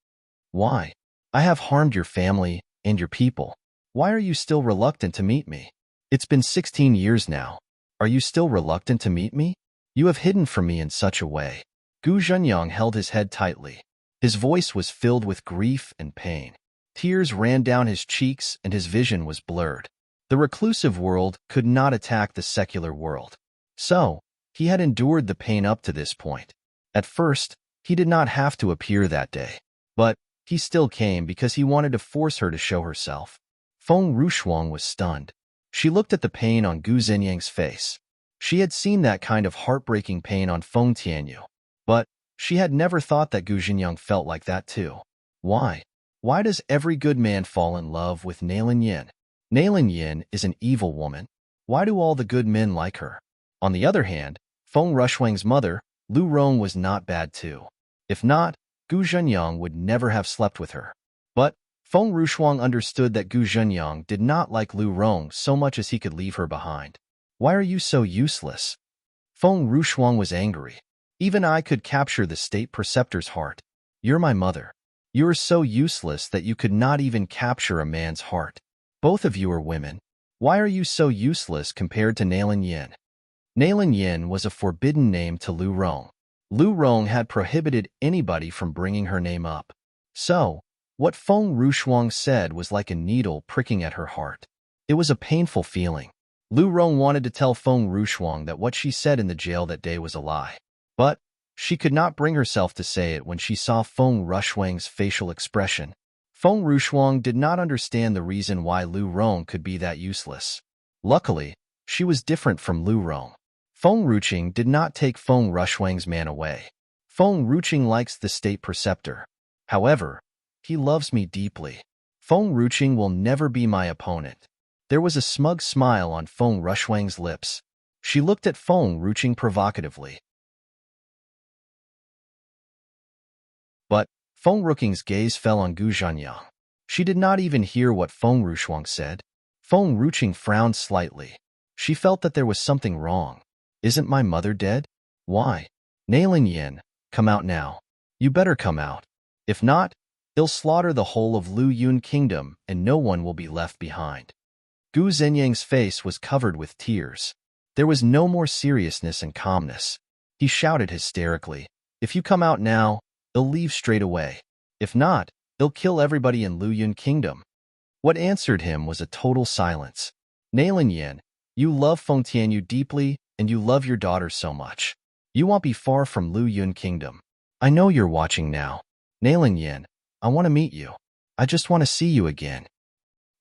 Why? I have harmed your family and your people. Why are you still reluctant to meet me? It's been 16 years now. Are you still reluctant to meet me? You have hidden from me in such a way. Gu Zhenyang held his head tightly. His voice was filled with grief and pain. Tears ran down his cheeks and his vision was blurred. The reclusive world could not attack the secular world. So, he had endured the pain up to this point. At first, he did not have to appear that day. But he still came because he wanted to force her to show herself. Feng Ruqing was stunned. She looked at the pain on Gu Zhenyang's face. She had seen that kind of heartbreaking pain on Feng Tianyu. But she had never thought that Gu Zhenyang felt like that too. Why? Why does every good man fall in love with Nailan Yin? Nailan Yin is an evil woman. Why do all the good men like her? On the other hand, Feng Ruqing's mother, Lu Rong, was not bad too. If not, Gu Zhenyang would never have slept with her. But Feng Ruqing understood that Gu Zhenyang did not like Lu Rong so much as he could leave her behind. Why are you so useless? Feng Ruqing was angry. Even I could capture the state preceptor's heart. You're my mother. You are so useless that you could not even capture a man's heart. Both of you are women. Why are you so useless compared to Nailan Yin? Nailan Yin was a forbidden name to Lu Rong. Lu Rong had prohibited anybody from bringing her name up. So, what Feng Ruqing said was like a needle pricking at her heart. It was a painful feeling. Lu Rong wanted to tell Feng Ruqing that what she said in the jail that day was a lie. But she could not bring herself to say it when she saw Feng Ruqing's facial expression. Feng Ruqing did not understand the reason why Lu Rong could be that useless. Luckily, she was different from Lu Rong. Feng Ruching did not take Feng Rushwang's man away. Feng Ruching likes the state preceptor. However, he loves me deeply. Feng Ruching will never be my opponent. There was a smug smile on Feng Rushwang's lips. She looked at Feng Ruching provocatively. But Feng Ruching's gaze fell on Gu Zhanyang. She did not even hear what Feng Rushwang said. Feng Ruching frowned slightly. She felt that there was something wrong. Isn't my mother dead? Why? Nailin Yin, come out now. You better come out. If not, they'll slaughter the whole of Lu Yun Kingdom and no one will be left behind. Gu Zhenyang's face was covered with tears. There was no more seriousness and calmness. He shouted hysterically, if you come out now, they'll leave straight away. If not, they'll kill everybody in Lu Yun Kingdom. What answered him was a total silence. Nailin Yin, you love Feng Tianyu deeply and you love your daughter so much. You won't be far from Lu Yun Kingdom. I know you're watching now. Nailin Yin, I want to meet you. I just want to see you again.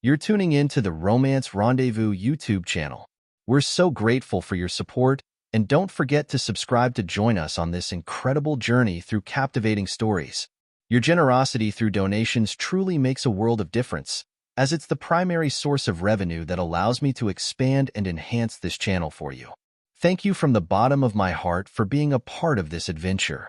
You're tuning in to the Romance Rendezvous YouTube channel. We're so grateful for your support, and don't forget to subscribe to join us on this incredible journey through captivating stories. Your generosity through donations truly makes a world of difference, as it's the primary source of revenue that allows me to expand and enhance this channel for you. Thank you from the bottom of my heart for being a part of this adventure.